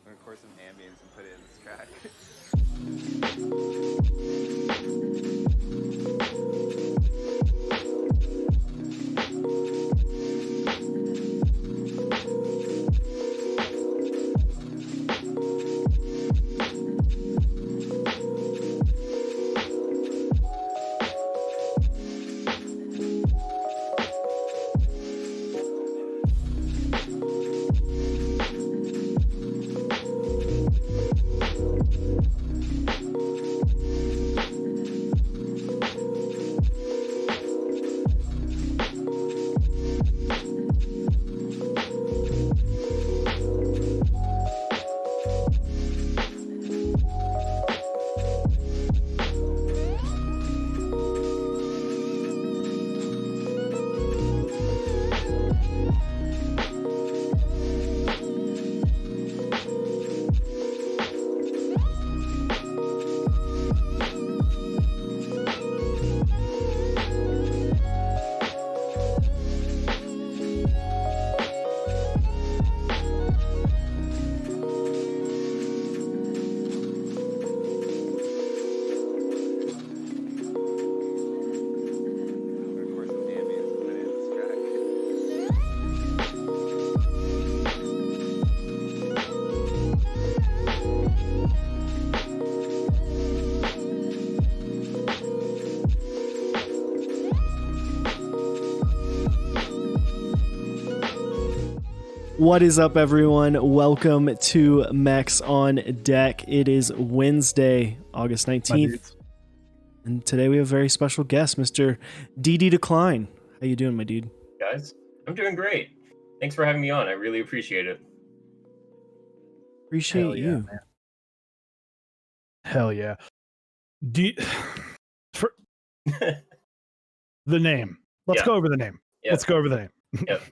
Record some ambience and put it in this track. What is up, everyone? Welcome to Mechs on Deck. It is Wednesday, August 19th. And today we have a very special guest, Mr. Dededecline. How you doing, my dude? Guys, I'm doing great. Thanks for having me on. I really appreciate it. Appreciate you. Man. Hell yeah. For the name. Let's go over the name. Yeah. Let's go over the name. Yep.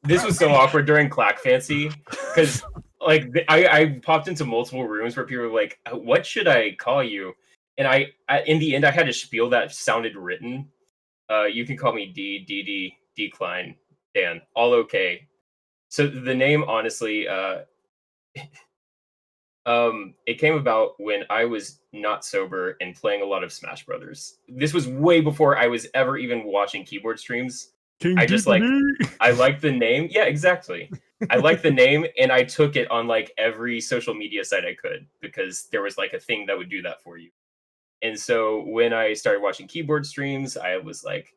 This was so awkward during Clack Fancy because I popped into multiple rooms where people were like, what should I call you? And I in the end I had a spiel that sounded written. You can call me Decline, Dan, all okay. So the name, honestly, It came about when I was not sober and playing a lot of Smash Brothers. This was way before I was ever even watching keyboard streams. King I just I like the name. Yeah, exactly. I like the name, and I took it on like every social media site I could because there was like a thing that would do that for you. And so when I started watching keyboard streams, I was like,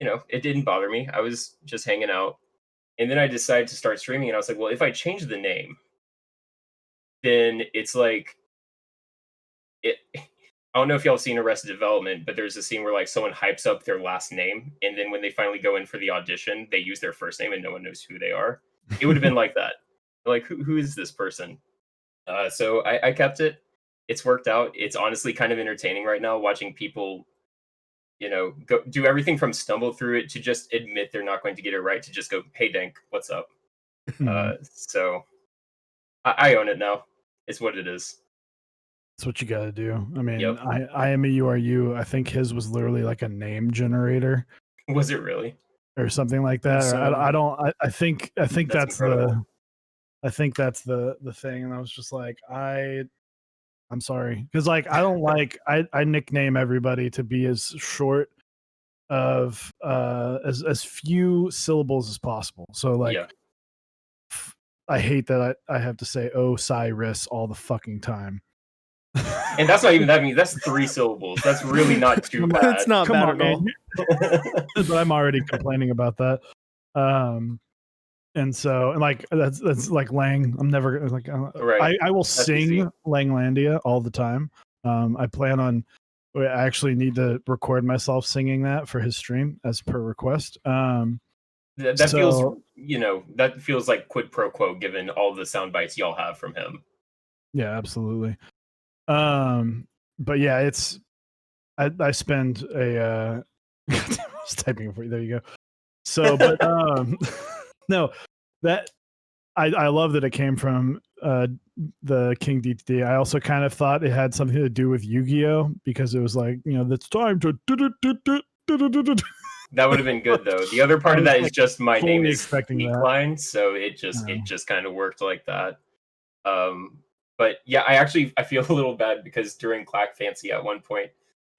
it didn't bother me. I was just hanging out. And then I decided to start streaming, and I was like, well, if I change the name, then it's like it. I don't know if y'all seen Arrested Development, but there's a scene where like someone hypes up their last name, and then when they finally go in for the audition, they use their first name and no one knows who they are. It would have been like that. Like, who is this person? So I kept it. It's worked out. It's honestly kind of entertaining right now watching people, go do everything from stumble through it to just admit they're not going to get it right to just go, "Hey, Dank, what's up?" So I own it now. It's what it is. That's what you got to do. I mean, Yep. I am a you are you. I think his was literally like a name generator Was it really? or something like that. So- I think that's incredible. I think that's the thing. And I was just like, I'm sorry. Because like I don't like I nickname everybody to be as short of as few syllables as possible. So like Yeah. I hate that I have to say Osiris all the fucking time. And that's not even that. I mean, that's 3 syllables. That's really not too bad. It's not Come bad on, at all. man. But I'm already complaining about that. And so, and like that's like Lang. I'm never like Right. I will That's sing easy. Langlandia all the time. I plan on. I actually need to record myself singing that for his stream as per request. That So- feels like quid pro quo given all the sound bites y'all have from him. Yeah, absolutely. But yeah, it's I spend a I was typing it for you. There you go. So, but no, that I love that it came from the King DTD. I also kind of thought it had something to do with Yu-Gi-Oh because it was like, it's time to That would have been good though. The other part of that is just my name fully is expecting that. Decline, so it just kind of worked like that. But yeah, I feel a little bad because during Clack Fancy at one point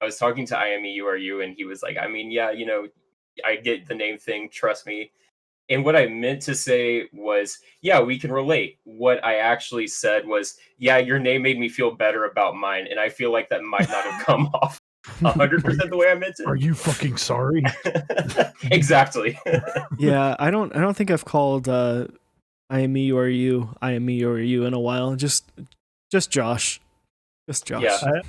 I was talking to IMEURU and he was like, I mean, yeah, I get the name thing, trust me. And what I meant to say was, yeah, we can relate. What I actually said was, yeah, your name made me feel better about mine, and I feel like that might not have come off 100% the way I meant Are it. you fucking sorry? Exactly. Yeah, I don't think I've called I am me or you in a while. Just Josh. Just Josh. Yeah.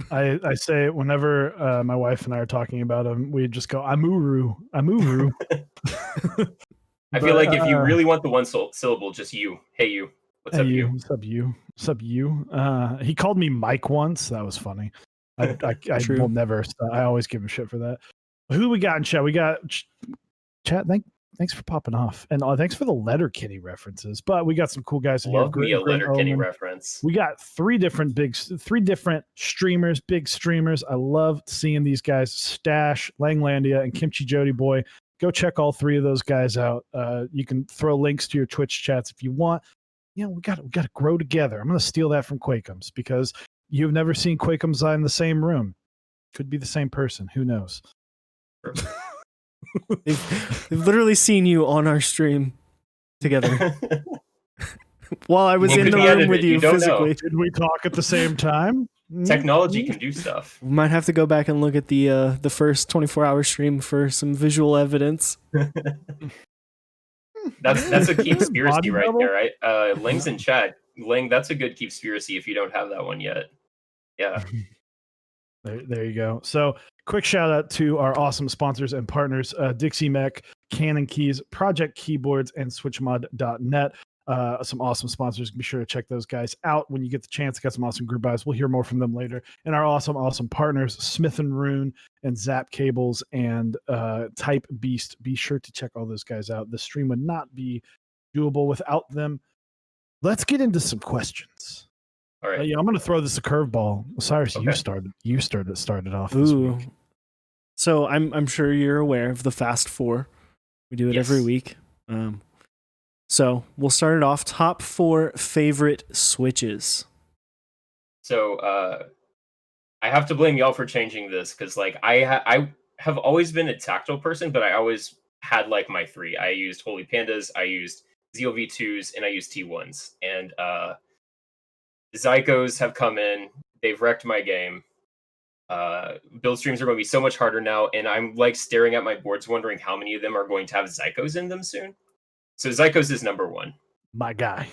I say it whenever my wife and I are talking about him, we just go, Amuru. I feel like if you really want the one syllable, just you. Hey, you. What's up, you? What's up, you? He called me Mike once. That was funny. I True. will never. I always give him shit for that. Who we got in chat? We got chat. Thanks for popping off, and thanks for the Letterkenny references. But we got some cool guys in here. Love me a Letterkenny reference. We got three different streamers, big streamers. I love seeing these guys: Stash, Langlandia, and Kimchi Jody Boy. Go check all 3 of those guys out. You can throw links to your Twitch chats if you want. We got to grow together. I'm going to steal that from Quakeums because you've never seen Quakeums in the same room. Could be the same person. Who knows? They've literally seen you on our stream together while I was in the room with you physically. Did we talk at the same time? Technology can do stuff. We might have to go back and look at the first 24-hour stream for some visual evidence. That's a conspiracy right there, right? Lang's in chat. Lang, that's a good conspiracy if you don't have that one yet. Yeah. There you go. So quick shout out to our awesome sponsors and partners, Dixie Mech, Canon Keys, Project Keyboards, and SwitchMod.net. Some awesome sponsors. Be sure to check those guys out when you get the chance. Got some awesome group buys. We'll hear more from them later. And our awesome partners, Smith & Rune and Zap Cables and Type Beast. Be sure to check all those guys out. The stream would not be doable without them. Let's get into some questions. All right. I'm going to throw this a curveball. Cyrus, Okay. you started off this Ooh. week. So I'm sure you're aware of the Fast Four. We do it every week. So we'll start it off. Top 4 favorite Switches. So I have to blame y'all for changing this because like I have always been a tactile person, but I always had like my 3. I used Holy Pandas, I used ZLV2s, and I used T1s. And Zycos have come in, they've wrecked my game. Build streams are going to be so much harder now, and I'm like staring at my boards wondering how many of them are going to have Zycos in them soon. So Zycos is number 1. My guy.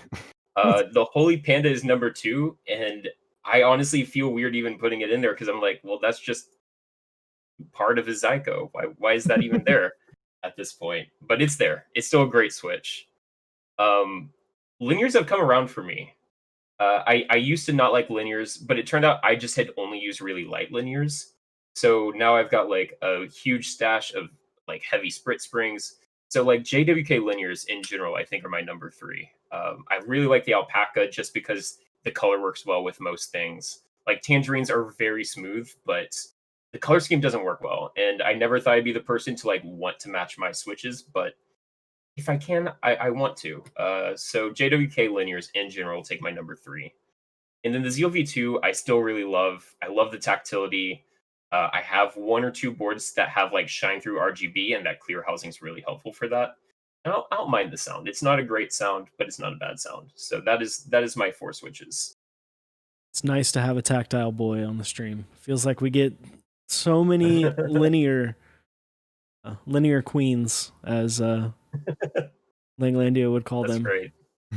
The Holy Panda is number 2, and I honestly feel weird even putting it in there because I'm like, well, that's just part of a Zyko. Why is that even there at this point? But it's there. It's still a great Switch. Linears have come around for me. I used to not like linears, but it turned out I just had only used really light linears. So now I've got like a huge stash of like heavy sprit springs. So like JWK linears in general, I think are my number 3. I really like the alpaca just because the color works well with most things. Like tangerines are very smooth, but the color scheme doesn't work well. And I never thought I'd be the person to like want to match my switches, but if I can, I want to. So JWK linears in general take my number 3. And then the ZLV2, I still really love. I love the tactility. I have 1 or 2 boards that have like shine through RGB, and that clear housing is really helpful for that. I don't mind the sound. It's not a great sound, but it's not a bad sound. So that is my 4 switches. It's nice to have a tactile boy on the stream. Feels like we get so many linear queens, as Langlandia would call That's them. great.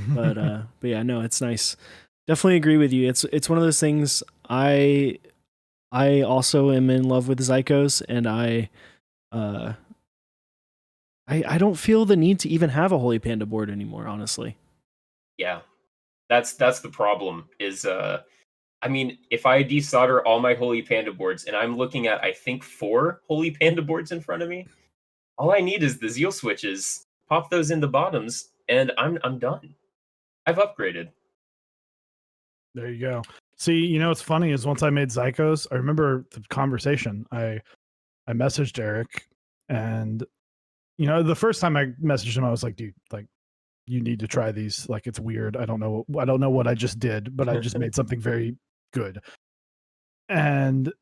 But yeah, no, it's nice. Definitely agree with you. It's one of those things. I also am in love with Zycos, and I don't feel the need to even have a Holy Panda board anymore, honestly. Yeah, that's the problem. Is I mean, if I desolder all my Holy Panda boards, and I'm looking at I think 4 Holy Panda boards in front of me, all I need is the Zeal switches. Pop those in the bottoms, and I'm done. I've upgraded. There you go. See, you know what's funny is once I made Zycos, I remember the conversation. I messaged Eric, and you know, the first time I messaged him, I was like, dude, like, you need to try these. Like, it's weird. I don't know what I just did, but I just made something very good. And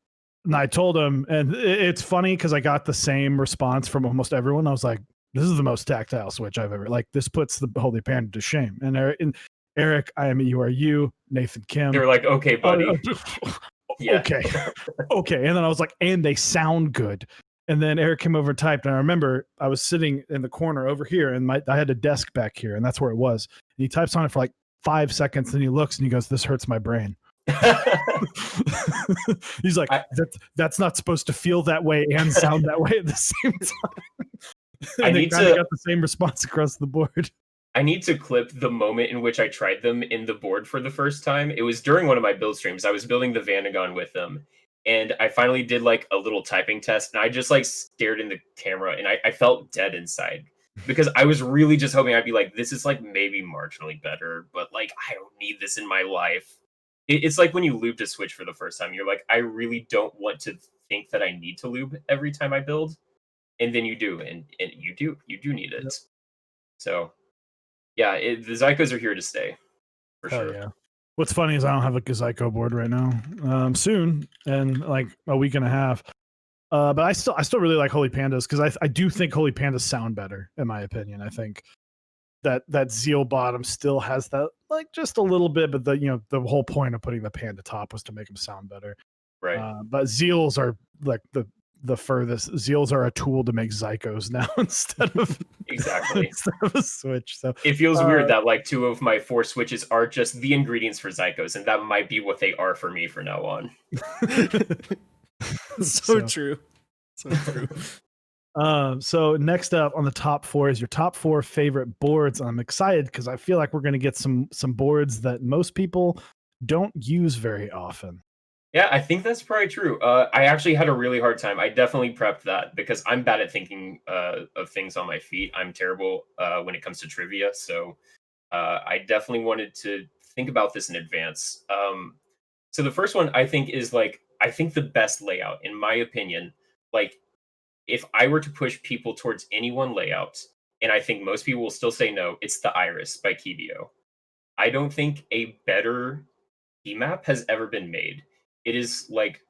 I told him, and it's funny because I got the same response from almost everyone. I was like, this is the most tactile Switch I've ever, like, this puts the Holy Panda to shame. And Eric, I am you are you, Nathan Kim. They're like, okay, buddy. Yeah. Okay. And then I was like, and they sound good. And then Eric came over and typed, and I remember I was sitting in the corner over here, and I had a desk back here, and that's where it was. And he types on it for like 5 seconds, and he looks and he goes, "This hurts my brain." He's like, that's not supposed to feel that way and sound that way at the same time. And they kind of got the same response across the board. I need to clip the moment in which I tried them in the board for the first time. It was during one of my build streams. I was building the Vanagon with them, and I finally did like a little typing test, and I just like stared in the camera, and I felt dead inside because I was really just hoping I'd be like, this is like maybe marginally better, but like I don't need this in my life. It's like when you lube to Switch for the first time, you're like, I really don't want to think that I need to lube every time I build, and then you do, and you do need it. Yep. So yeah, the Zycos are here to stay for sure. Yeah. What's funny is I don't have a Zyko board right now. Soon, in like a week and a half. But I still really like Holy Pandas because I do think Holy Pandas sound better, in my opinion. I think that Zeal bottom still has that like just a little bit, but the whole point of putting the Panda top was to make them sound better. Right. But Zeals are like the furthest. Zeals are a tool to make Zycos now instead of a Switch. So it feels weird that like 2 of my 4 switches are just the ingredients for Zycos, and that might be what they are for me from now on. So true. So true. So next up on the top 4 is your top 4 favorite boards. I'm excited because I feel like we're going to get some boards that most people don't use very often. Yeah, I think that's probably true. I actually had a really hard time. I definitely prepped that because I'm bad at thinking of things on my feet. I'm terrible when it comes to trivia. So I definitely wanted to think about this in advance. So the first one I think is like, I think the best layout, in my opinion. Like, if I were to push people towards any one layout, and I think most people will still say no, it's the Iris by Kibio. I don't think a better key map has ever been made. It is like,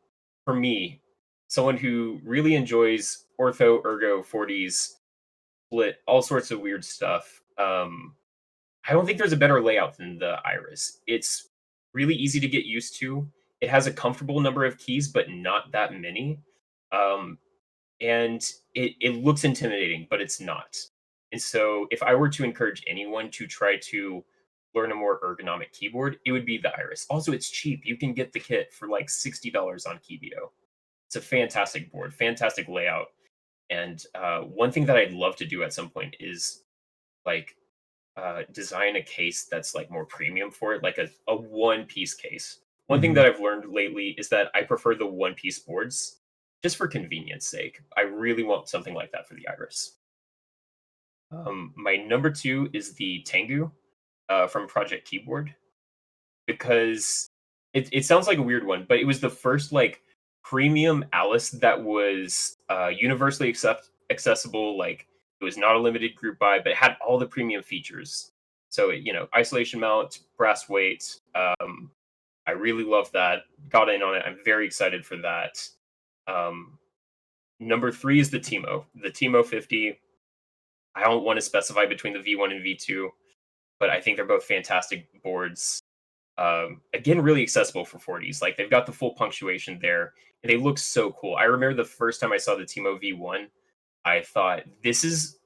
for me, someone who really enjoys ortho, ergo, 40s, split, all sorts of weird stuff. I don't think there's a better layout than the Iris. It's really easy to get used to. It has a comfortable number of keys, but not that many. Um, and it looks intimidating, but it's not. And so, if I were to encourage anyone to try to learn a more ergonomic keyboard, it would be the Iris. Also, it's cheap. You can get the kit for like $60 on Kibio. It's a fantastic board, fantastic layout. And one thing that I'd love to do at some point is like design a case that's like more premium for it, like a one piece case. One thing that I've learned lately is that I prefer the one piece boards just for convenience sake. I really want something like that for the Iris. My number 2 is the Tengu from Project Keyboard, because it sounds like a weird one, but it was the first like premium Alice that was universally accessible. Like, it was not a limited group buy, but it had all the premium features. So isolation mount, brass weight. I really love that. Got in on it. I'm very excited for that. Number 3 is the Timo 50. I don't want to specify between the V1 and V2, but I think they're both fantastic boards. Again, really accessible for 40s. Like, they've got the full punctuation there, and they look so cool. I remember the first time I saw the Timo V1, I thought, this is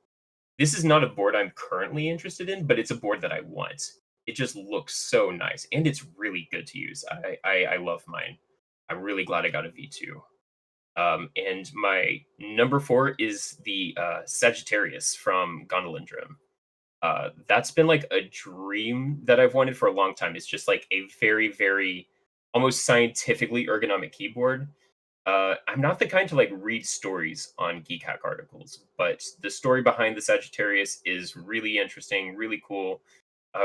not a board I'm currently interested in, but it's a board that I want. It just looks so nice, and it's really good to use. I love mine. I'm really glad I got a V2. And my number 4 is the Sagittarius from Gondolindrum. That's been like a dream that I've wanted for a long time. It's just like a very, very almost scientifically ergonomic keyboard. I'm not the kind to like read stories on Geek Hack articles, but the story behind the Sagittarius is really interesting, really cool,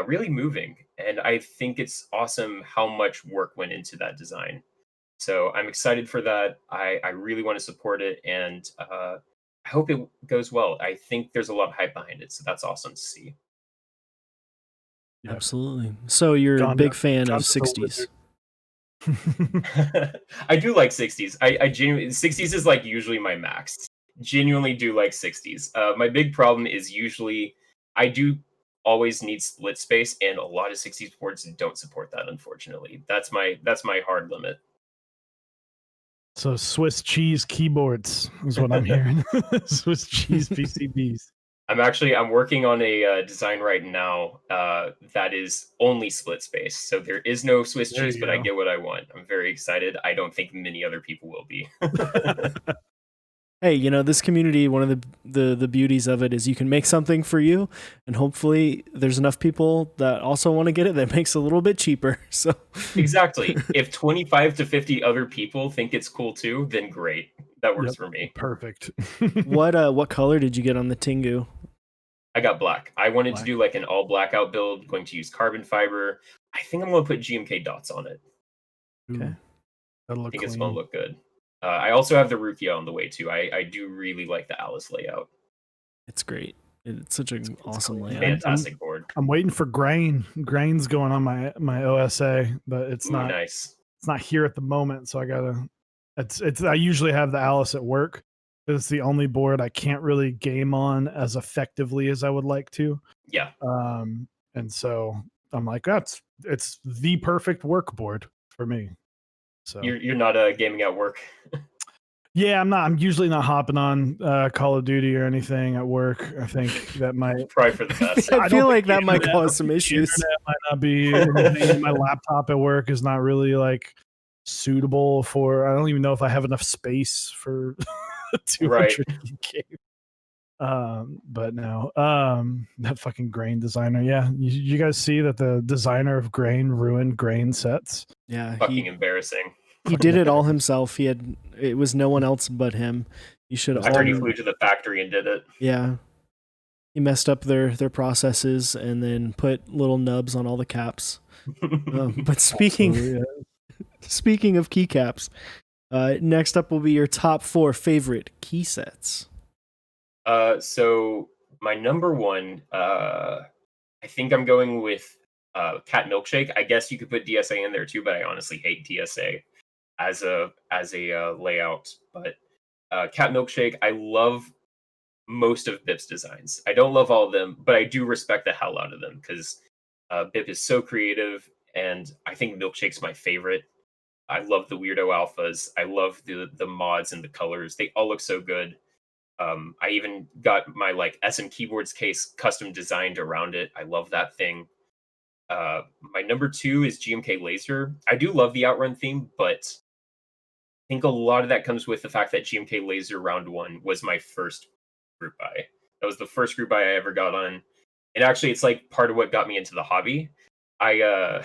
really moving. And I think it's awesome how much work went into that design. So I'm excited for that. I really want to support it, and I hope it goes well. I think there's a lot of hype behind it, so that's awesome to see. Yeah. Absolutely. So you're a big fan of Gonda the 60s. I do like 60s. I genuinely 60s is like usually my max. Genuinely do like 60s. My big problem is usually I do always need split space, and a lot of 60s boards don't support that, unfortunately. That's my hard limit. So Swiss cheese keyboards is what I'm hearing. Swiss cheese PCBs. I'm working on a design right now that is only split space. So there is no Swiss cheese, but I get what I want. I'm very excited. I don't think many other people will be. Hey, this community, one of the beauties of it is you can make something for you, and hopefully there's enough people that also want to get it that makes it a little bit cheaper. So exactly. If 25 to 50 other people think it's cool too, then great. That works for me. Perfect. what color did you get on the Tengu? I got black. I wanted to do like an all blackout build, going to use carbon fiber. I think I'm going to put GMK dots on it. Okay. That'll I look think clean. it's going to look good. I also have the Rukia on the way too. I do really like the Alice layout. It's great. It's such an awesome layout. Fantastic board. I'm waiting for grain. Grain's going on my OSA, but it's not nice. It's not here at the moment, so I gotta. It's. I usually have the Alice at work. It's the only board I can't really game on as effectively as I would like to. Yeah. And so I'm like, it's the perfect work board for me. So you're not gaming at work. Yeah, I'm not. I'm usually not hopping on Call of Duty or anything at work. I think that might probably for the best. I feel like that might cause some issues. Internet might not be anything. My laptop at work is not really like suitable for. I don't even know if I have enough space for 200 game. But no, that fucking Grain designer. Yeah, you guys see that the designer of Grain ruined Grain sets? Yeah, fucking embarrassing. He did it all himself. It was no one else but him. You should. I heard he flew to the factory and did it. Yeah, he messed up their processes and then put little nubs on all the caps. But speaking of keycaps, next up will be your top 4 favorite key sets. So My number one, I think I'm going with Cat Milkshake. I guess you could put DSA in there too, but I honestly hate DSA as a layout. But Cat Milkshake, I love most of Bip's designs. I don't love all of them, but I do respect the hell out of them because Bip is so creative, and I think Milkshake's my favorite. I love the weirdo alphas. I love the mods and the colors. They all look so good. I even got my like SM Keyboards case custom designed around it. I love that thing. My number two is GMK Laser. I do love the Outrun theme, but I think a lot of that comes with the fact that GMK Laser Round 1 was my first group buy. That was the first group buy I ever got on. And actually, it's like part of what got me into the hobby. I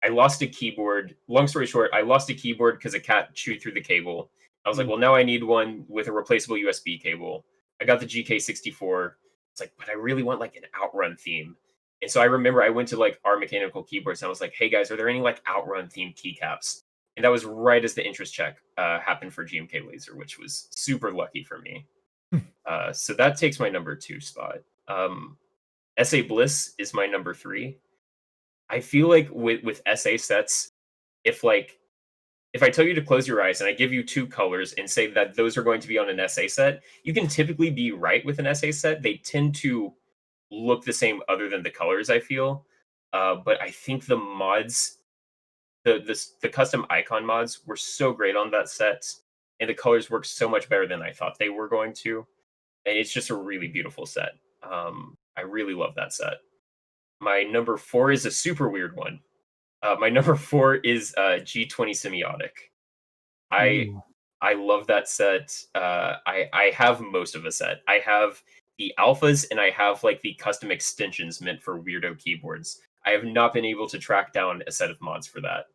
lost a keyboard. Long story short, I lost a keyboard because a cat chewed through the cable. I was like, well, now I need one with a replaceable USB cable. I got the GK64. It's like, but I really want like an Outrun theme. And so I remember I went to like our mechanical keyboards and I was like, hey guys, are there any like Outrun themed keycaps? And that was right as the interest check happened for GMK Laser, which was super lucky for me. So that takes my number two spot. SA Bliss is my number three. I feel like with SA sets, if I tell you to close your eyes and I give you two colors and say that those are going to be on an SA set, you can typically be right with an SA set. They tend to look the same other than the colors, I feel. But I think the mods, the custom icon mods were so great on that set, and the colors work so much better than I thought they were going to. And it's just a really beautiful set. I really love that set. My number four is a super weird one. My number four is G20 Semiotic. I love that set. I have most of a set. I have the alphas and I have like the custom extensions meant for weirdo keyboards. I have not been able to track down a set of mods for that.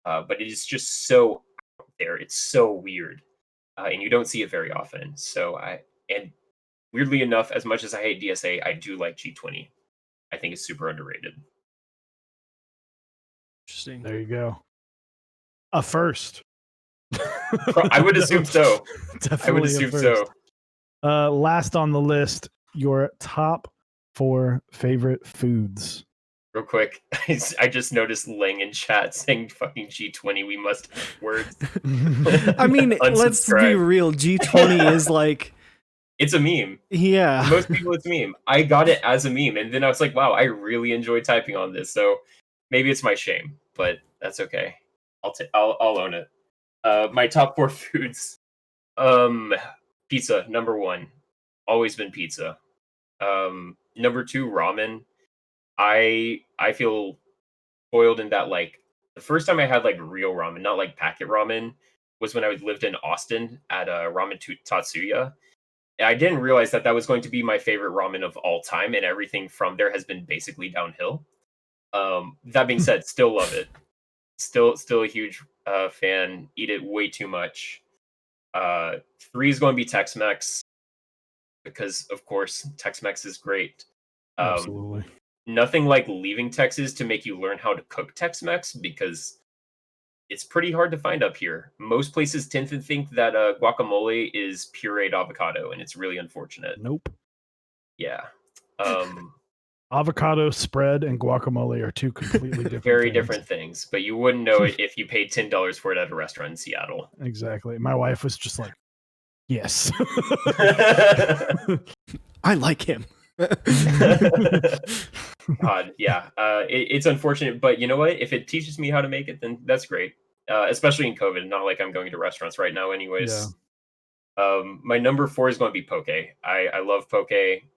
But it is just so out there. It's so weird. And you don't see it very often. And weirdly enough, as much as I hate DSA, I do like G20. I think it's super underrated. Interesting. There you go. A first. I would assume so. Definitely I would assume so. Last on the list, your top 4 favorite foods. Real quick, I just noticed Lang in chat saying fucking G20, we must have words. I mean, let's be real. G20 is like... It's a meme. Yeah. For most people, it's a meme. I got it as a meme, and then I was like, wow, I really enjoy typing on this. So maybe it's my shame, but that's okay. I'll own it. My top 4 foods. Pizza, number 1. Always been pizza. Number 2, ramen. I feel spoiled in that, like, the first time I had like real ramen, not like packet ramen, was when I lived in Austin at Ramen Tatsuya. I didn't realize that was going to be my favorite ramen of all time, and everything from there has been basically downhill. That being said, still love it. Still a huge fan. Eat it way too much. 3 is going to be Tex-Mex because, of course, Tex-Mex is great. Absolutely. Nothing like leaving Texas to make you learn how to cook Tex-Mex because it's pretty hard to find up here. Most places tend to think that guacamole is pureed avocado, and it's really unfortunate. Nope. Yeah. Avocado spread and guacamole are two completely different very different things, but you wouldn't know it if you paid $10 for it at a restaurant in Seattle. Exactly. My wife was just like, yes. I like him. God, yeah. It's unfortunate, but you know what? If it teaches me how to make it, then that's great. Especially in COVID. Not like I'm going to restaurants right now anyways. Yeah. My number 4 is going to be poke. I love poke,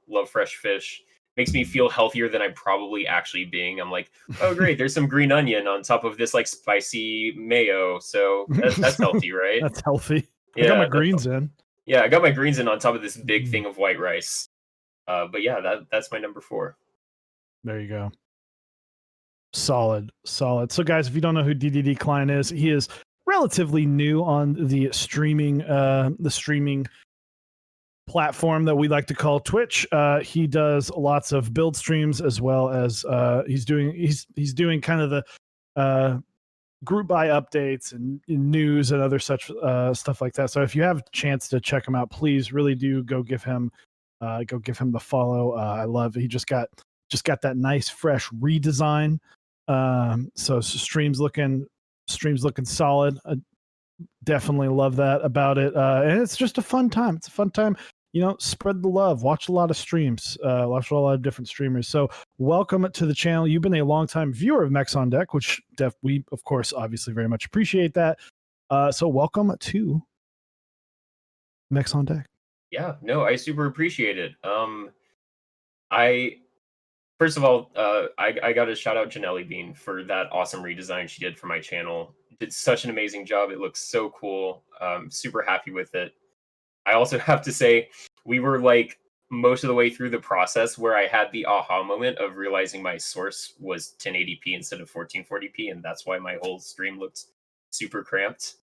love fresh fish. Makes me feel healthier than I'm probably actually being. I'm like, oh great, there's some green onion on top of this like spicy mayo. So that's healthy, right? That's healthy. Yeah, I got my greens in. Yeah, I got my greens in on top of this big thing of white rice. But yeah, that's my number 4. There you go. Solid. So guys, if you don't know who Dededecline is, he is relatively new on the streaming platform that we like to call Twitch. He does lots of build streams as well as he's doing kind of the group buy updates and news and other such stuff like that. So if you have a chance to check him out, please really do go give him Go give him the follow. I love he just got that nice fresh redesign. So streams looking solid. Definitely love that about it. And it's just a fun time. It's a fun time. Spread the love. Watch a lot of streams. Watch a lot of different streamers. So welcome to the channel. You've been a longtime viewer of Mechs on Deck, which we, of course, obviously very much appreciate that. So welcome to Mechs on Deck. Yeah, no, I super appreciate it. First of all, I got to shout out Janelli Bean for that awesome redesign she did for my channel. Did such an amazing job. It looks so cool. Super happy with it. I also have to say, we were like most of the way through the process where I had the aha moment of realizing my source was 1080p instead of 1440p, and that's why my whole stream looked super cramped.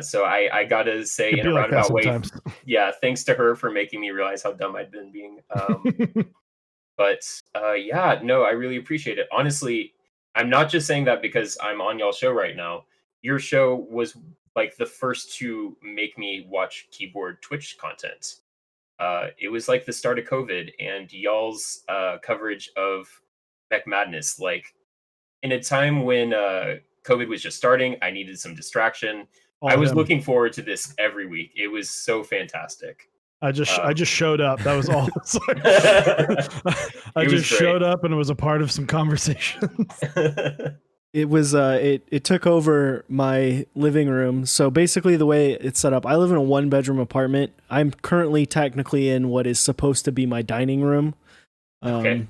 So I gotta say, in a roundabout way, yeah, thanks to her for making me realize how dumb I'd been being. But yeah, no, I really appreciate it. Honestly, I'm not just saying that because I'm on y'all's show right now. Your show was like the first to make me watch keyboard Twitch content. It was like the start of COVID, and y'all's coverage of Mech Madness, like in a time when COVID was just starting, I needed some distraction. I was looking forward to this every week. It was so fantastic. I just showed up. That was all. I just showed up and it was a part of some conversations. It was it took over my living room. So basically the way it's set up, I live in a 1-bedroom apartment. I'm currently technically in what is supposed to be my dining room. Okay.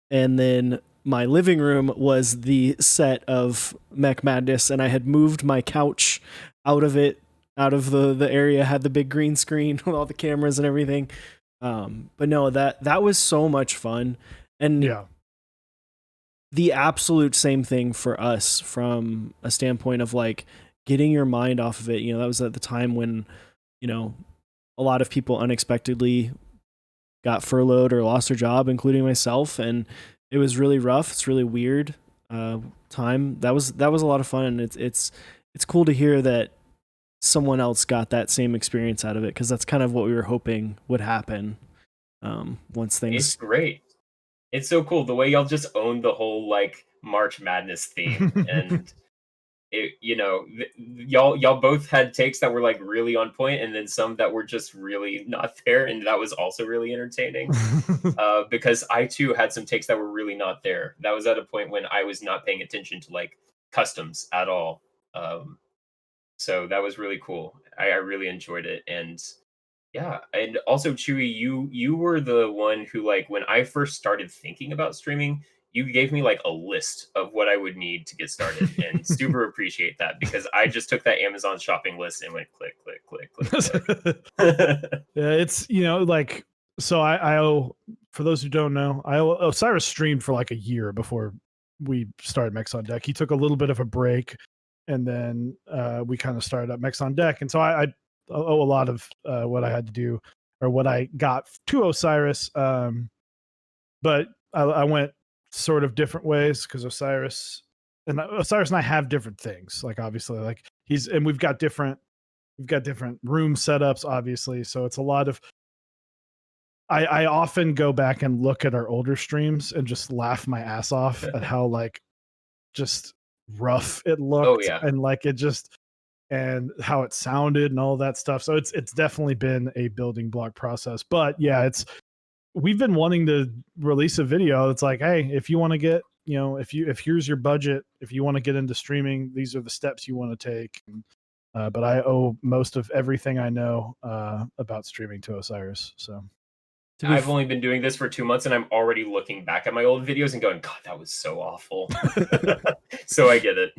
And then my living room was the set of Mech Madness, and I had moved my couch out of the area, had the big green screen with all the cameras and everything. But no, that was so much fun. And yeah, the absolute same thing for us from a standpoint of like getting your mind off of it. That was at the time when, a lot of people unexpectedly got furloughed or lost their job, including myself. And it was really rough. It's really weird time. That was a lot of fun. And it's cool to hear that someone else got that same experience out of it, because that's kind of what we were hoping would happen once things. It's great. It's so cool the way y'all just owned the whole like March Madness theme, and it, y'all both had takes that were like really on point, and then some that were just really not there, and that was also really entertaining. Because I too had some takes that were really not there. That was at a point when I was not paying attention to like customs at all. So that was really cool. I really enjoyed it. And yeah, and also Chewy, you were the one who, like, when I first started thinking about streaming, you gave me like a list of what I would need to get started, and super appreciate that, because I just took that Amazon shopping list and went click, click, click, click, click. Yeah, it's like, so I owe, for those who don't know, Osiris streamed for like a year before we started Mechs on Deck. He took a little bit of a break, and then we kind of started up Mechs on Deck. And so I owe a lot of what I had to do, or what I got to Osiris. But I went sort of different ways, because Osiris and I have different things. Like, obviously, like we've got different room setups, obviously. So it's a lot of, I often go back and look at our older streams and just laugh my ass off at how like just rough it looked. And like it just, and how it sounded and all that stuff. So it's definitely been a building block process. But yeah, we've been wanting to release a video that's like, hey, if you want to get, if here's your budget, if you want to get into streaming, these are the steps you want to take. But I owe most of everything I know about streaming to Osiris. So I've only been doing this for 2 months, and I'm already looking back at my old videos and going, God, that was so awful. So I get it.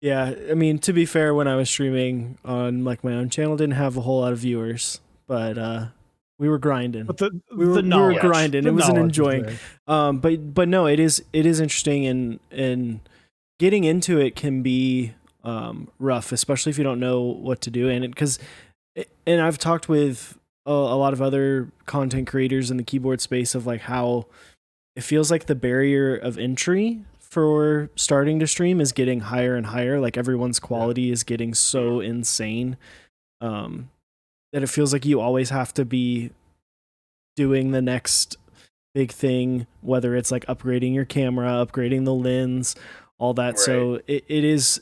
Yeah, I mean, to be fair, when I was streaming on like my own channel, didn't have a whole lot of viewers, but we were grinding. But we were grinding. It was an enjoying. But no, it is interesting, and getting into it can be rough, especially if you don't know what to do. And I've talked with a lot of other content creators in the keyboard space of like how it feels like the barrier of entry for starting to stream is getting higher and higher. Like everyone's quality is getting so insane that it feels like you always have to be doing the next big thing, whether it's like upgrading your camera, upgrading the lens, all that. Right. So it is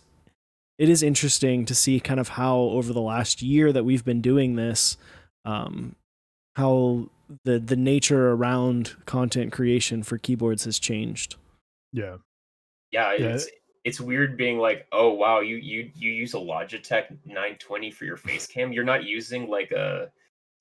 interesting to see kind of how over the last year that we've been doing this, how the nature around content creation for keyboards has changed. Yeah. It's weird being like, oh wow, you use a Logitech 920 for your face cam. You're not using like a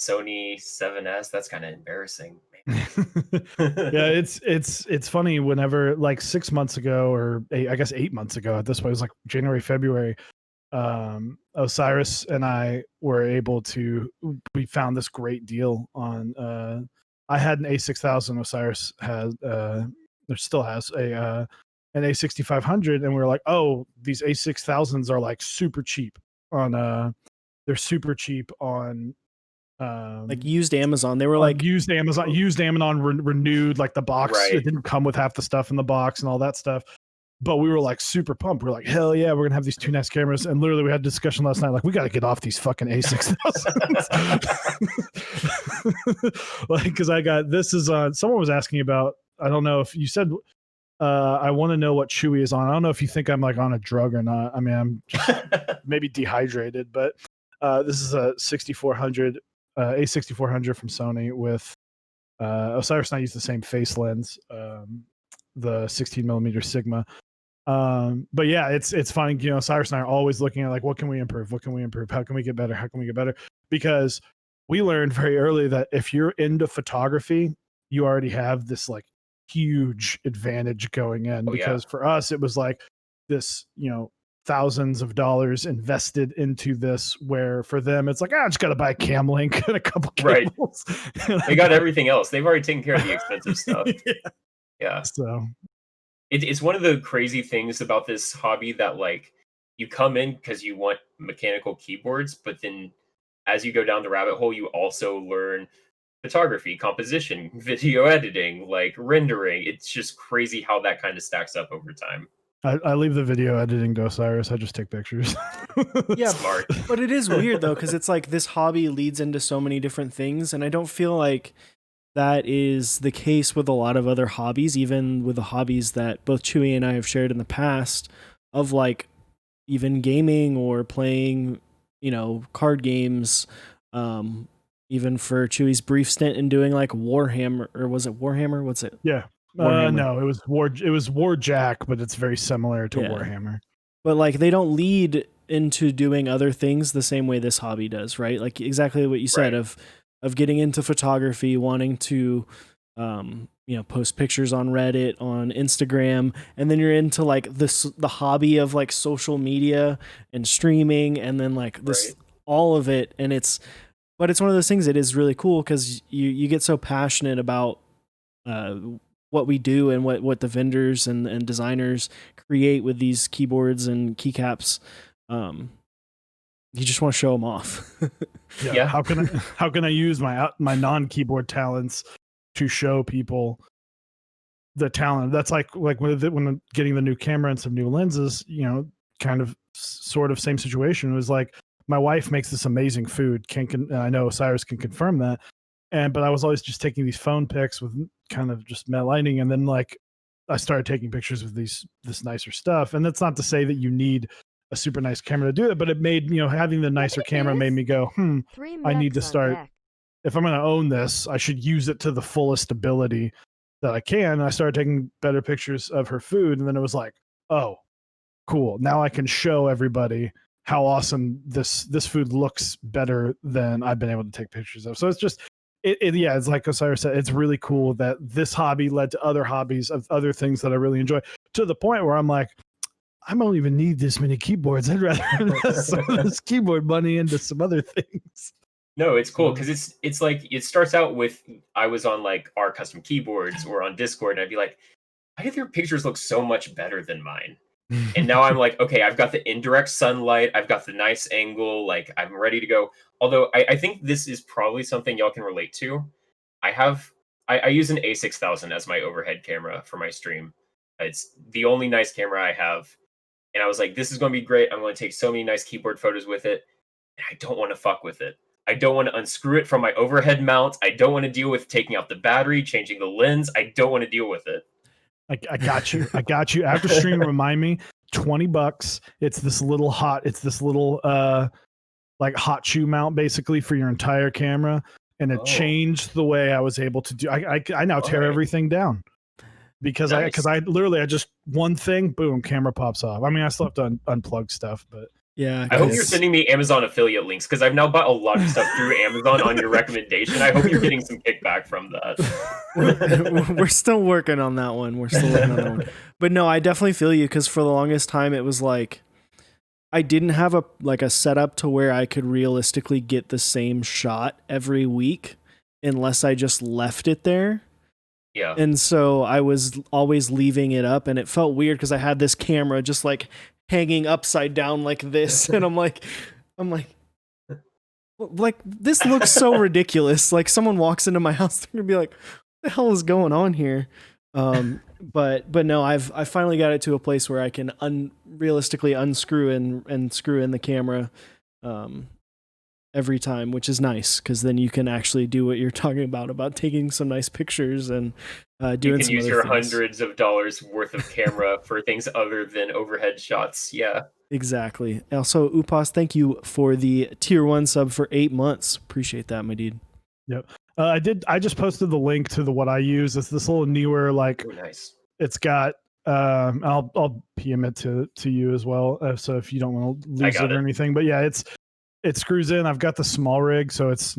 Sony 7S. That's kind of embarrassing. Yeah, it's funny whenever like 6 months ago or I guess 8 months ago at this point, it was like January, February. Osiris and I were able to, we found this great deal on, I had an A6000. Osiris had, or still has an A6500, and we were like, oh, these A6000s are like super cheap on, they're super cheap on, Like used Amazon. They were like used Amazon renewed, like the box, Right. it didn't come with half the stuff in the box and all that stuff. But we were like super pumped. We're like, hell yeah, we're gonna have these two nice cameras. And literally, we had a discussion last night, like, we got to get off these fucking A6000s. Like, because I got, this is on. Someone was asking about. I don't know if you said. I want to know what Chewy is on. I don't know if you think I'm like on a drug or not. I mean, I'm just maybe dehydrated, but this is a 6400 A6400 from Sony with Osiris and I use the same face lens, the 16 millimeter Sigma. But yeah, it's funny. You know, Cyrus and I are always looking at like, what can we improve? What can we improve? How can we get better? How can we get better? Because we learned very early that if you're into photography, you already have this like huge advantage going in. Because for us, it was like this, you know, thousands of dollars invested into this, where for them it's like, I just gotta buy a cam link and a couple cables. Right. They got everything else. They've already taken care of the expensive stuff. Yeah. So it's one of the crazy things about this hobby that like you come in because you want mechanical keyboards, but then as you go down the rabbit hole, you also learn photography, composition, video editing, like rendering. It's just crazy how that kind of stacks up over time. I leave the video editing to Osiris. I just take pictures. Yeah, Smart. But it is weird though, because it's like this hobby leads into so many different things, and I don't feel like that is the case with a lot of other hobbies, even with the hobbies that both Chewy and I have shared in the past, of like even gaming or playing, you know, card games. Even for Chewy's brief stint in doing like Warhammer, or was it Warhammer? What's it? Yeah. No, it was Warjack, but it's very similar to Warhammer. But like they don't lead into doing other things the same way this hobby does, right? Like exactly what you said of getting into photography, wanting to you know, post pictures on Reddit, on Instagram, and then you're into like the hobby of like social media and streaming, and then like this all of it. And it's one of those things that is really cool because you get so passionate about what we do and what the vendors and designers create with these keyboards and keycaps. You just want to show them off. Yeah. How can I use my non-keyboard talents to show people the talent? That's like when I'm getting the new camera and some new lenses, you know, kind of sort of same situation. It was like, my wife makes this amazing food. I know Cyrus can confirm that. But I was always just taking these phone pics with kind of just matte lighting, and then like I started taking pictures with this nicer stuff. And that's not to say that you need a super nice camera to do it, but it made, you know, having the nicer camera made me go, I need to start. If I'm going to own this, I should use it to the fullest ability that I can. And I started taking better pictures of her food, and then it was like, oh, cool. Now I can show everybody how awesome this food looks better than I've been able to take pictures of. So it's just, it's like Osiris said, it's really cool that this hobby led to other hobbies of other things that I really enjoy, to the point where I'm like, I don't even need this many keyboards. I'd rather invest some of this keyboard money into some other things. No, it's cool because it's like it starts out with, I was on like our custom keyboards or on Discord, and I'd be like, why do your pictures look so much better than mine? And now I'm like, okay, I've got the indirect sunlight, I've got the nice angle, like I'm ready to go. Although I think this is probably something y'all can relate to. I use an A6000 as my overhead camera for my stream. It's the only nice camera I have. And I was like, this is going to be great. I'm going to take so many nice keyboard photos with it. And I don't want to fuck with it. I don't want to unscrew it from my overhead mount. I don't want to deal with taking out the battery, changing the lens. I don't want to deal with it. I got you. I got you. After stream, remind me. $20. It's this little like hot shoe mount basically for your entire camera, and it changed the way I was able to do. I now tear everything down because I literally just one thing, boom, camera pops off. I mean, I still have to unplug stuff, but yeah. I hope you're sending me Amazon affiliate links because I've now bought a lot of stuff through Amazon on your recommendation. I hope you're getting some kickback from that. We're still working on that one. But no, I definitely feel you because for the longest time it was like I didn't have a setup to where I could realistically get the same shot every week unless I just left it there. Yeah. And so I was always leaving it up, and it felt weird because I had this camera just like hanging upside down like this, and I'm like this looks so ridiculous. Like someone walks into my house, they're gonna be like, "What the hell is going on here?" But no, I've finally got it to a place where I can realistically unscrew and screw in the camera every time, which is nice because then you can actually do what you're talking about taking some nice pictures and doing. You can use your hundreds of dollars worth of camera for things other than overhead shots. Yeah, exactly. Also, Upas, thank you for the tier 1 sub for 8 months. Appreciate that, my dude. Yep. I just posted the link to what I use. It's this little newer, like, nice. It's got I'll PM it to you as well. So if you don't want to lose it or anything, but yeah, it screws in. I've got the small rig, so it's,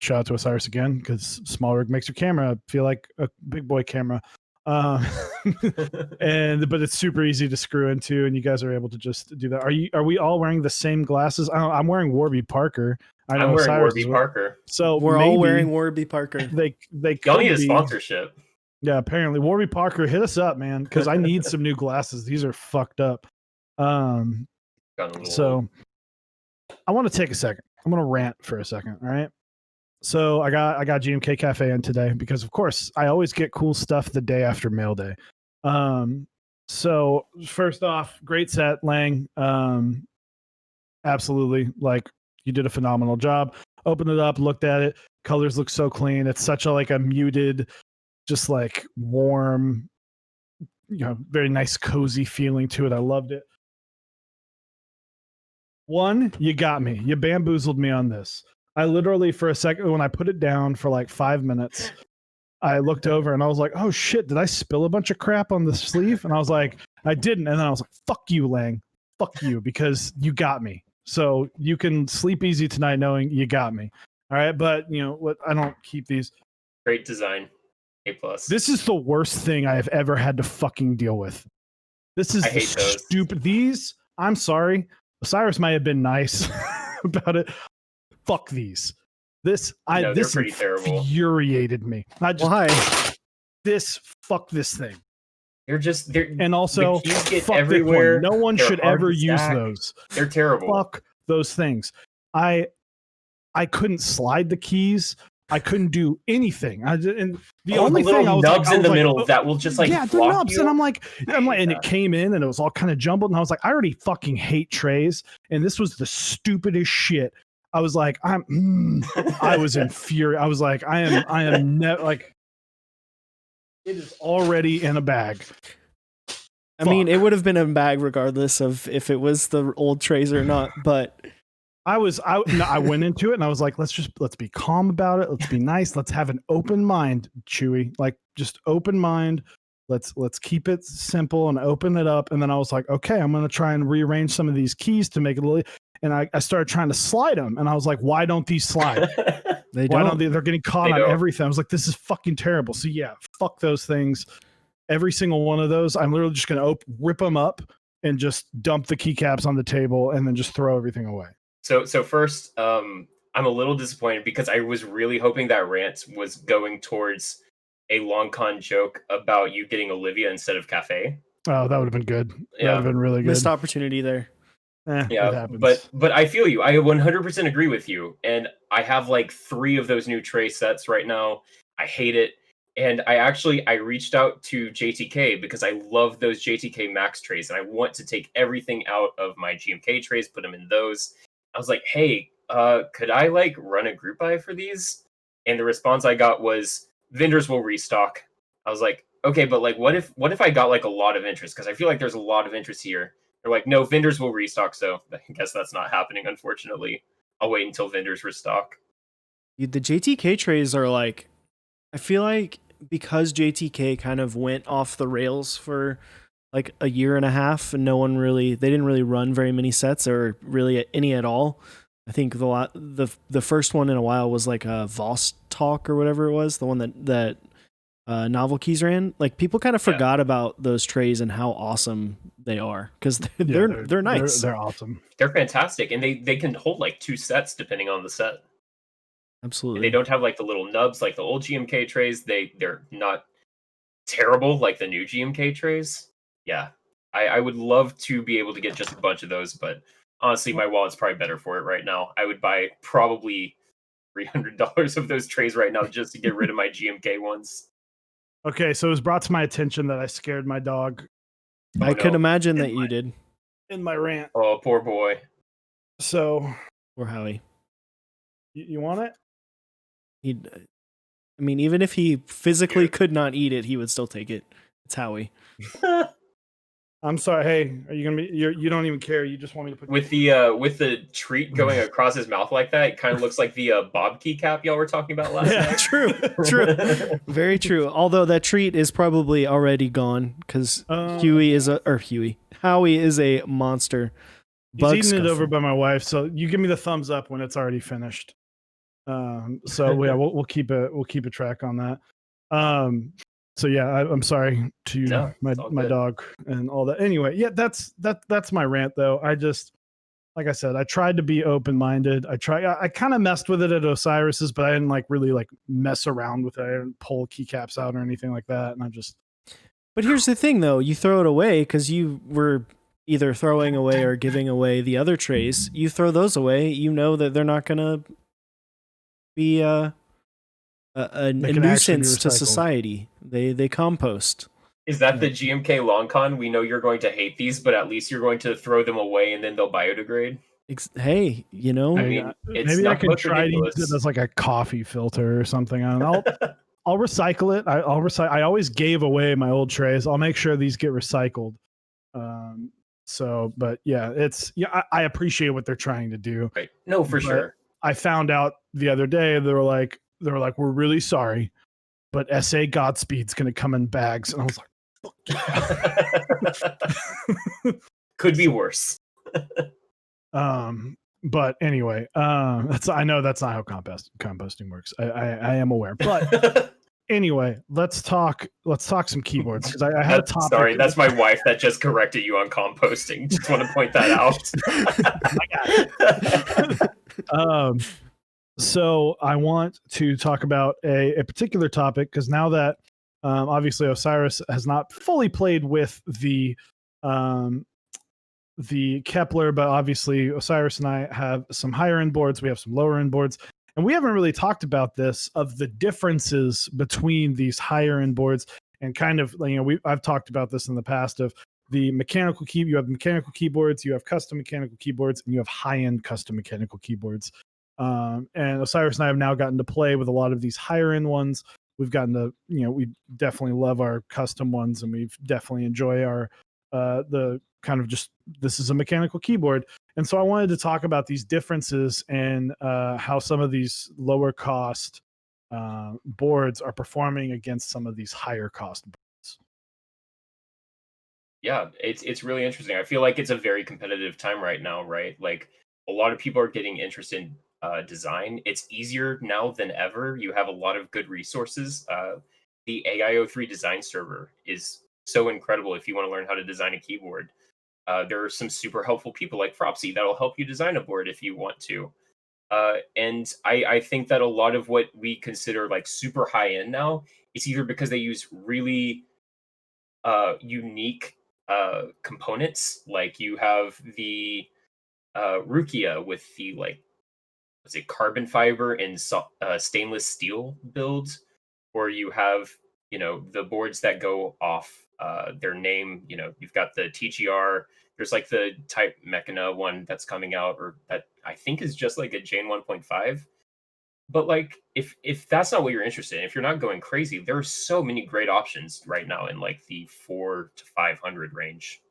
shout out to Osiris again because small rig makes your camera feel like a big boy camera. But it's super easy to screw into, and you guys are able to just do that. Are we all wearing the same glasses? I'm wearing Warby Parker. I'm wearing Warby Parker. So we're all wearing Warby Parker. They y'all need a sponsorship. Yeah, apparently Warby Parker, hit us up, man, because I need some new glasses. These are fucked up. So I want to take a second. I'm going to rant for a second. All right. So I got GMK Cafe in today because, of course, I always get cool stuff the day after mail day. So first off, great set, Lang. Absolutely, like, you did a phenomenal job. Opened it up, looked at it. Colors look so clean. It's such a muted, just like warm, very nice, cozy feeling to it. I loved it. One, you got me. You bamboozled me on this. I literally, for a second, when I put it down for like 5 minutes, I looked over and I was like, oh shit, did I spill a bunch of crap on the sleeve? And I was like, I didn't. And then I was like, fuck you, Lang. Fuck you, because you got me. So you can sleep easy tonight knowing you got me. All right. But what? I don't keep these. Great design. A+. This is the worst thing I have ever had to fucking deal with. This is stupid. These, I'm sorry. Osiris might have been nice about it. Fuck these. This infuriated me. Why? Fuck this thing. And also, fuck everywhere. No one should ever use those. They're terrible. Fuck those things. I couldn't slide the keys. I couldn't do anything. And the only little thing I was nubs in the middle that will just like the nubs. You. And I'm like, and it came in and it was all kind of jumbled. And I was like, I already fucking hate trays. And this was the stupidest shit. I was like, I was infuriated. I was like, I am like, it is already in a bag. I mean, it would have been a bag regardless of if it was the old trays or not, but I went into it and I was like, let's be calm about it. Let's be nice. Let's have an open mind, Chewy. Like, just open mind. Let's keep it simple and open it up. And then I was like, okay, I'm going to try and rearrange some of these keys to make it a little, and I started trying to slide them. And I was like, why don't these slide? They're getting caught on everything. I was like, this is fucking terrible. So yeah, fuck those things. Every single one of those, I'm literally just going to rip them up and just dump the keycaps on the table and then just throw everything away. So first, I'm a little disappointed because I was really hoping that rant was going towards a long con joke about you getting Olivia instead of Cafe. Oh, that would have been good. Yeah. That would have been really good. Missed opportunity there. Yeah, but I feel you. I 100% agree with you. And I have like 3 of those new tray sets right now. I hate it. And I reached out to JTK because I love those JTK Max trays and I want to take everything out of my GMK trays, put them in those. I was like, hey, could I like run a group buy for these? And the response I got was vendors will restock. I was like, okay, but like what if I got like a lot of interest? Because I feel like there's a lot of interest here. They're like, no, vendors will restock, so I guess that's not happening, unfortunately. I'll wait until vendors restock. The JTK trays are like, I feel like because JTK kind of went off the rails for like a year and a half, and they didn't really run very many sets or really any at all. I think the first one in a while was like a Voss talk or whatever it was, the one that Novel Keys ran. Like people kind of forgot about those trays and how awesome they are because they're nice. They're awesome. They're fantastic, and they can hold like 2 sets depending on the set. Absolutely. And they don't have like the little nubs like the old GMK trays. They're not terrible like the new GMK trays. Yeah, I would love to be able to get just a bunch of those, but honestly, my wallet's probably better for it right now. I would buy probably $300 of those trays right now just to get rid of my GMK ones. Okay, so it was brought to my attention that I scared my dog I could imagine that you did. in my rant. Oh, poor boy. So, Or Howie. you want it? I mean, even if he physically could not eat it, he would still take it. It's Howie. I'm sorry. Hey, are you gonna be? You don't even care. You just want me to put with the treat going across his mouth like that. It kind of looks like the Bob keycap y'all were talking about last night. True, very true. Although that treat is probably already gone because Howie is a monster. He's eating it over by my wife. So you give me the thumbs up when it's already finished. So yeah, we'll keep a track on that. So yeah, I'm sorry to my dog and all that. Anyway, yeah, that's my rant though. I just, like I said, I tried to be open-minded. I kind of messed with it at Osiris's, but I didn't like really like mess around with it. I didn't pull keycaps out or anything like that. And I just. But here's the thing though, you throw it away because you were either throwing away or giving away the other trays. You throw those away, you know that they're not gonna be a nuisance to society. They compost. Is that the GMK long con? We know you're going to hate these, but at least you're going to throw them away and then they'll biodegrade. Hey, you know, I mean, maybe I can try to use it as like a coffee filter or something. I'll recycle it. I'll recycle. I always gave away my old trays. I'll make sure these get recycled. But yeah, I appreciate what they're trying to do. Right. No, for sure. I found out the other day they were like, we're really sorry, but SA Godspeed's gonna come in bags, and I was like, fuck. Could be worse. But anyway, I know that's not how composting works. I am aware, but anyway, let's talk some keyboards because I had a topic. Sorry, that's my wife that just corrected you on composting. Just want to point that out. So I want to talk about a particular topic because now that obviously Osiris has not fully played with the Kepler, but obviously Osiris and I have some higher end boards. We have some lower end boards. And we haven't really talked about this of the differences between these higher end boards and kind of, I've talked about this in the past of the mechanical key. You have mechanical keyboards, you have custom mechanical keyboards, and you have high end custom mechanical keyboards. And Osiris and I have now gotten to play with a lot of these higher end ones. We've gotten to, we definitely love our custom ones, and we've definitely enjoy our the kind of just, this is a mechanical keyboard. And so I wanted to talk about these differences and how some of these lower cost boards are performing against some of these higher cost boards. Yeah, it's really interesting. I feel like it's a very competitive time right now, right? Like a lot of people are getting interested in design. It's easier now than ever. You have a lot of good resources. The AIO3 design server is so incredible if you want to learn how to design a keyboard. There are some super helpful people like Fropsy that'll help you design a board if you want to. And I think that a lot of what we consider like super high end now is either because they use really unique components. Like you have the Rukia with the carbon fiber and stainless steel builds, or you have the boards that go off their name. You've got the TGR. There's like the Type Mechana one that's coming out, or that I think is just like a Jane 1.5. But like, if that's not what you're interested in, if you're not going crazy, there are so many great options right now in like the 4 to 500 range.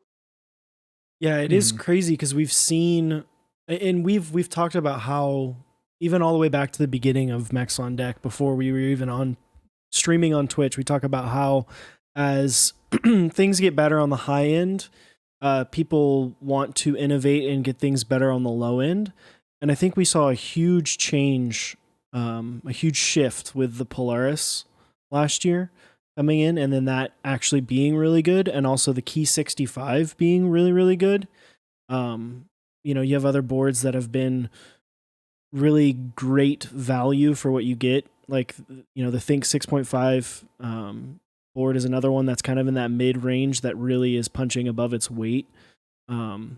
Yeah, it is crazy because we've seen, and we've talked about how even all the way back to the beginning of Mechs on Deck, before we were even on streaming on Twitch, we talk about how as things get better on the high end, people want to innovate and get things better on the low end. And I think we saw a huge change, a huge shift with the Polaris last year coming in, and then that actually being really good, and also the Key 65 being really, really good. You have other boards that have been really great value for what you get. Like, the Think 6.5 board is another one that's kind of in that mid range that really is punching above its weight. And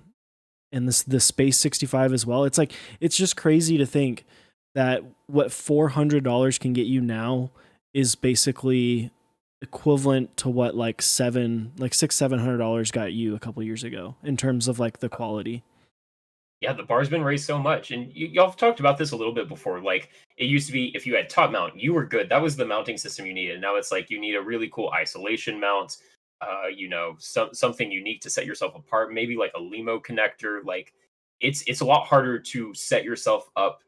the Space 65 as well. It's just crazy to think that what $400 can get you now is basically equivalent to what like $700 got you a couple years ago in terms of like the quality. Yeah, the bar's been raised so much, and y'all have talked about this a little bit before. Like, it used to be if you had top mount, you were good. That was the mounting system you needed. Now it's like you need a really cool isolation mount. Something unique to set yourself apart. Maybe like a limo connector. Like, it's a lot harder to set yourself up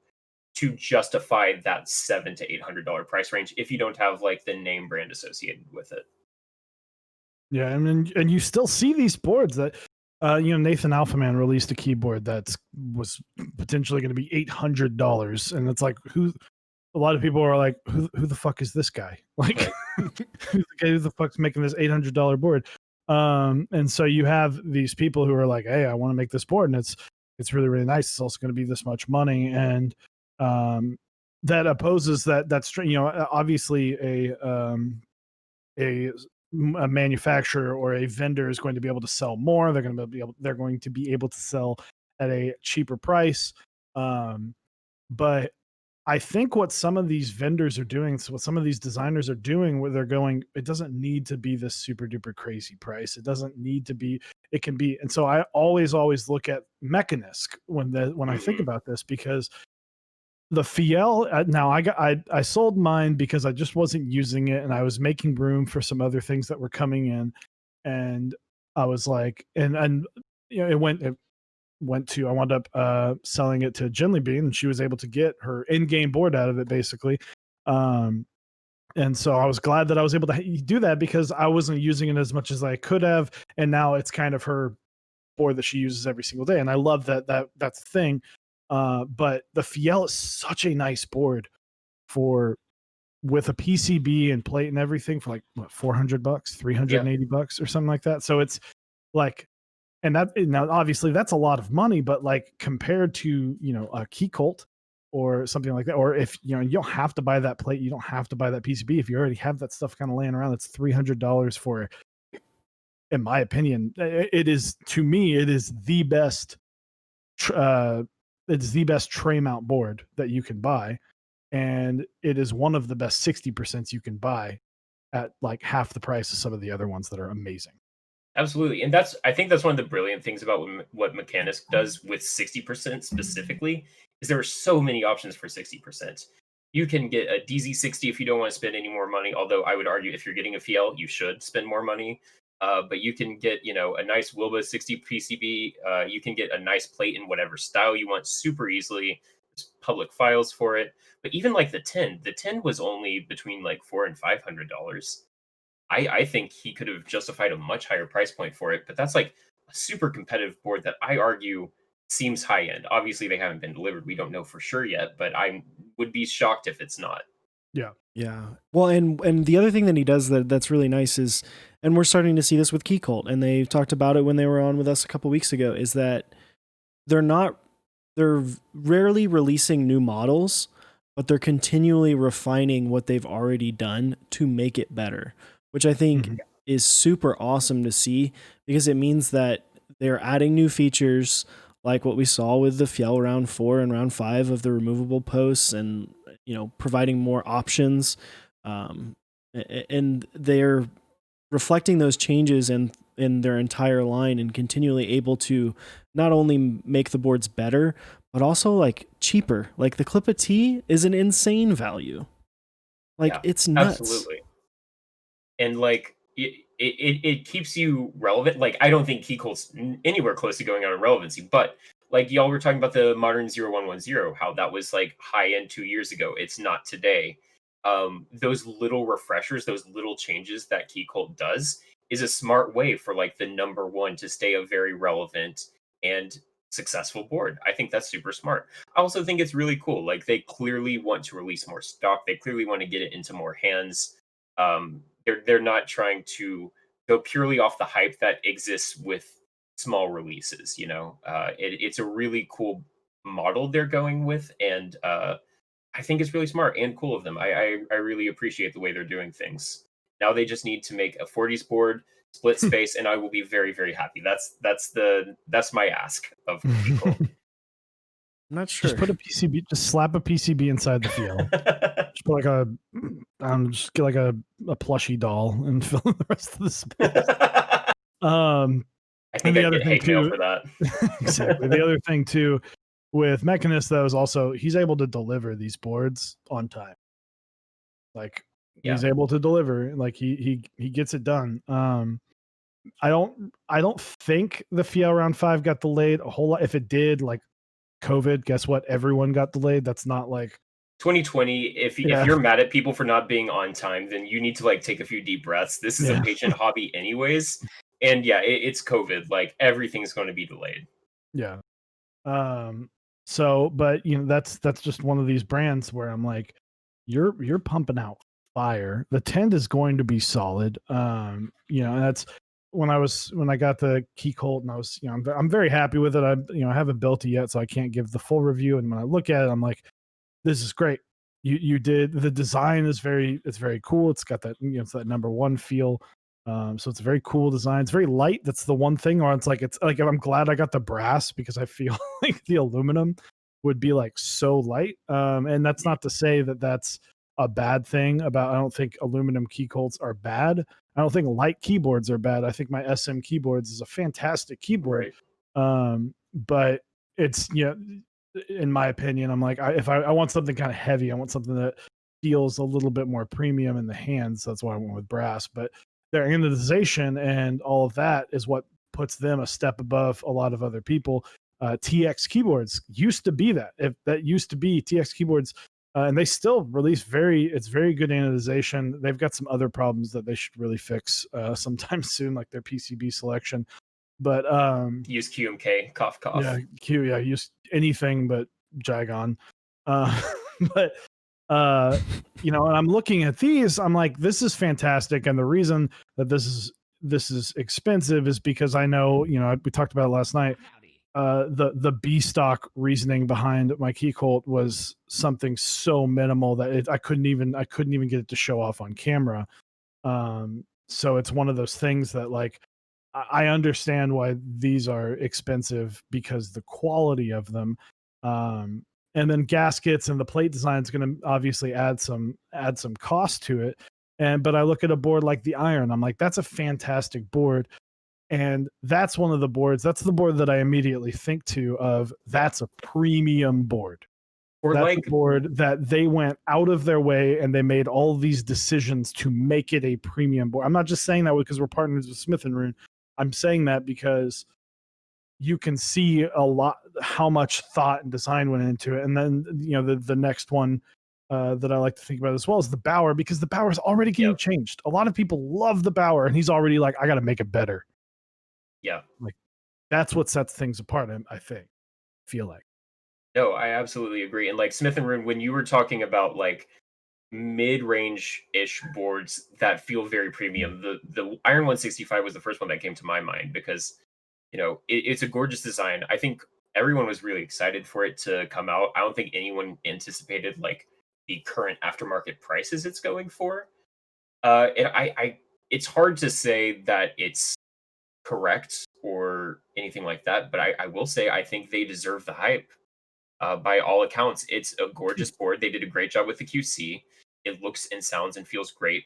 to justify that $700 to $800 price range if you don't have like the name brand associated with it. Yeah, and you still see these boards that Nathan Alphaman released a keyboard that was potentially going to be $800, and it's like, a lot of people are like, who the fuck is this guy? Like, who the fuck's making this $800 board? And so you have these people who are like, hey, I want to make this board, and it's really, really nice. It's also going to be this much money, and that opposes that's obviously a manufacturer or a vendor is going to be able to sell more. They're going to be able to sell at a cheaper price. But I think what some of these vendors are doing, so what some of these designers are doing, where they're going, it doesn't need to be this super duper crazy price. It doesn't need to be. It can be. And so I always look at Mechanisk when I think about this, because the Fiel, now I sold mine because I just wasn't using it, and I was making room for some other things that were coming in, and I was like, and it went to, I wound up selling it to Jinly Bean, and she was able to get her in-game board out of it, basically. And so I was glad that I was able to do that, because I wasn't using it as much as I could have, and now it's kind of her board that she uses every single day, and I love that's the thing. But the Fiel is such a nice board with a PCB and plate and everything for like what, $400, $380 or something like that. So it's like, and that, now obviously that's a lot of money, but like compared to a Key Colt or something like that, or if you don't have to buy that plate, you don't have to buy that PCB. If you already have that stuff kind of laying around, that's $300 for, in my opinion, it is, to me, it is the best. It's the best tray mount board that you can buy, and it is one of the best 60% you can buy at like half the price of some of the other ones that are amazing. Absolutely. And I think that's one of the brilliant things about what Mechanisk does with 60% specifically, is there are so many options for 60%. You can get a DZ60 if you don't want to spend any more money, although I would argue if you're getting a Fiel, you should spend more money. But you can get, a nice Wilbur 60 PCB. You can get a nice plate in whatever style you want super easily. There's public files for it. But even like the 10 was only between like $400 and $500. I think he could have justified a much higher price point for it, but that's like a super competitive board that I argue seems high end. Obviously, they haven't been delivered. We don't know for sure yet, but I would be shocked if it's not. Yeah. Well, and the other thing that he does that's really nice is, and we're starting to see this with Key Colt, and they talked about it when they were on with us a couple weeks ago, is that they're rarely releasing new models, but they're continually refining what they've already done to make it better, which I think is super awesome to see, because it means that they're adding new features like what we saw with the Fiel round 4 and round 5 of the removable posts, and providing more options. and they're reflecting those changes in their entire line and continually able to not only make the boards better but also like cheaper. Like the Clippa T is an insane value. Like it's nuts. Absolutely. And like it keeps you relevant. Like I don't think Keycold's anywhere close to going out of relevancy, but like y'all were talking about the modern 0110, how that was like high end 2 years ago. It's not today. Those little refreshers, those little changes that Keycold does is a smart way for like the number one to stay a very relevant and successful board. I think that's super smart. I also think it's really cool. Like they clearly want to release more stock. They clearly want to get it into more hands. They're not trying to go purely off the hype that exists with small releases. It's a really cool model they're going with, and I think it's really smart and cool of them. I really appreciate the way they're doing things. Now they just need to make a 40s board, split space, and I will be very, very happy. That's my ask of people. I'm not sure. Just put a PCB, just slap a PCB inside the field. Just put like just get like a plushie doll and fill in the rest of the space. I think the I'd other get thing hate mail too, for that. exactly. The other thing too with Mechanist though is also he's able to deliver these boards on time. Like he's able to deliver. Like he gets it done. I don't think the FIA round 5 got delayed a whole lot. If it did, like COVID, guess what? Everyone got delayed. That's not like 2020. If you're mad at people for not being on time, then you need to like take a few deep breaths. This is a patient hobby anyways. And it's COVID. Like everything's going to be delayed. Yeah. So, but that's just one of these brands where I'm like, you're pumping out fire. The tent is going to be solid. And that's when I got the Key Colt, and I was, I'm very happy with it. I haven't built it yet, so I can't give the full review. And when I look at it, I'm like, this is great. You did the design is it's very cool. It's got that it's that number one feel. So it's a very cool design. It's very light. That's the one thing. Or it's like I'm glad I got the brass because I feel like the aluminum would be like so light. And that's not to say that that's a bad thing. I don't think aluminum key colts are bad. I don't think light keyboards are bad. I think my SM keyboards is a fantastic keyboard. Right. But it's in my opinion, I'm like, if I want something kind of heavy, I want something that feels a little bit more premium in the hands. That's why I went with brass. But their anodization and all of that is what puts them a step above a lot of other people. TX keyboards used to be that. If that used to be TX keyboards, and they still release it's very good anodization. They've got some other problems that they should really fix sometime soon, like their PCB selection. But use QMK, cough. Yeah, use anything but Jigon. But and I'm looking at these, I'm like, this is fantastic. And the reason that this is expensive is because I know, we talked about it last night. The B stock reasoning behind my Key Colt was something so minimal that I couldn't even get it to show off on camera. So it's one of those things that like I understand why these are expensive because the quality of them. And then gaskets and the plate design is going to obviously add some cost to it. But I look at a board like the Iron, I'm like, that's a fantastic board. And that's one of the boards. That's the board that I immediately think of. That's a premium board. Or that's a board that they went out of their way and they made all these decisions to make it a premium board. I'm not just saying that because we're partners with Smith and Rune. I'm saying that because you can see a lot how much thought and design went into it. And then the next one that I like to think about as well is the Bauer, because the Bauer is already getting changed. A lot of people love the Bauer, and he's already like, I got to make it better. Yeah, like that's what sets things apart. I feel like. No, I absolutely agree. And like Smith and Rune, when you were talking about like mid-range-ish boards that feel very premium, the Iron 165 was the first one that came to my mind because it's a gorgeous design. I think everyone was really excited for it to come out. I don't think anyone anticipated like the current aftermarket prices it's going for. And it's hard to say that it's correct or anything like that, but I will say I think they deserve the hype. By all accounts, it's a gorgeous board. They did a great job with the QC. it looks and sounds and feels great.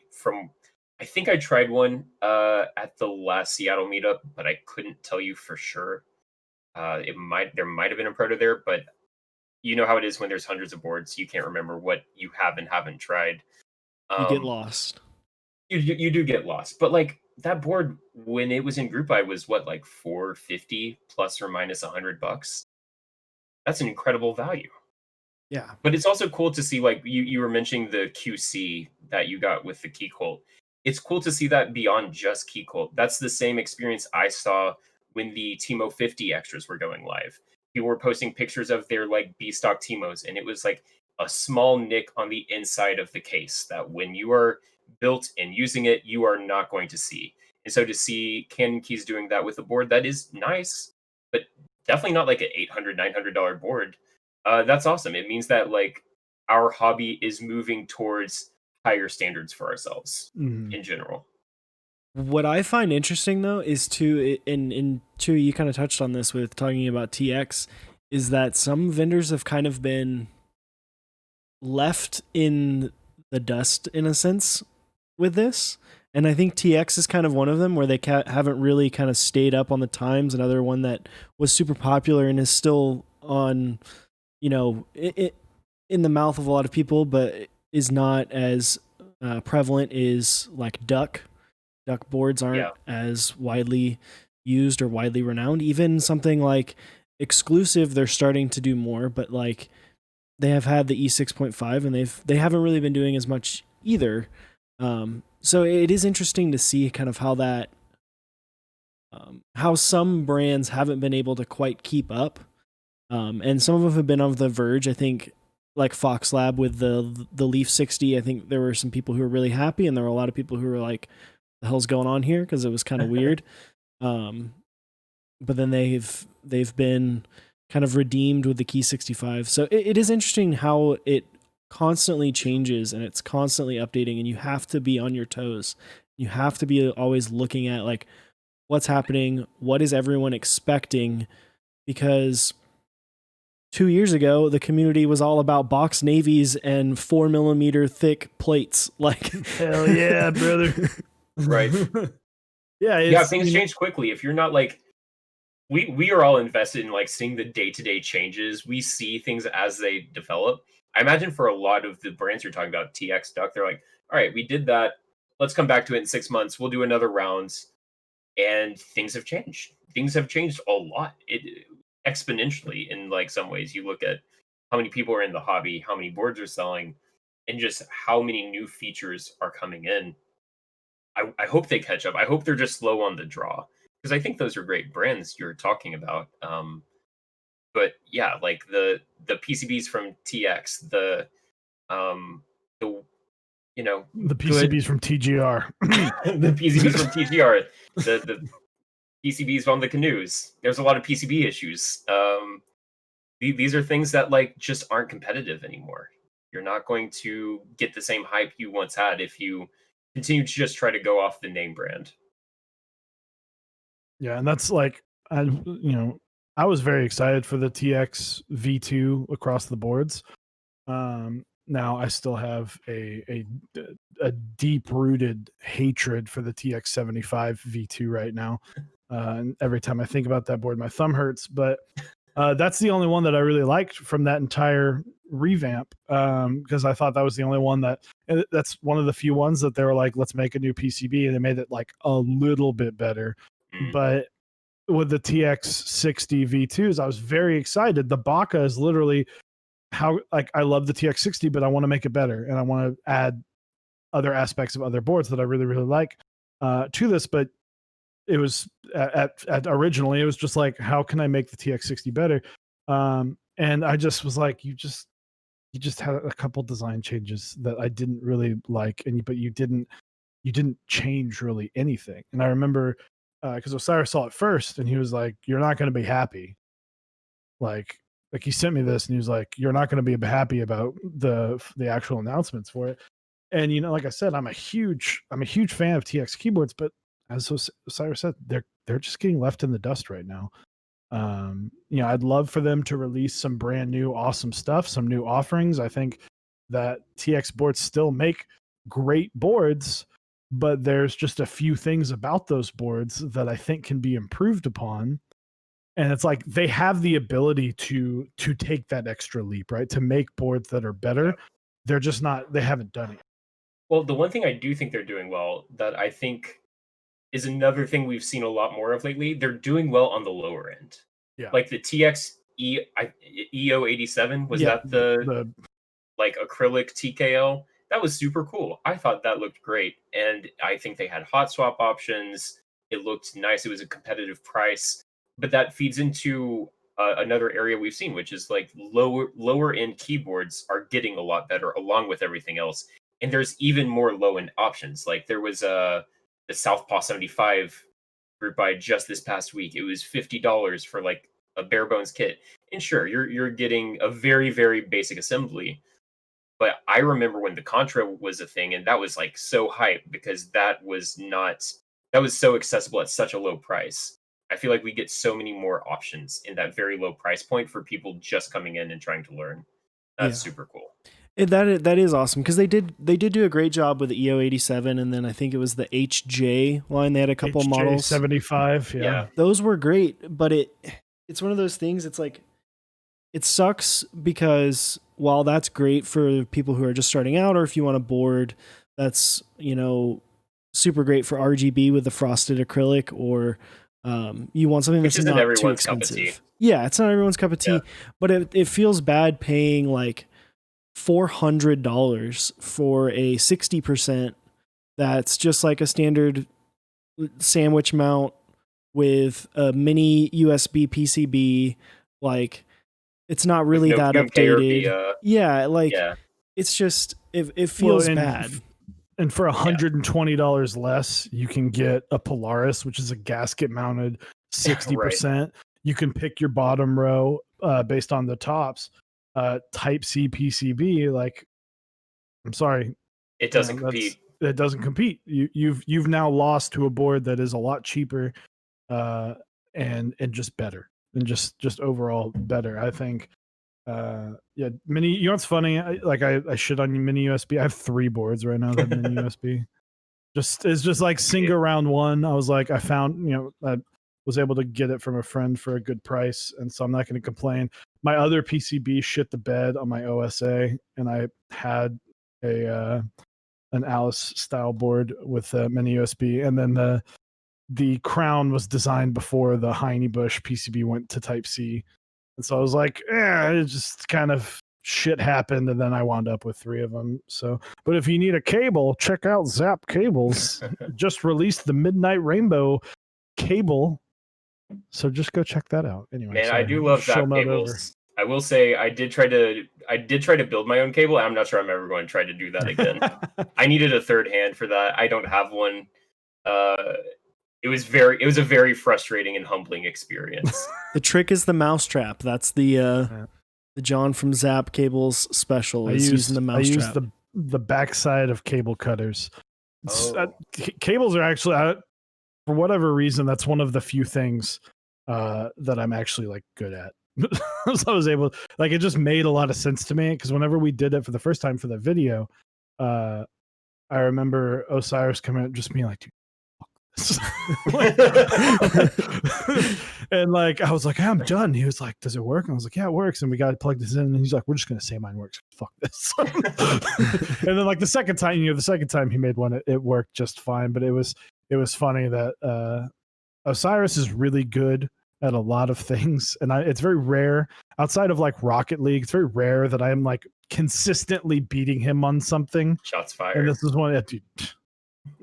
I think I tried one at the last Seattle meetup, but I couldn't tell you for sure. There might have been a proto there, but you know how it is when there's hundreds of boards, you can't remember what you have and haven't tried. You get lost. You do get lost, but like that board when it was in group buy was what, like 450 plus or minus $100. That's an incredible value. Yeah. But it's also cool to see, like you were mentioning the QC that you got with the key cult. It's cool to see that beyond just key cult. That's the same experience I saw when the Timo 50 extras were going live. People were posting pictures of their like B stock Timos, and it was like a small nick on the inside of the case that when you are built and using it, you are not going to see. And so to see Canon Keys doing that with a board that is nice, but definitely not like an $800, $900 board. That's awesome. It means that like our hobby is moving towards higher standards for ourselves in general. What I find interesting though is and Chewy, you kind of touched on this with talking about TX, is that some vendors have kind of been left in the dust in a sense with this. And I think TX is kind of one of them where they haven't really kind of stayed up on the times. Another one that was super popular and is still on, you know, in the mouth of a lot of people, but is not as prevalent is like Duck. Duck boards aren't as widely used or widely renowned. Even something like Exclusive, they're starting to do more, but like they have had the E6.5 and they haven't really been doing as much either. So it is interesting to see kind of how that how some brands haven't been able to quite keep up. And some of them have been on the verge. I think like Fox Lab with the Leaf 60, I think there were some people who were really happy, and there were a lot of people who were like, the hell's going on here? Because it was kind of weird. But then they've been kind of redeemed with the Key 65. So it is interesting how it constantly changes and it's constantly updating, and you have to be on your toes. You have to be always looking at like what's happening, what is everyone expecting, because 2 years ago the community was all about box navies and 4mm thick plates. Like hell yeah, brother. Right. Yeah, things change quickly. If you're not like we are all invested in like seeing the day-to-day changes. We see things as they develop. I imagine for a lot of the brands you're talking about, TX Duck, they're like, all right, we did that. Let's come back to it in 6 months. We'll do another round. And things have changed. Things have changed a lot. It exponentially in like some ways. You look at how many people are in the hobby, how many boards are selling, and just how many new features are coming in. I hope they catch up. I hope they're just slow on the draw, because I think those are great brands you're talking about. But yeah, like the PCBs from TX, the you know, the PCBs from TGR, the PCBs from TGR, the PCBs on the canoes. There's a lot of PCB issues. These are things that like just aren't competitive anymore. You're not going to get the same hype you once had if you continue to just try to go off the name brand. Yeah, and that's like I was very excited for the TX V2 across the boards. Now I still have a deep rooted hatred for the TX 75 V2 right now. And every time I think about that board, my thumb hurts. But that's the only one that I really liked from that entire revamp, because I thought that was the only one that's one of the few ones that they were like, let's make a new PCB, and they made it like a little bit better. But with the TX 60 V2s, I was very excited. The Baka is literally how, like, I love the TX 60, but I want to make it better, and I want to add other aspects of other boards that I really, really like to this. But it was at originally, it was just like, how can I make the TX 60 better? And I just was like, you just had a couple design changes that I didn't really like, but you didn't change really anything. And I remember because Osiris saw it first, and he was like, "You're not going to be happy." Like he sent me this, and he was like, "You're not going to be happy about the actual announcements for it." And like I said, I'm a huge fan of TX keyboards, but as Osiris said, they're just getting left in the dust right now. I'd love for them to release some brand new awesome stuff, some new offerings. I think that TX boards still make great boards, but there's just a few things about those boards that I think can be improved upon. And it's like they have the ability to take that extra leap, right? To make boards that are better. Yeah. They're just not, they haven't done it. Well, the one thing I do think they're doing well that I think is another thing we've seen a lot more of lately. They're doing well on the lower end. Yeah. Like the TX EO87, was that the like acrylic TKL? That was super cool. I thought that looked great. And I think they had hot swap options. It looked nice. It was a competitive price. But that feeds into another area we've seen, which is like lower end keyboards are getting a lot better along with everything else. And there's even more low end options. Like there was the Southpaw 75 group buy just this past week. It was $50 for like a bare bones kit. And sure, you're getting a very, very basic assembly. But I remember when the Contra was a thing, and that was like so hype because that was so accessible at such a low price. I feel like we get so many more options in that very low price point for people just coming in and trying to learn. That's super cool. That is awesome because they did do a great job with the EO87, and then I think it was the HJ line. They had a couple models. 75, yeah. Those were great, but it's one of those things. It's like it sucks because while that's great for people who are just starting out, or if you want a board that's super great for RGB with the frosted acrylic, or you want something that's not too expensive. Yeah, it's not everyone's cup of tea, but it feels bad paying like $400 for a 60% that's just like a standard sandwich mount with a mini USB PCB. Like it's not really that updated. It's just it feels bad. And for $120 less, you can get a Polaris, which is a gasket mounted 60%. Right. You can pick your bottom row based on the tops. Type C PCB, like, I'm sorry, it doesn't compete. It doesn't compete. You've now lost to a board that is a lot cheaper, and just better, and just overall better. I think. Mini. You know what's funny? I shit on mini USB. I have 3 boards right now that have mini USB. It's just like single round one. I was like, I found I was able to get it from a friend for a good price, and so I'm not going to complain. My other PCB shit the bed on my OSA, and I had an Alice style board with a mini USB, and then the crown was designed before the Heine Bush PCB went to Type C, and so I was like, it just kind of shit happened, and then I wound up with 3 of them. So, but if you need a cable, check out Zap Cables. Just released the Midnight Rainbow cable. So just go check that out. Anyway, man, I do love Zap Cables. I will say I did try to build my own cable. I'm not sure I'm ever going to try to do that again. I needed a third hand for that. I don't have one. It was a very frustrating and humbling experience. The trick is the mousetrap. That's the John from Zap Cables special. Using the mousetrap. I use the backside of cable cutters. Cables are actually, for whatever reason, that's one of the few things that I'm actually like good at. So I was able, like, it just made a lot of sense to me because whenever we did it for the first time for the video, I remember Osiris coming out just being like, dude, and like I was like, I'm done. He was like, does it work? And I was like, yeah, it works. And we got to plug this in, and he's like, we're just gonna say mine works. Fuck this. And then like the second time he made one, it worked just fine. But it was funny that Osiris is really good at a lot of things, and it's very rare outside of like Rocket League. It's very rare that I am like consistently beating him on something. Shots fired. And this is one that, dude,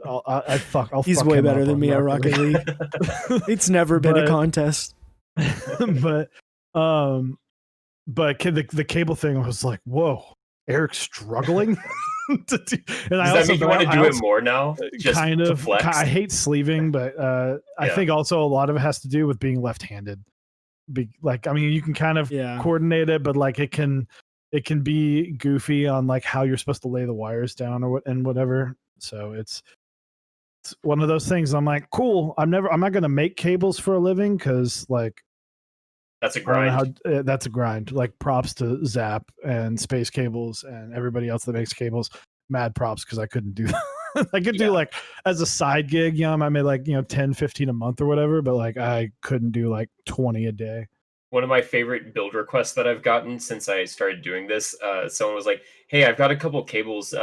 I'll He's way better than me at Rocket League. It's never been a contest. But the cable thing, I was like, whoa, Eric's struggling. And does that make you want to do it more now? Just kind of. To flex? I hate sleeving, but I think also a lot of it has to do with being left-handed. Like, I mean, you can kind of coordinate it, but like it can be goofy on like how you're supposed to lay the wires down or whatever. So it's one of those things. I'm like, cool. I'm not going to make cables for a living because like That's a I don't grind. know how that's a grind. Like props to Zap and Space Cables and everybody else that makes cables. Mad props because I couldn't do that. I could do like as a side gig, you know, I made like, 10, 15 a month or whatever, but like I couldn't do like 20 a day. One of my favorite build requests that I've gotten since I started doing this, someone was like, "Hey, I've got a couple cables."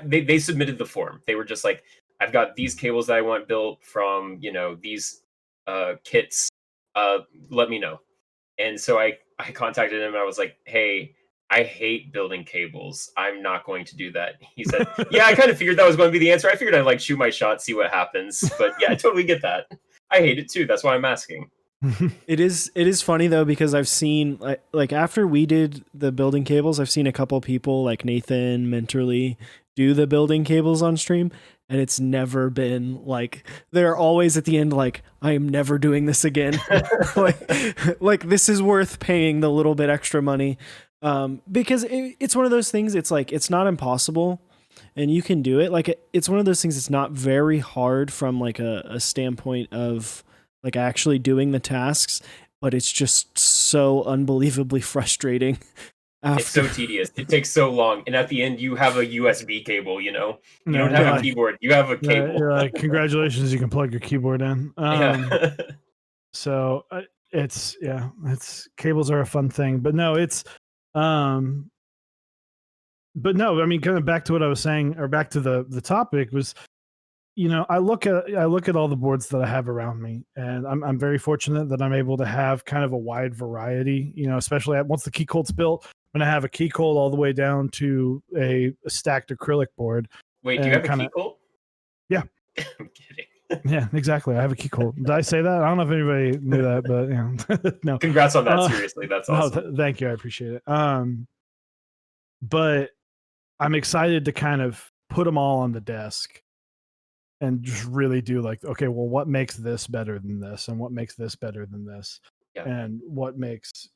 They submitted the form. They were just like, "I've got these cables that I want built from these kits. Let me know." And so I contacted him and I was like, "Hey, I hate building cables. I'm not going to do that." He said, "Yeah, I kind of figured that was going to be the answer. I figured I'd like shoot my shot, see what happens." But yeah, I totally get that. I hate it too. That's why I'm asking. It is funny though, because I've seen like after we did the building cables, I've seen a couple people like Nathan Mentorly do the building cables on stream, and it's never been like, they're always at the end like, I am never doing this again. like this is worth paying the little bit extra money, because it's one of those things. It's like, it's not impossible and you can do it. Like it's one of those things. It's not very hard from like a standpoint of like actually doing the tasks, but it's just so unbelievably frustrating. It's so tedious. It takes so long, and at the end, you have a USB cable. You don't have a keyboard. You have a cable. You're like, congratulations, you can plug your keyboard in. Yeah. So it's cables are a fun thing, but no, but no, I mean, kind of back to what I was saying, or back to the topic was, I look at all the boards that I have around me, and I'm very fortunate that I'm able to have kind of a wide variety. Especially once the key cold's built, I'm gonna have a key cold all the way down to a stacked acrylic board. Wait, do you have a key cold? Yeah. I'm kidding. Yeah, exactly. I have a key cold. Did I say that? I don't know if anybody knew that, but no. Congrats on that. Seriously, that's awesome. No, thank you. I appreciate it. But I'm excited to kind of put them all on the desk and just really do like, okay, well, what makes this better than this, and what makes this better than this, and what makes,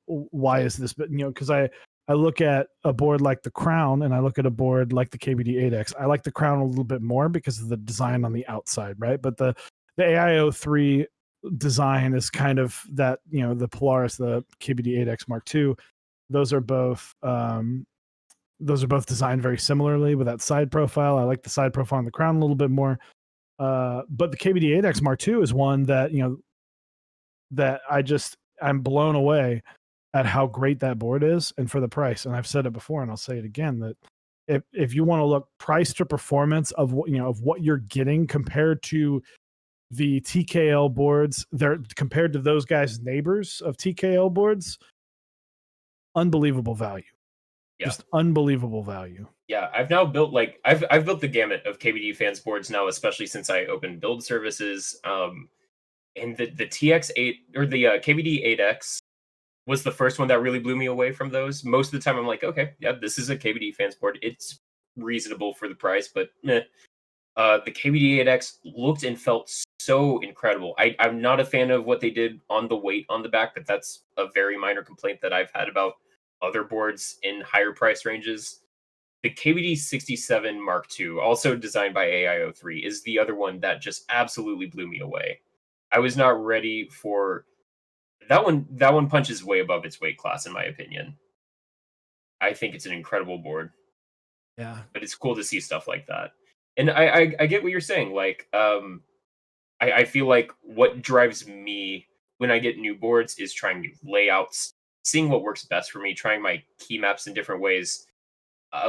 why is this, but because I look at a board like the Crown and I look at a board like the KBD 8X. I like the Crown a little bit more because of the design on the outside, right? But the AIO3 design is kind of that, the Polaris, the KBD 8X Mark II. Those are both designed very similarly with that side profile. I like the side profile on the Crown a little bit more. But the KBD 8X Mark II is one that, that I'm blown away at how great that board is and for the price. And I've said it before and I'll say it again, that if you want to look price to performance of what you're getting compared to the TKL boards, they're compared to those guys' neighbors of TKL boards, unbelievable value. Yeah. Just unbelievable value. Yeah, I've now built I've built the gamut of KBD fans boards now, especially since I opened build services. And the TX8 or the KBD 8X was the first one that really blew me away from those. Most of the time, I'm like, okay, yeah, this is a KBD fans board. It's reasonable for the price, but meh. The KBD 8X looked and felt so incredible. I'm not a fan of what they did on the weight on the back, but that's a very minor complaint that I've had about other boards in higher price ranges. The KBD 67 Mark II, also designed by AIO3, is the other one that just absolutely blew me away. I was not ready for that one. That one punches way above its weight class, in my opinion. I think it's an incredible board. Yeah, but it's cool to see stuff like that. And I get what you're saying. Like, I feel like what drives me when I get new boards is trying new layouts, seeing what works best for me, trying my key maps in different ways.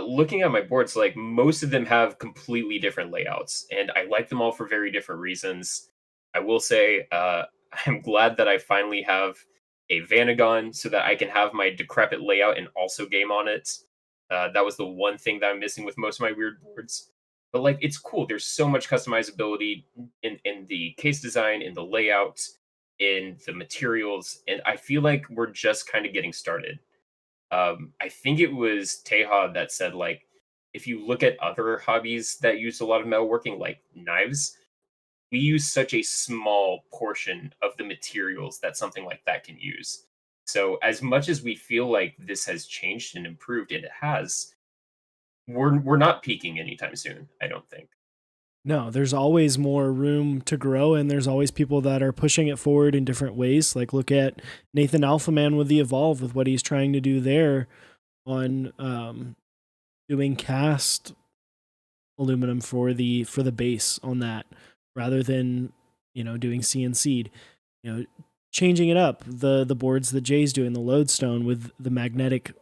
Looking at my boards, like most of them have completely different layouts, and I like them all for very different reasons. I will say, I'm glad that I finally have a Vanagon so that I can have my decrepit layout and also game on it. That was the one thing that I'm missing with most of my weird boards. But like, it's cool. There's so much customizability in the case design, in the layout, in the materials, and I feel like we're just kind of getting started. I think it was Teja that said, like, if you look at other hobbies that use a lot of metalworking, like knives, we use such a small portion of the materials that something like that can use. So as much as we feel like this has changed and improved, and it has, we're not peaking anytime soon, I don't think. No, there's always more room to grow, and there's always people that are pushing it forward in different ways. Like look at Nathan Alphaman with the Evolve, with what he's trying to do there on doing cast aluminum for the base on that, rather than doing CNC'd. Changing it up. The boards that Jay's doing, the lodestone with the magnetic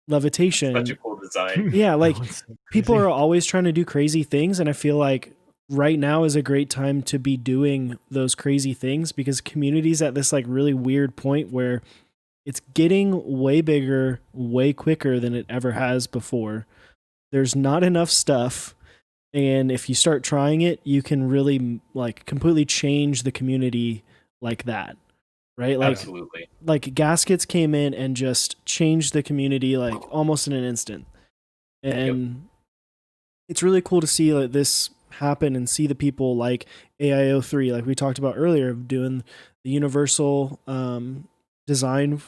levitation. Such a cool design. Yeah, like So people crazy. are always trying to do crazy things, and I feel like right now is a great time to be doing those crazy things, because community's at this like really weird point where it's getting way bigger, way quicker than it ever has before. There's not enough stuff, and if you start trying it, you can really like completely change the community like that. Right? Absolutely. Like gaskets came in and just changed the community like almost in an instant. And it's really cool to see like this happen and see the people like AIO3, like we talked about earlier, doing the universal design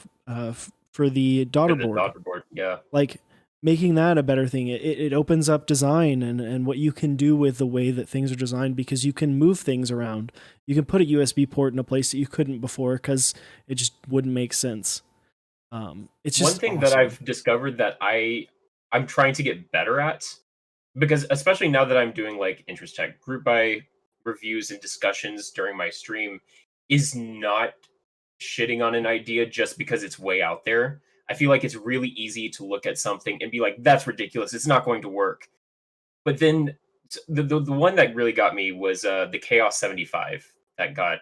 for the daughter board. Yeah. Like making that a better thing. It opens up design and what you can do with the way that things are designed, because you can move things around. You can put a USB port in a place that you couldn't before because it just wouldn't make sense. It's just one thing awesome. that I've discovered that I'm trying to get better at, because especially now that I'm doing like interest tech group by reviews and discussions during my stream, is not shitting on an idea just because it's way out there. I feel like it's really easy to look at something and be like, that's ridiculous, it's not going to work. But then the one that really got me was the Chaos 75 that got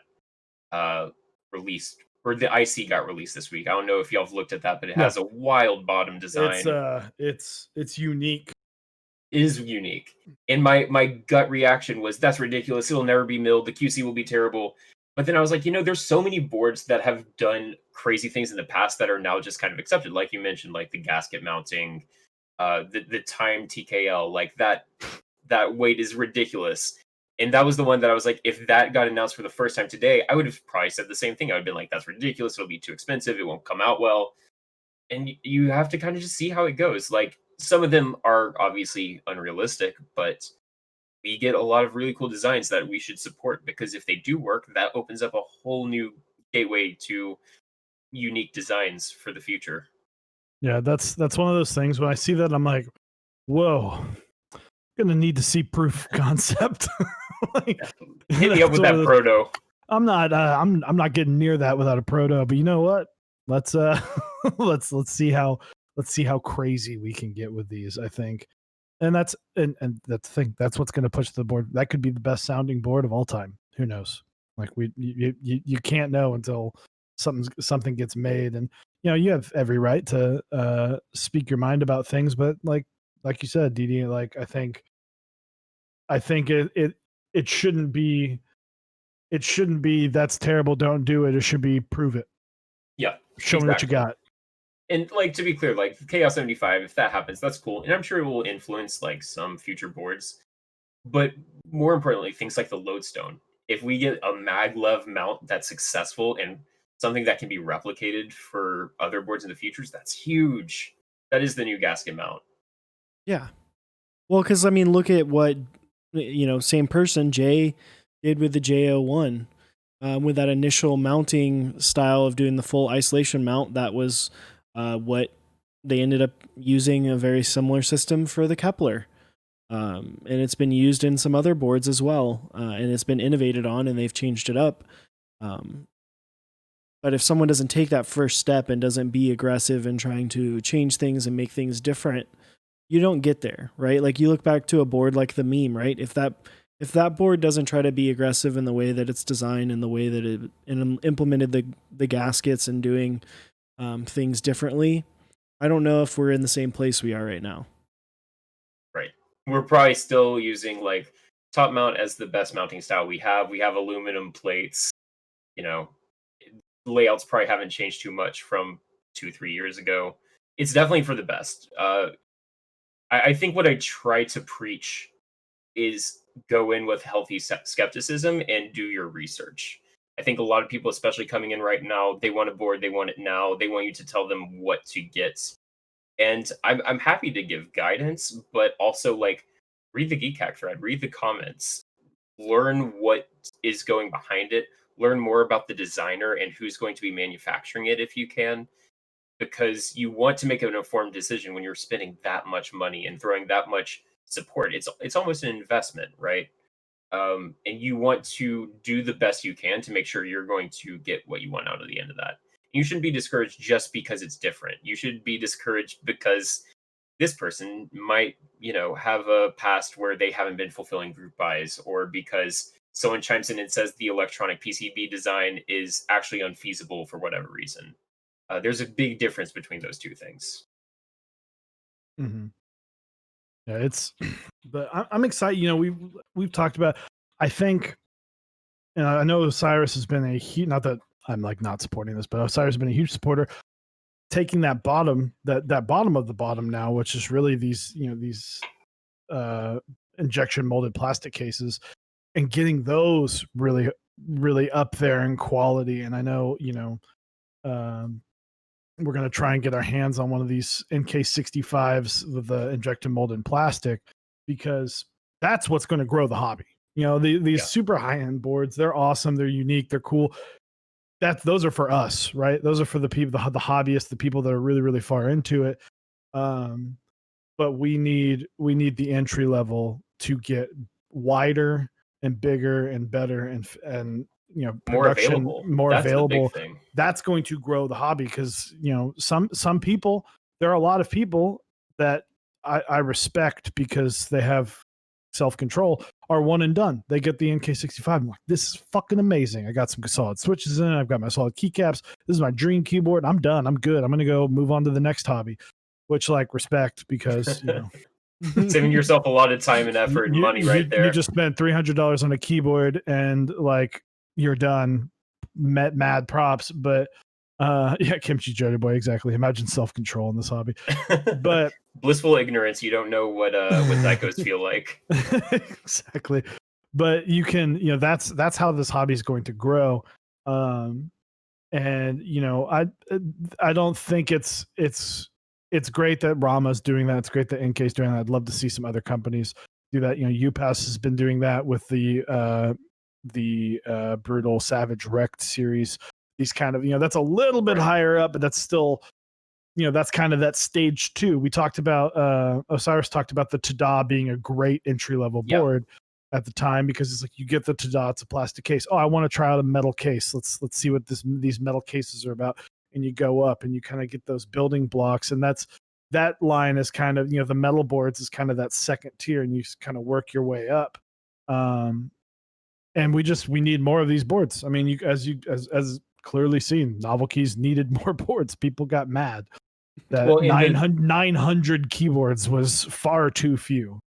released, or the IC got released this week. I don't know if y'all have looked at that, but it has a wild bottom design. It's unique. It is unique. And my gut reaction was, that's ridiculous. It'll never be milled. The QC will be terrible. But then I was like, there's so many boards that have done crazy things in the past that are now just kind of accepted. Like you mentioned, like the gasket mounting, the time TKL, like that weight is ridiculous. And that was the one that I was like, if that got announced for the first time today, I would have probably said the same thing. I would have been like, that's ridiculous. It'll be too expensive. It won't come out well. And you have to kind of just see how it goes. Like some of them are obviously unrealistic, but we get a lot of really cool designs that we should support, because if they do work, that opens up a whole new gateway to unique designs for the future. Yeah, that's one of those things when I see that I'm like, whoa, I'm gonna need to see proof of concept. Like, Hit me up with that proto. I'm not getting near that without a proto, but you know what? Let's let's see how crazy we can get with these, I think. And that's the thing. That's what's going to push the board. That could be the best sounding board of all time. Who knows? Like you can't know until something gets made, and you have every right to speak your mind about things. But like you said, Didi, like I think it shouldn't be that's terrible, don't do it. It should be prove it. Yeah, show me what you got. And like, to be clear, like Chaos 75, if that happens, that's cool, and I'm sure it will influence like some future boards. But more importantly, things like the lodestone. If we get a maglev mount that's successful and something that can be replicated for other boards in the futures, that's huge. That is the new gasket mount. Yeah. Well, because I mean, look at what same person Jay did with the J01, with that initial mounting style of doing the full isolation mount. That was what they ended up using, a very similar system for the Kepler. And it's been used in some other boards as well, and it's been innovated on, and they've changed it up. But if someone doesn't take that first step and doesn't be aggressive in trying to change things and make things different, you don't get there, right? Like you look back to a board like the meme, right? If that board doesn't try to be aggressive in the way that it's designed and the way that it implemented the gaskets and doing things differently, I don't know if we're in the same place we are right now. Right. We're probably still using like top mount as the best mounting style we have. We have aluminum plates. Layouts probably haven't changed too much from 2-3 years ago. It's definitely for the best. I think what I try to preach is go in with healthy skepticism and do your research. I think a lot of people, especially coming in right now, they want a board, they want it now, they want you to tell them what to get. And I'm happy to give guidance, but also like read the Geek Hack thread, read the comments, learn what is going behind it, learn more about the designer and who's going to be manufacturing it if you can, because you want to make an informed decision when you're spending that much money and throwing that much support. It's almost an investment, right? And you want to do the best you can to make sure you're going to get what you want out of the end of that. You shouldn't be discouraged just because it's different. You should be discouraged because this person might, have a past where they haven't been fulfilling group buys, or because someone chimes in and says the electronic PCB design is actually unfeasible for whatever reason. There's a big difference between those two things. Mm-hmm. Yeah, but I'm excited. We've talked about. I think, and I know Osiris has been a huge. Not that I'm like not supporting this, but Osiris has been a huge supporter. Taking that bottom of the bottom now, which is really these injection molded plastic cases, and getting those really really up there in quality. And I know we're going to try and get our hands on one of these NK65s with the injection molded plastic, because that's what's going to grow the hobby. These super high end boards, they're awesome, they're unique, they're cool. Those are for us, right? Those are for the people, the hobbyists, the people that are really, really far into it. But we need the entry level to get wider and bigger and better and production more available. That's going to grow the hobby, because some people, there are a lot of people that I respect because they have self-control, are one and done. They get the NK65. I'm like, this is fucking amazing. I got some solid switches in it. I've got my solid keycaps. This is my dream keyboard. I'm done. I'm good. I'm going to go move on to the next hobby, which respect, because, saving yourself a lot of time and effort and money right there. You just spent $300 on a keyboard and you're done. Mad props. But Kimchi Jojo Boy, exactly. Imagine self-control in this hobby. But blissful ignorance. You don't know what psychos feel like. Exactly. But you can, that's how this hobby is going to grow. And I don't think it's great that Rama's doing that. It's great that NK's doing that. I'd love to see some other companies do that. UPass has been doing that with the Brutal Savage Wrecked series. These kind of, that's a little bit higher up, but that's still, that's kind of that stage 2. We talked about, Osiris talked about the Tada being a great entry level board at the time, because it's you get the Tada, it's a plastic case. Oh, I want to try out a metal case. Let's see what these metal cases are about. And you go up and you kind of get those building blocks. And that line is kind of, the metal boards is kind of that second tier, and you kind of work your way up. And we need more of these boards. I mean, as clearly seen, Novel Keys needed more boards. People got mad that 900 keyboards was far too few.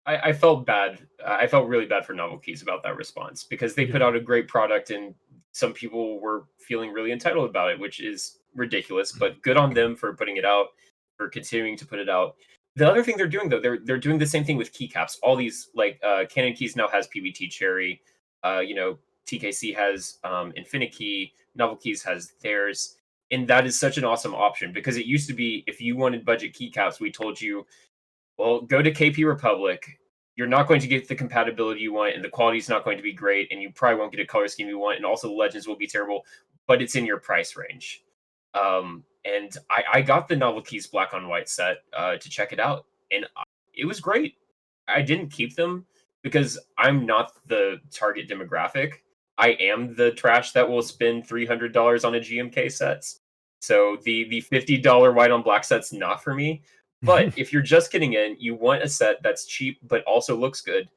I felt bad. I felt really bad for Novel Keys about that response, because they put out a great product and some people were feeling really entitled about it, which is ridiculous, but good on them for putting it out, for continuing to put it out. The other thing they're doing, though, they're doing the same thing with keycaps. All these, Canon Keys now has PBT Cherry. TKC has Infinikey. Novel Keys has theirs. And that is such an awesome option, because it used to be, if you wanted budget keycaps, we told you, well, go to KP Republic. You're not going to get the compatibility you want, and the quality is not going to be great, and you probably won't get a color scheme you want, and also the legends will be terrible, but it's in your price range. And I got the Novel Keys black on white set to check it out, and it was great. I didn't keep them because I'm not the target demographic. I am the trash that will spend $300 on a GMK set. So the $50 white on black set's not for me. But if you're just getting in, you want a set that's cheap but also looks good,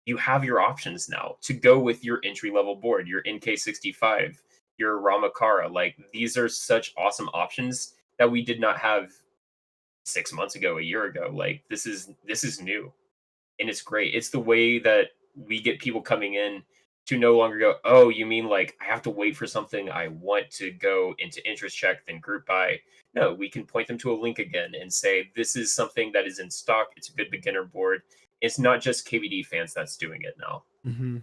you have your options now to go with your entry-level board, your NK65, your Ramakara. These are such awesome options that we did not have 6 months ago, a year ago. This is new, and it's great. It's the way that we get people coming in to no longer go, oh, you mean I have to wait for something I want to go into interest check, then group buy. No, we can point them to a link again and say, this is something that is in stock. It's a good beginner board. It's not just KVD fans that's doing it now. Mm-hmm.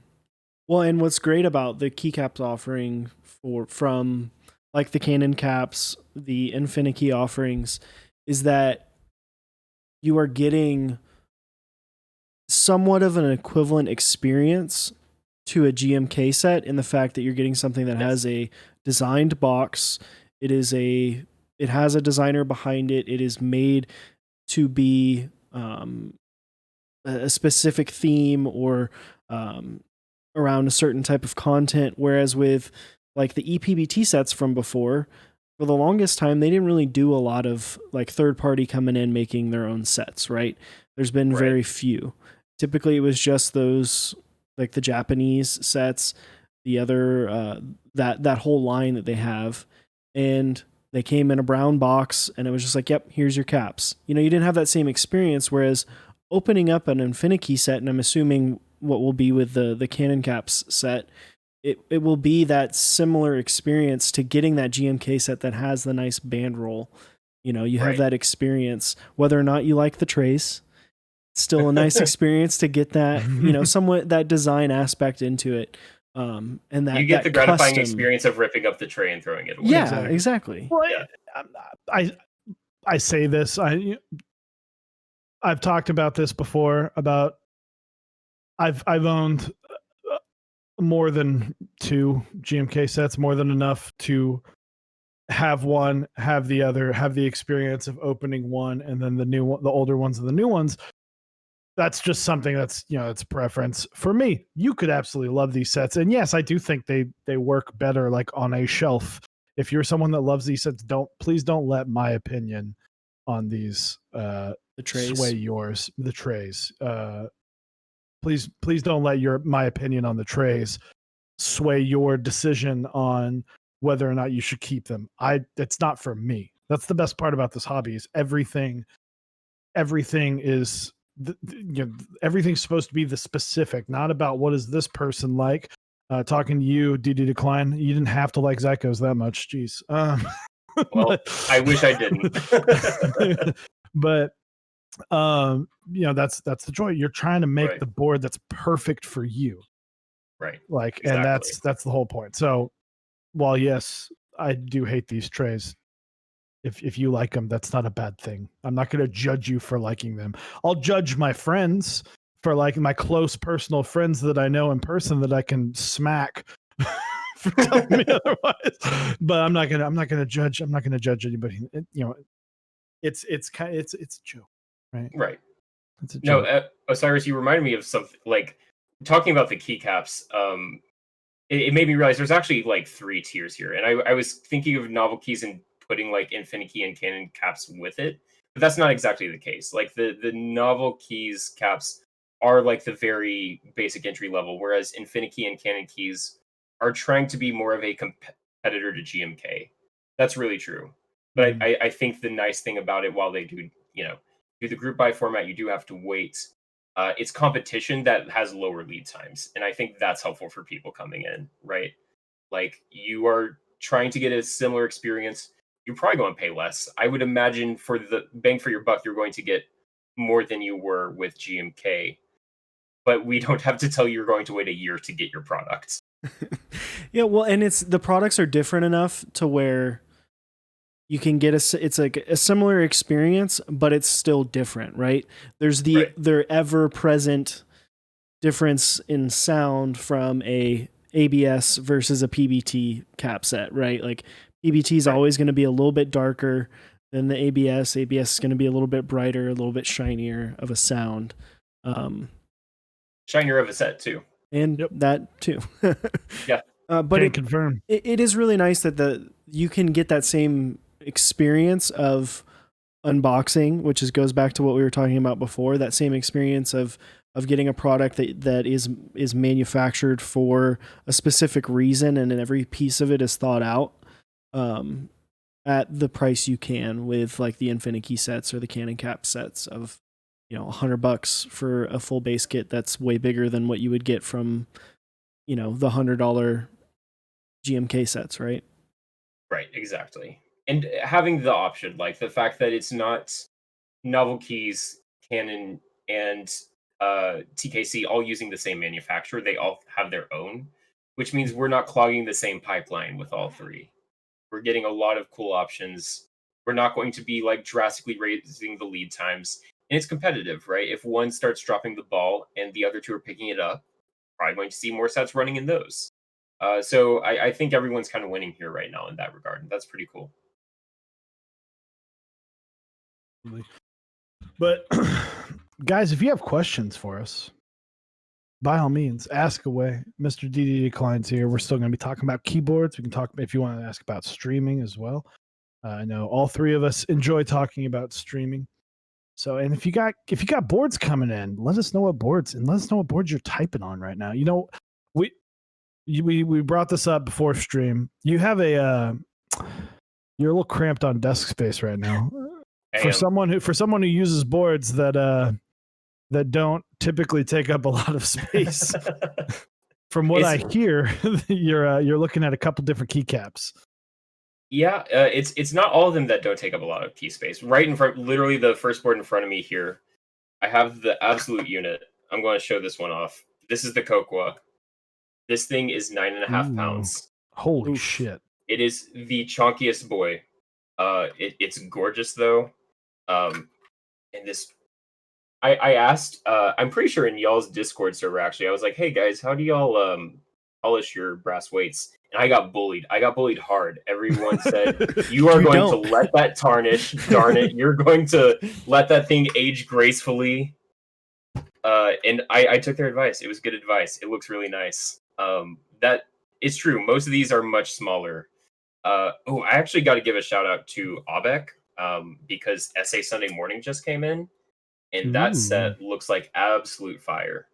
Well, and what's great about the keycaps offering from the Canon caps, the Infinikey offerings, is that you are getting somewhat of an equivalent experience to a GMK set in the fact that you're getting something that has a designed box. It has a designer behind it. It is made to be a specific theme or around a certain type of content. Whereas with like the EPBT sets from before, for the longest time, they didn't really do a lot of like third party coming in making their own sets, right? There's been very few. Typically, it was just those like the Japanese sets, the other that whole line that they have, and they came in a brown box, and it was just like, yep, here's your caps. You didn't have that same experience. Whereas opening up an Infinity set, and I'm assuming what will be with the Canon caps set, it will be that similar experience to getting that GMK set that has the nice band roll. You have that experience, whether or not you like the trays. Still a nice experience to get that, somewhat that design aspect into it. And that you get the gratifying custom experience of ripping up the tray and throwing it away. Yeah, exactly. Well, I say this. I've talked about this before. About I've owned more than 2 GMK sets, more than enough to have one, have the other, have the experience of opening one, and then the older ones and the new ones. That's just something that's it's preference for me. You could absolutely love these sets, and yes, I do think they work better like on a shelf. If you're someone that loves these sets, please don't let my opinion on these the trays sway yours. The trays. Please don't let my opinion on the trays sway your decision on whether or not you should keep them. It's not for me. That's the best part about this hobby is everything is everything's supposed to be the specific, not about what is this person like. Talking to you, Dededecline, you didn't have to like Zycos that much. Jeez. Well, I wish I didn't. But that's the joy. You're trying to make the board that's perfect for you. Right. Like, exactly. And that's the whole point. So while yes, I do hate these trays, if you like them, that's not a bad thing. I'm not going to judge you for liking them. I'll judge my friends for liking my close personal friends that I know in person that I can smack for telling me otherwise. But I'm not gonna judge. I'm not gonna judge anybody. It's a joke, right? Right. It's a joke. No, Osiris, you reminded me of something like talking about the keycaps. It made me realize there's actually like 3 tiers here, and I was thinking of novel keys and putting like Infinity and Canon caps with it, but that's not exactly the case. Like the novel keys caps are like the very basic entry level, whereas Infinity and Canon keys are trying to be more of a competitor to GMK. That's really true. But I think the nice thing about it, while they do the group buy format, you do have to wait. It's competition that has lower lead times, and I think that's helpful for people coming in, right? Like you are trying to get a similar experience. You're probably going to pay less. I would imagine for the bang for your buck, you're going to get more than you were with GMK. But we don't have to tell you you're going to wait a year to get your product. Yeah, well, and the products are different enough to where you can get it's like a similar experience, but it's still different, right? There's their ever present difference in sound from a ABS versus a PBT cap set, right? Like PBT is always going to be a little bit darker than the ABS. ABS is going to be a little bit brighter, a little bit shinier of a sound. Shinier of a set too. And that too. Yeah. But it is really nice that you can get that same experience of unboxing, which goes back to what we were talking about before, that same experience of getting a product that is manufactured for a specific reason, and then every piece of it is thought out at the price you can with like the Infinity sets or the Canon cap sets of $100 for a full base kit that's way bigger than what you would get from the $100 GMK sets, right? Right, exactly. And having the option, like the fact that it's not Novel Keys, Canon, and TKC all using the same manufacturer. They all have their own, which means we're not clogging the same pipeline with all 3. We're getting a lot of cool options. We're not going to be like drastically raising the lead times. and it's competitive, right? If one starts dropping the ball and the other two are picking it up, probably going to see more sets running in those. So I think everyone's kind of winning here right now in that regard. And that's pretty cool. But guys, if you have questions for us, by all means, ask away. Mr. Dededecline's here. We're still going to be talking about keyboards. We can talk if you want to ask about streaming as well. I know all three of us enjoy talking about streaming. So, and if you got boards coming in, let us know what boards you're typing on right now. You know, we brought this up before stream. You have you're a little cramped on desk space right now. For someone who uses boards that don't typically take up a lot of space. From what I hear, you're looking at a couple different keycaps. Yeah, it's not all of them that don't take up a lot of key space. Right in front, literally the first board in front of me here, I have the absolute unit. I'm going to show this one off. This is the Kokwa. This thing is 9.5 pounds. Holy shit! It is the chonkiest boy. It's gorgeous though. And this, I asked. I'm pretty sure in y'all's Discord server actually, I was like, "Hey guys, how do y'all polish your brass weights?" And I got bullied. I got bullied hard. Everyone said, "You are going to let that tarnish. Darn it! You're going to let that thing age gracefully." And I took their advice. It was good advice. It looks really nice. That it's true. Most of these are much smaller. I actually got to give a shout out to Abek because SA Sunday Morning just came in, and that set looks like absolute fire.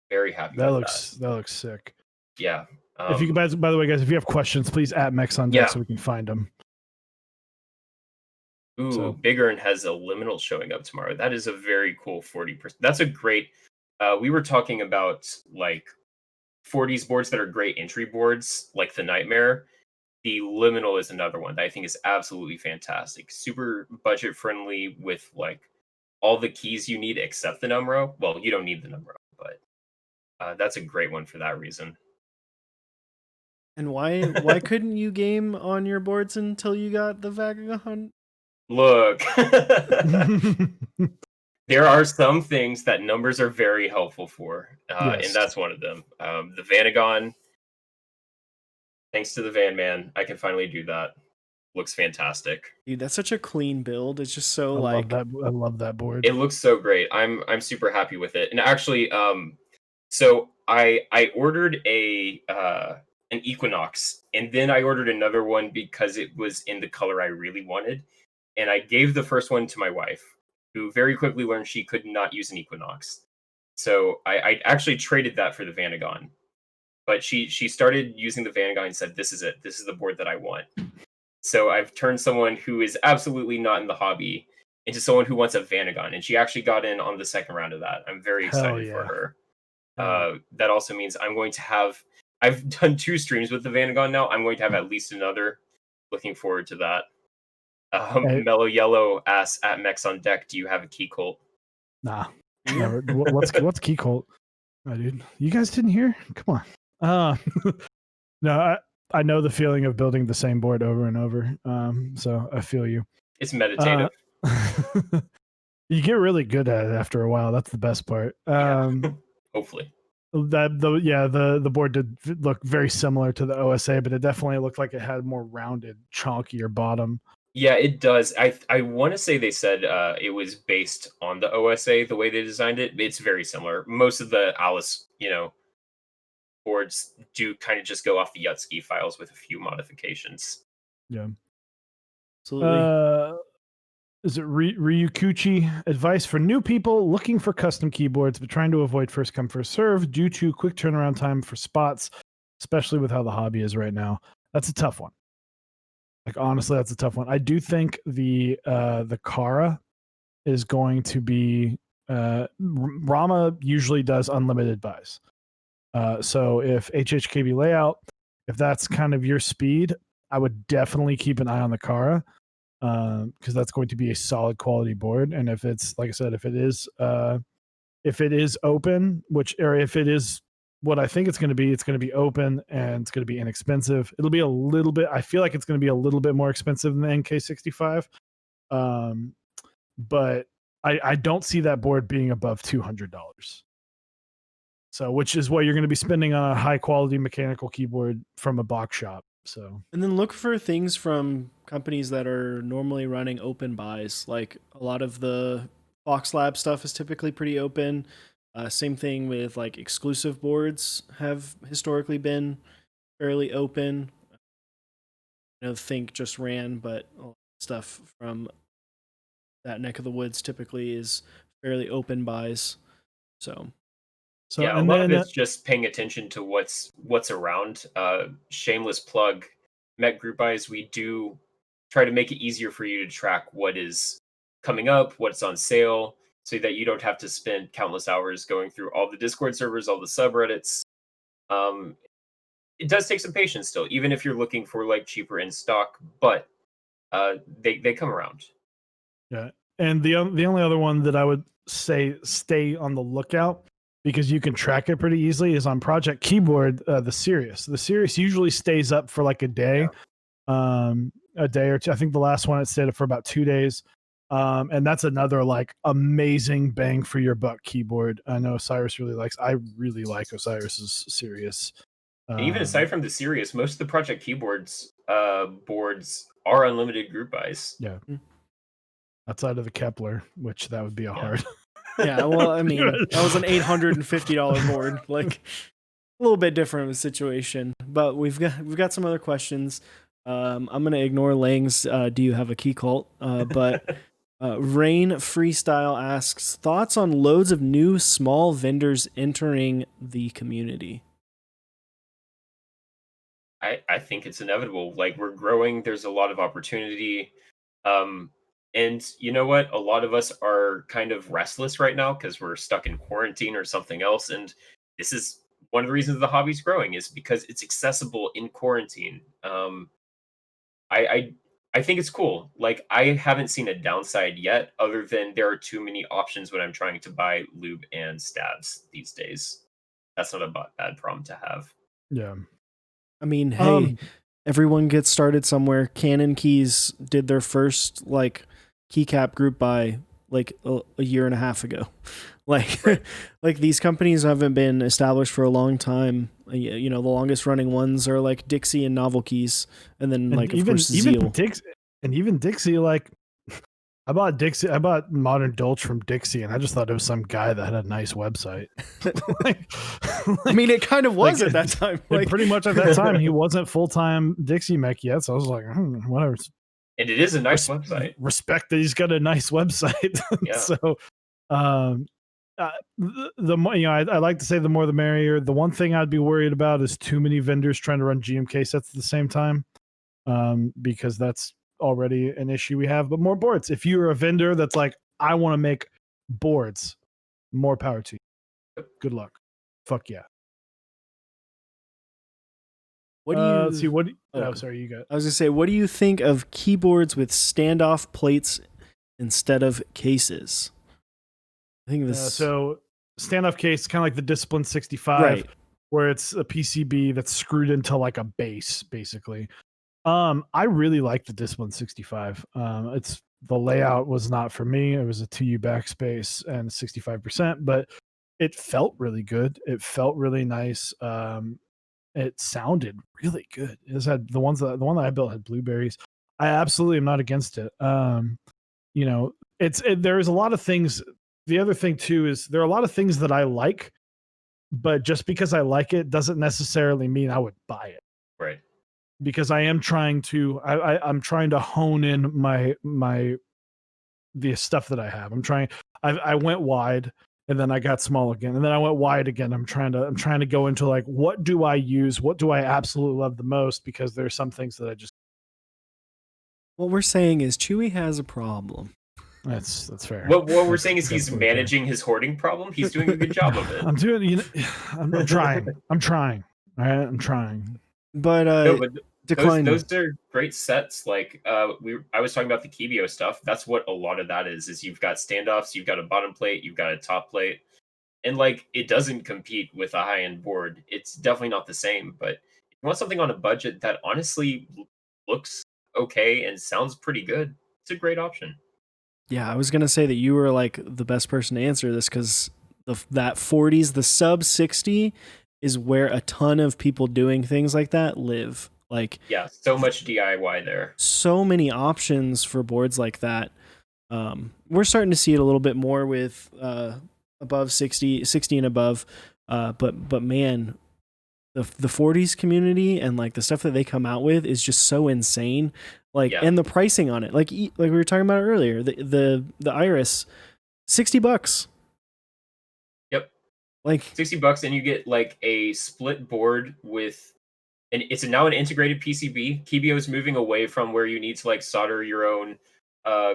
Very happy. That looks sick. Yeah. If you guys, by the way, guys, if you have questions, please at Mex on deck so we can find them. Ooh, so. Big Earn has a liminal showing up tomorrow. That is a very cool 40%. That's a great. We were talking about like 40s boards that are great entry boards, like the Nightmare. The liminal is another one that I think is absolutely fantastic. Super budget friendly with like all the keys you need except the numero. Well, you don't need the numero, but that's a great one for that reason. And why couldn't you game on your boards until you got the Vagabond? Look, there are some things that numbers are very helpful for, and that's one of them. The Vanagon, thanks to the Van Man, I can finally do that. Looks fantastic. Dude, that's such a clean build. It's just so I love that board. It looks so great. I'm super happy with it. And actually, so I ordered an Equinox, and then I ordered another one because it was in the color I really wanted. And I gave the first one to my wife, who very quickly learned she could not use an Equinox. So I actually traded that for the Vanagon. But she started using the Vanagon and said, "This is it. This is the board that I want." So I've turned someone who is absolutely not in the hobby into someone who wants a Vanagon. And she actually got in on the second round of that. I'm very excited for her. That also means I'm going to have... I've done 2 streams with the Vanagon now. I'm going to have at least another. Looking forward to that. Mellow Yellow asks at Mex on deck, do you have a key cult? Nah. Never. What's key cult? Oh, dude, you guys didn't hear? Come on. No, I know the feeling of building the same board over and over. So I feel you. It's meditative. You get really good at it after a while. That's the best part. Hopefully. The board did look very similar to the OSA, but it definitely looked like it had a more rounded, chonkier bottom. Yeah, it does. I want to say they said it was based on the OSA, the way they designed it. It's very similar. Most of the Alice, boards do kind of just go off the Yutski files with a few modifications. Yeah. Absolutely. Is it Ryukuchi? Advice for new people looking for custom keyboards but trying to avoid first come first serve due to quick turnaround time for spots, especially with how the hobby is right now. That's a tough one. Like honestly, that's a tough one. I do think the Kara is going to be Rama usually does unlimited buys. So if HHKB layout, if that's kind of your speed, I would definitely keep an eye on the Kara. Because that's going to be a solid quality board, and if it's like I said, if it is open, if it is what I think it's going to be open and it's going to be inexpensive. It'll be a little bit. I feel like it's going to be a little bit more expensive than the NK65, but I don't see that board being above $200. So, which is what you're going to be spending on a high quality mechanical keyboard from a box shop. So, And then look for things from companies that are normally running open buys. Like a lot of the Fox Lab stuff is typically pretty open. Same thing with like exclusive boards have historically been fairly open. Think just ran, but a lot of stuff from that neck of the woods typically is fairly open buys. So yeah, a and lot then, of it's just paying attention to what's around. Shameless plug, Met Group Buys, we do try to make it easier for you to track what is coming up, what's on sale, so that you don't have to spend countless hours going through all the Discord servers, all the subreddits. Um, it does take some patience still, even if you're looking for like cheaper in stock, but they come around. yeah. And the only other one that I would say stay on the lookout, because you can track it pretty easily, is on Project Keyboard, the Sirius. The Sirius usually stays up for like a day, a day or two. I think the last one it stayed up for about 2 days. And that's another like amazing bang for your buck keyboard. I know Osiris really likes. I really like Osiris's Sirius. And even aside from the Sirius, most of the Project Keyboards boards are unlimited group buys. Yeah. Outside of the Kepler, which that would be a hard. Yeah, well, I mean, that was an $850 board, like a little bit different of a situation. But we've got some other questions. I'm gonna ignore Lang's. Do you have a key cult? But Rain Freestyle asks thoughts on loads of new small vendors entering the community. I think it's inevitable. Like we're growing, there's a lot of opportunity. And you know what? A lot of us are kind of restless right now because we're stuck in quarantine or something else. And this is one of the reasons the hobby's growing is because it's accessible in quarantine. I think it's cool. Like I haven't seen a downside yet, other than there are too many options when I'm trying to buy lube and stabs these days. That's not a bad problem to have. Yeah. I mean, hey, everyone gets started somewhere. Canon Keys did their first like keycap group by like a year and a half ago. Like, Right. like these companies haven't been established for a long time. The longest running ones are like Dixie and Novel Keys, and then like of course Zeal. Even Dixie, like I bought Modern Dolch from Dixie, and I just thought it was some guy that had a nice website. I mean, it kind of was at that time. Like pretty much at that time, he wasn't full-time Dixie mech yet, so I was like, whatever. And it is a nice website. Respect that he's got a nice website. Yeah. So, the more, I like to say the more the merrier. The one thing I'd be worried about is too many vendors trying to run GMK sets at the same time, because that's already an issue we have. But more boards. If you're a vendor that's like, I want to make boards, more power to you. Good luck. Fuck yeah. What do you let's see? What? Oh, sorry, you got. I was gonna say, what do you think of keyboards with standoff plates instead of cases? I think this. So standoff case, kind of like the Discipline 65, Right. where it's a PCB that's screwed into like a base, basically. I really like the Discipline 65. It's the layout was not for me. It was a 2U backspace and 65%, but it felt really good. It felt really nice. It sounded really good. It had the one that I built had blueberries. I absolutely am not against it. There's a lot of things. The other thing too is there are a lot of things that I like, but just because I like it doesn't necessarily mean I would buy it. Right. Because I am trying to, I'm trying to hone in the stuff that I have. I went wide and then I got small again, and then I went wide again. I'm trying to go into like, what do I use? What do I absolutely love the most? Because there's some things that I just. What we're saying is Chewy has a problem. That's fair. What we're saying is he's managing his hoarding problem. He's doing a good job of it. I'm doing. I'm trying. I'm trying. All right, I'm trying. But Decline. Those are great sets. Like I was talking about the Kibio stuff. That's what a lot of that is you've got standoffs, you've got a bottom plate, you've got a top plate, and like it doesn't compete with a high-end board. It's definitely not the same. But if you want something on a budget that honestly looks okay and sounds pretty good, it's a great option. Yeah, I was gonna say that you were like the best person to answer this because that 40s, the sub 60 is where a ton of people doing things like that live. Like, Yeah, so much DIY there. so many options for boards like that. We're starting to see it a little bit more with above 60 and above. But man, the 40s community and like the stuff that they come out with is just so insane. Like, Yeah. and the pricing on it, like we were talking about earlier, the Iris, $60. Yep. Like, $60 and you get like a split board with, and it's now an integrated PCB. Kibio is moving away from where you need to like solder your own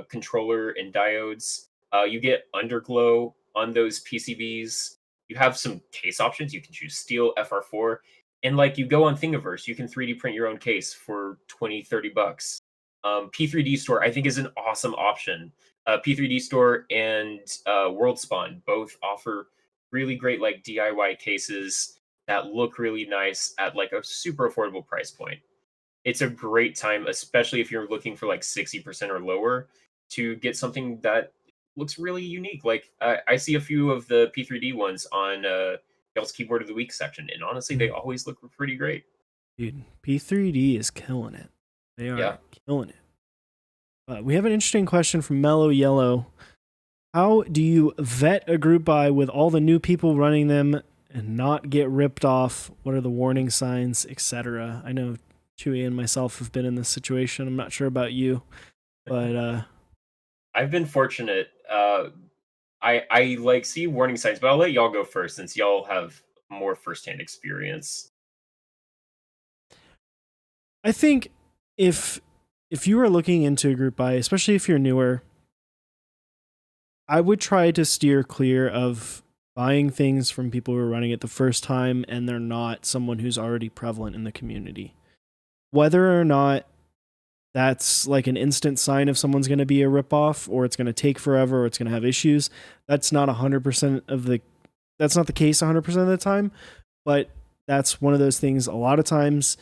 controller and diodes. You get underglow on those PCBs. You have some case options. You can choose steel, FR4, and like you go on Thingiverse, you can 3D print your own case for 20, $30. P3D Store, I think, is an awesome option. P3D Store and WorldSpawn both offer really great like DIY cases that look really nice at like a super affordable price point. It's a great time, especially if you're looking for like 60% or lower, to get something that looks really unique. Like I see a few of the P3D ones on Dell's Keyboard of the Week section, and honestly, they always look pretty great. dude, P3D is killing it. They are Yeah. killing it. We have an interesting question from Mellow Yellow. How do you vet a group buy with all the new people running them and not get ripped off? What are the warning signs, etc.? I know Chewy and myself have been in this situation. I'm not sure about you, but I've been fortunate. I like see warning signs, but I'll let y'all go first since y'all have more firsthand experience. I think if you are looking into a group buy, especially if you're newer, I would try to steer clear of buying things from people who are running it the first time and they're not someone who's already prevalent in the community. Whether or not that's like an instant sign if someone's going to be a ripoff or it's going to take forever or it's going to have issues, that's not 100% of the that's not the case 100% of the time, but that's one of those things. A lot of times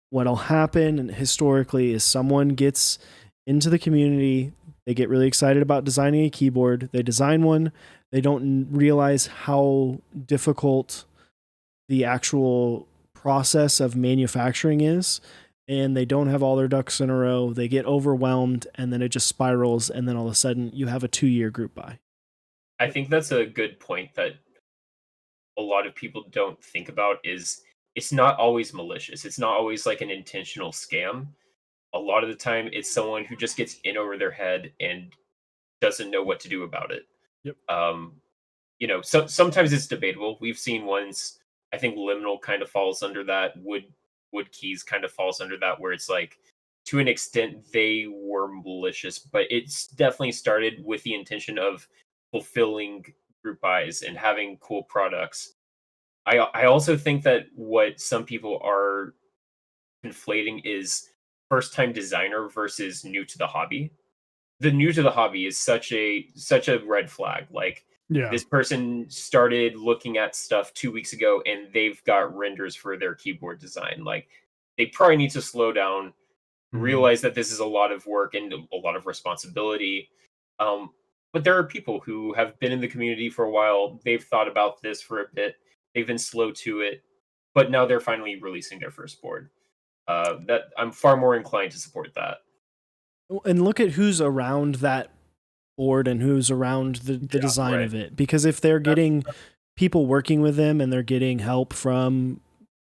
what'll happen historically is someone gets into the community, they get really excited about designing a keyboard, they design one, they don't realize how difficult the actual process of manufacturing is, and they don't have all their ducks in a row, they get overwhelmed, and then it just spirals, and then all of a sudden you have a 2-year group buy. I think that's a good point that a lot of people don't think about is it's not always malicious. It's not always like an intentional scam. A lot of the time it's someone who just gets in over their head and doesn't know what to do about it. Yep. So sometimes it's debatable. We've seen ones, I think Liminal kind of falls under that, Wood Keys kind of falls under that, where it's like to an extent they were malicious, but it's definitely started with the intention of fulfilling group buys and having cool products. I also think that what some people are conflating is first time designer versus new to the hobby. The new to the hobby is such a red flag. Like Yeah. this person started looking at stuff 2 weeks ago and they've got renders for their keyboard design. Like they probably need to slow down, realize that this is a lot of work and a lot of responsibility. But there are people who have been in the community for a while. They've thought about this for a bit. They've been slow to it, but now they're finally releasing their first board. That I'm far more inclined to support that. And look at who's around that board and who's around the design right. of it. Because if they're getting people working with them and they're getting help from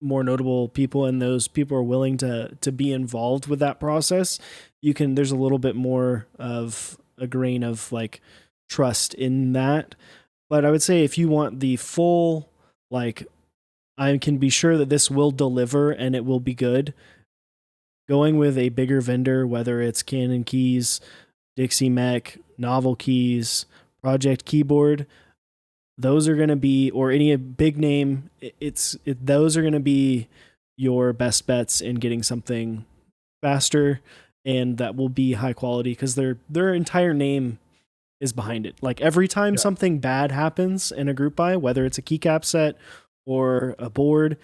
more notable people and those people are willing to be involved with that process, there's a little bit more of a grain of like trust in that. But I would say if you want the full, like, I can be sure that this will deliver and it will be good, going with a bigger vendor, whether it's Canon Keys, Dixie Mech, Novel Keys, Project Keyboard, those are going to be, or any big name, those are going to be your best bets in getting something faster and that will be high quality because their entire name is behind it. Like every time something bad happens in a group buy, whether it's a keycap set or a board,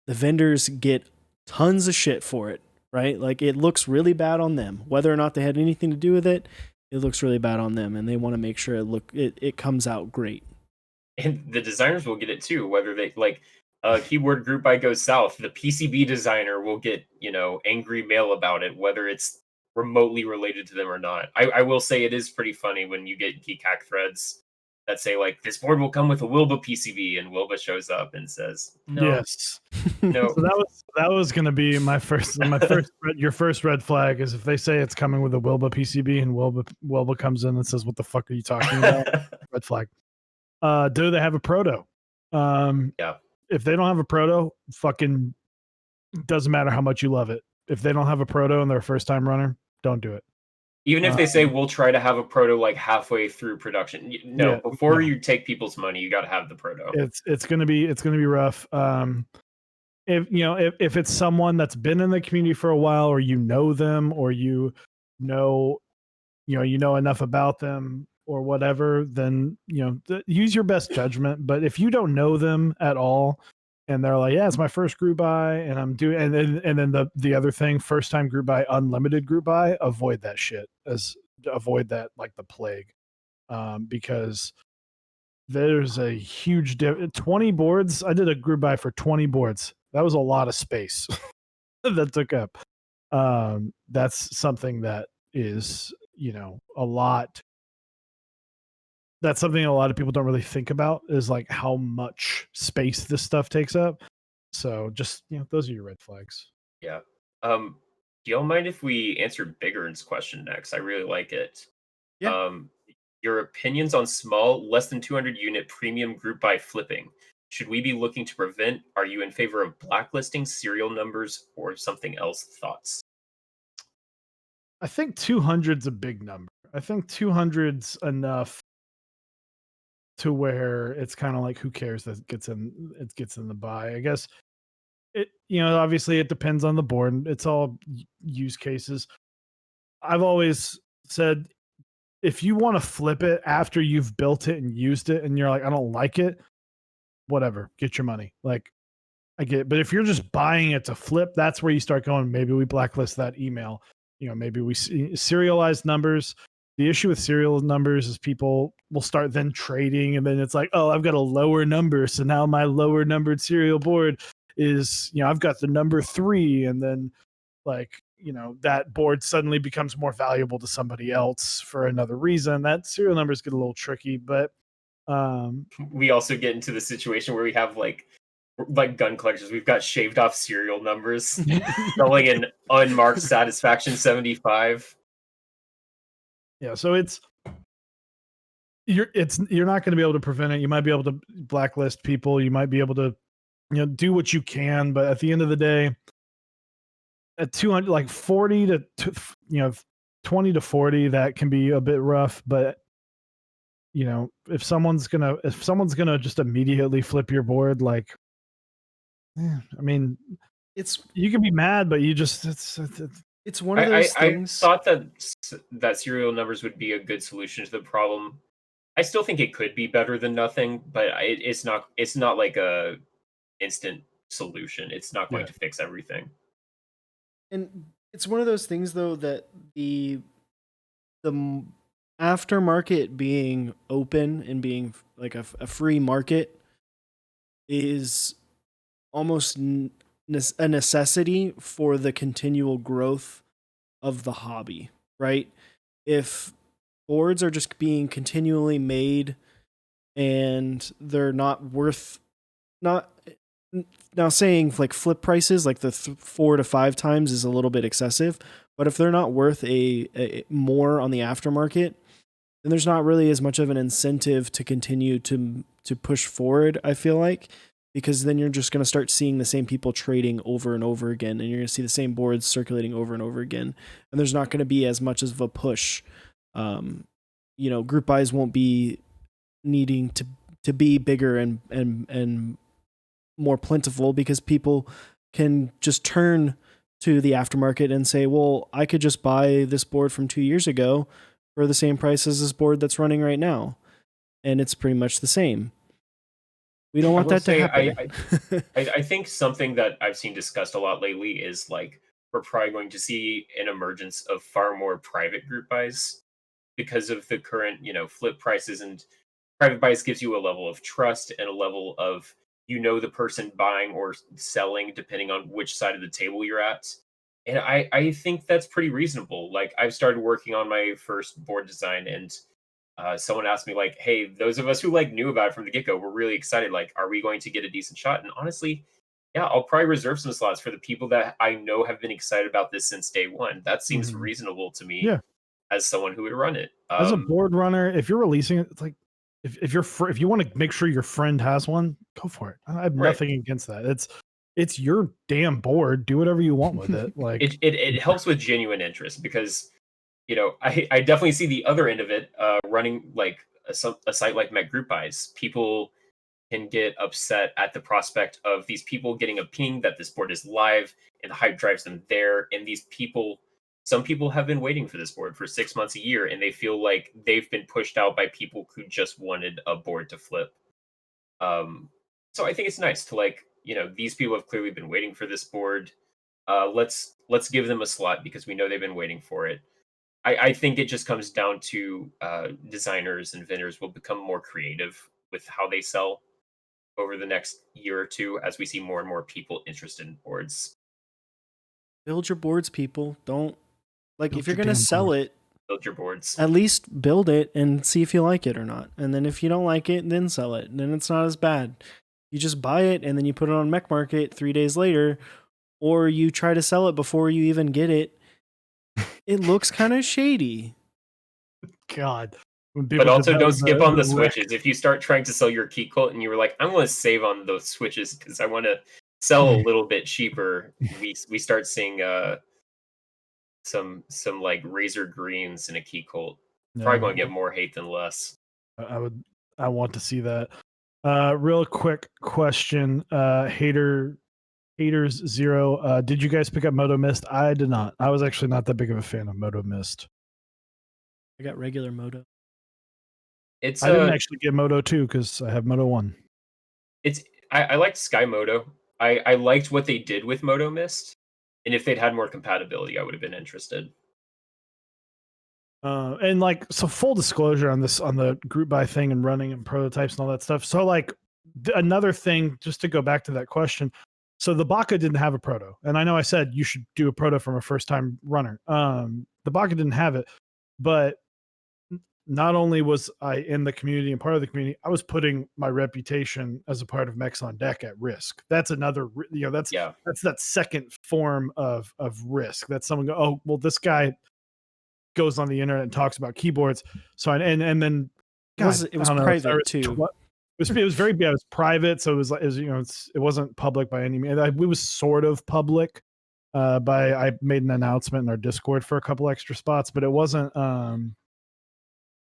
the vendors get tons of shit for it right? Like it looks really bad on them, whether or not they had anything to do with it. It looks really bad on them, and they want to make sure it comes out great. And the designers will get it too, whether they like keyboard group by goes south. The PCB designer will get angry mail about it, whether it's remotely related to them or not. I will say it is pretty funny when you get geek hack threads that say like this board will come with a Wilbur PCB, and Wilbur shows up and says no, Yes. no. So that was going to be my first your first red flag is if they say it's coming with a Wilbur PCB and Wilbur comes in and says, "What the fuck are you talking about?" Red flag. Do they have a proto? Yeah. If they don't have a proto, fucking doesn't matter how much you love it. If they don't have a proto and they're a first time runner, don't do it. Even if they say we'll try to have a proto like halfway through production, before you take people's money, you got to have the proto. It's gonna be rough. If it's someone that's been in the community for a while, or you know them, or you know enough about them, or whatever, then use your best judgment. But if you don't know them at all, and they're like, yeah, it's my first group buy, and I'm doing, and then the other thing, first time group buy, unlimited group buy, avoid that shit. Avoid that like the plague, because there's a huge 20 boards. I did a group buy for 20 boards. That was a lot of space that took up. That's something that is a lot. That's something a lot of people don't really think about, is like how much space this stuff takes up. So just those are your red flags. Yeah. Do y'all mind if we answer Bigger's question next? I really like it. Yeah. Your opinions on small, less than 200 unit premium group buy flipping. Should we be looking to prevent? Are you in favor of blacklisting serial numbers or something else? Thoughts? I think 200's a big number. I think 200's enough to where it's kind of like, who cares that it gets in the buy. I guess it, obviously it depends on the board. It's all use cases. I've always said, if you want to flip it after you've built it and used it and you're like, I don't like it, whatever, get your money. Like, I get it. But if you're just buying it to flip, that's where you start going, maybe we blacklist that email. Maybe we serialize numbers. The issue with serial numbers is people will start then trading, and then it's like, oh, I've got a lower number, so now my lower numbered serial board is, I've got the number 3, and then like, that board suddenly becomes more valuable to somebody else for another reason. That serial numbers get a little tricky, but we also get into the situation where we have like gun collectors. We've got shaved off serial numbers selling an unmarked Satisfaction 75. Yeah, so you're not going to be able to prevent it. You might be able to blacklist people. You might be able to do what you can, but at the end of the day, at 200, like 40 to 20 to 40, that can be a bit rough. But if someone's gonna just immediately flip your board, like, I mean, you can be mad, but you just it's one of those things. I thought that serial numbers would be a good solution to the problem. I still think it could be better than nothing, but it's not. It's not like a instant solution. It's not going to fix everything. And it's one of those things, though, that the aftermarket being open and being like a free market is almost a necessity for the continual growth of the hobby, right? If boards are just being continually made and they're not worth, not now saying like flip prices like the 4 to 5 times is a little bit excessive, but if they're not worth a more on the aftermarket, then there's not really as much of an incentive to continue to push forward, I feel like, because then you're just going to start seeing the same people trading over and over again, and you're going to see the same boards circulating over and over again, and there's not going to be as much of a push. Group buys won't be needing to be bigger and more plentiful, because people can just turn to the aftermarket and say, well, I could just buy this board from 2 years ago for the same price as this board that's running right now, and it's pretty much the same. We don't want that to happen. I think something that I've seen discussed a lot lately is like we're probably going to see an emergence of far more private group buys because of the current, flip prices. And private buys gives you a level of trust and a level of, the person buying or selling depending on which side of the table you're at. And I think that's pretty reasonable. Like, I've started working on my first board design, and someone asked me, like, hey, those of us who like knew about it from the get-go, we're really excited. Like, are we going to get a decent shot? And honestly, yeah, I'll probably reserve some slots for the people that I know have been excited about this since day one. That seems reasonable to me. Yeah. As someone who would run it. As a board runner, if you're releasing it, it's like if you want to make sure your friend has one, go for it. I have nothing against that. It's your damn board. Do whatever you want with it. Like it helps with genuine interest, because I definitely see the other end of it, running like a site like Met Group Buys. People can get upset at the prospect of these people getting a ping that this board is live, and the hype drives them there. And some people have been waiting for this board for 6 months, a year, and they feel like they've been pushed out by people who just wanted a board to flip. So I think it's nice to, like, these people have clearly been waiting for this board. Let's give them a slot because we know they've been waiting for it. I think it just comes down to designers and vendors will become more creative with how they sell over the next year or two as we see more and more people interested in boards. Build your boards, people. Don't Build if you're your gonna damn sell board. it, Build your boards. at least build it and see if you like it or not. And then if you don't like it, then sell it. And then it's not as bad. You just buy it and then you put it on Mech Market 3 days later, or you try to sell it before you even get it. It looks kind of shady. God. But also don't skip on the switches. If you start trying to sell your key cult and you were like, I'm going to save on those switches because I want to sell a little bit cheaper, we start seeing some like razor greens in a key cult. Probably going to get more hate than less. I want to see that. Real quick question. Haters Zero. Did you guys pick up Moto Mist? I did not. I was actually not that big of a fan of Moto Mist. I got regular Moto. I didn't actually get Moto 2 because I have Moto 1. I liked Sky Moto. I liked what they did with Moto Mist. And if they'd had more compatibility, I would have been interested. And like, so full disclosure on the group buy thing and running and prototypes and all that stuff. So like another thing, just to go back to that question. So the Baka didn't have a proto. And I know I said you should do a proto from a first time runner. The Baka didn't have it, but not only was I in the community and part of the community, I was putting my reputation as a part of Mechs on Deck at risk. That's another, that's that second form of risk. That someone go, oh, well, this guy goes on the internet and talks about keyboards. So and then God, it was private too. It was very bad. It was private, so it wasn't public by any means. It was sort of public. I made an announcement in our Discord for a couple extra spots, but it wasn't.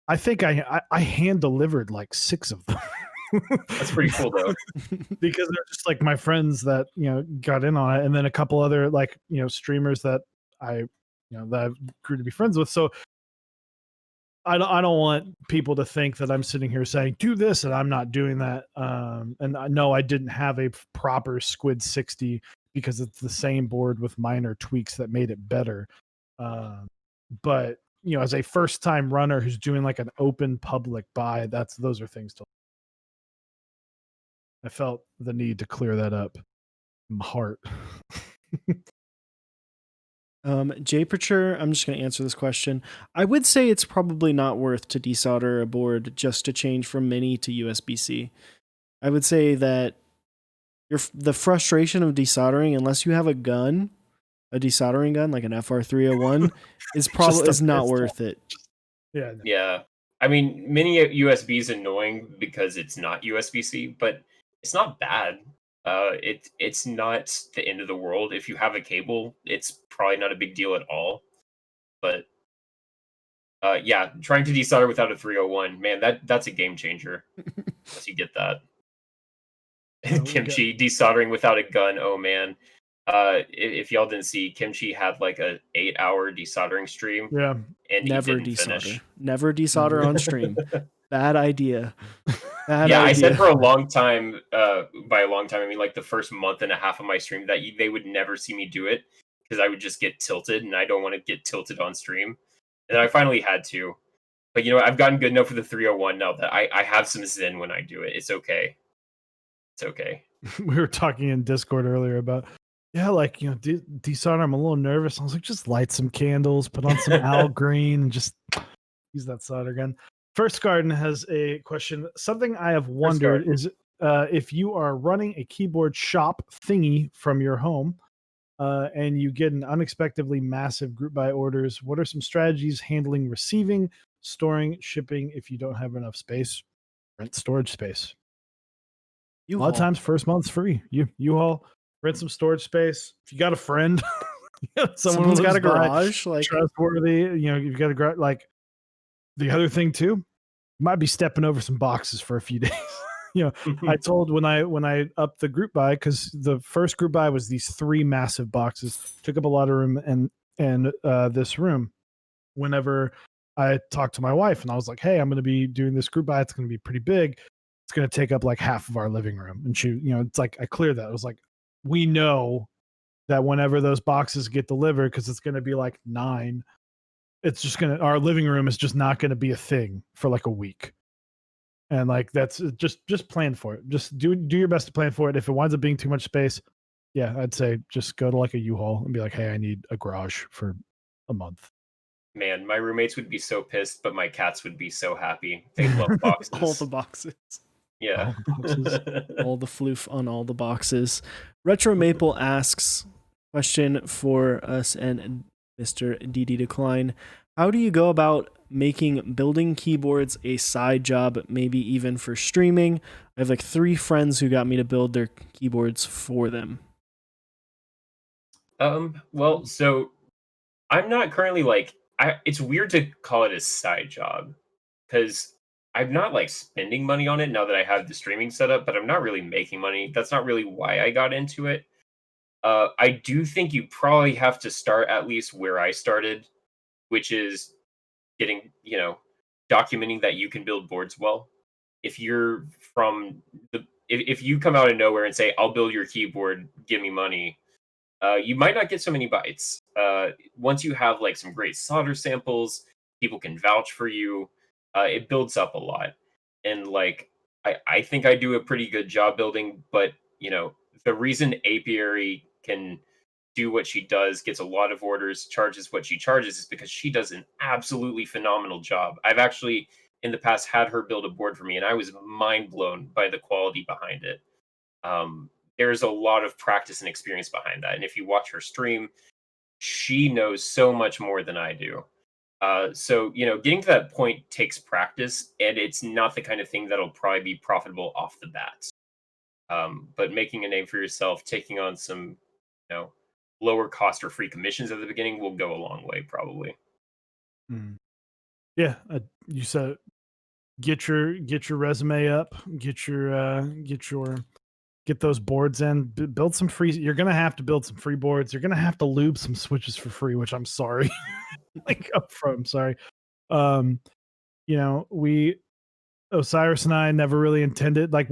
I think I hand delivered like 6 of them. That's pretty cool though, because they're just like my friends that got in on it, and then a couple other like streamers that I grew to be friends with. So I don't want people to think that I'm sitting here saying do this and I'm not doing that. And no, I didn't have a proper Squid 60 because it's the same board with minor tweaks that made it better. But as a first time runner who's doing like an open public buy, those are things to. I felt the need to clear that up in my heart. Jay Pritcher, I'm just going to answer this question. I would say it's probably not worth to desolder a board just to change from mini to USB-C. I would say that the frustration of desoldering, unless you have a desoldering gun like an FR301, is not worth it. Yeah. Yeah. I mean, mini USB is annoying because it's not USB-C, but it's not bad. It's not the end of the world. If you have a cable, it's probably not a big deal at all. But yeah, trying to desolder without a 301, man, that's a game changer. Once you get that. Kimchi desoldering without a gun, oh man. If y'all didn't see, Kimchi had like a 8-hour desoldering stream. Yeah. And never he didn't finish. Never desolder on stream. Bad idea. I said for a long time, by a long time, I mean like the first month and a half of my stream, that they would never see me do it because I would just get tilted, and I don't want to get tilted on stream. And I finally had to. But I've gotten good enough for the 301 now that I have some zen when I do it. It's okay. It's okay. We were talking in Discord earlier about, Dishonor, I'm a little nervous. I was like, just light some candles, put on some Al Green, and just use that solder gun. First Garden has a question. Something I have wondered is if you are running a keyboard shop thingy from your home and you get an unexpectedly massive group buy orders, what are some strategies handling receiving, storing, shipping if you don't have enough space? Rent storage space. A lot of times, first month's free. U-Haul, rent some storage space. If you got a friend, someone's got a garage, like trustworthy. You've got a garage. Like the other thing too, you might be stepping over some boxes for a few days. I told when I upped the group buy, because the first group buy was these 3 massive boxes, took up a lot of room, and this room. Whenever I talked to my wife and I was like, "Hey, I'm going to be doing this group buy. It's going to be pretty big. It's going to take up like half of our living room." And she, it's like I cleared that. I was like, "We know that whenever those boxes get delivered, because it's going to be like 9, it's just our living room is just not going to be a thing for like a week." And like that's just plan for it. Just do your best to plan for it. If it winds up being too much space, yeah, I'd say just go to like a U-Haul and be like, "Hey, I need a garage for a month." Man, my roommates would be so pissed, but my cats would be so happy. They love boxes. All the boxes. Yeah. All the boxes. All the floof on all the boxes. Retro Maple asks, question for us and Mr. Dededecline. How do you go about making building keyboards a side job, maybe even for streaming? I have like 3 friends who got me to build their keyboards for them. Well, so I'm not currently like, it's weird to call it a side job because I'm not like spending money on it now that I have the streaming set up, but I'm not really making money. That's not really why I got into it. I do think you probably have to start at least where I started, which is getting, documenting that you can build boards well. If you're if you come out of nowhere and say, "I'll build your keyboard, give me money," you might not get so many bites. Once you have like some great solder samples, people can vouch for you. It builds up a lot, and like I think I do a pretty good job building. But the reason Apiary can do what she does, gets a lot of orders, charges what she charges, is because she does an absolutely phenomenal job. I've actually in the past had her build a board for me, and I was mind blown by the quality behind it. There's a lot of practice and experience behind that. And if you watch her stream, she knows so much more than I do. So, getting to that point takes practice, and it's not the kind of thing that'll probably be profitable off the bat. But making a name for yourself, taking on some, lower cost or free commissions at the beginning will go a long way, probably. Yeah, you said get your resume up, get those boards in, build some free. You're gonna have to build some free boards. You're gonna have to lube some switches for free, which I'm sorry, like up front. I'm sorry. Osiris and I never really intended, like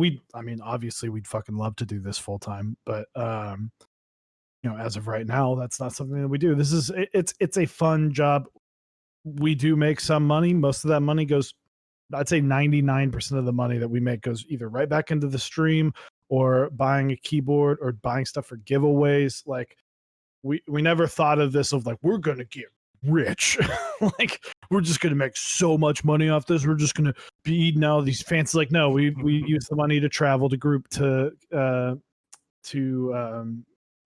obviously we'd fucking love to do this full time, but as of right now, that's not something that we do. It's a fun job. We do make some money. Most of that money goes, I'd say 99% of the money that we make goes either right back into the stream or buying a keyboard or buying stuff for giveaways. Like we never thought of this of like, we're going to get rich. Like we're just going to make so much money off this. We're just going to be eating all these fancy, like, no, we use the money to travel to group to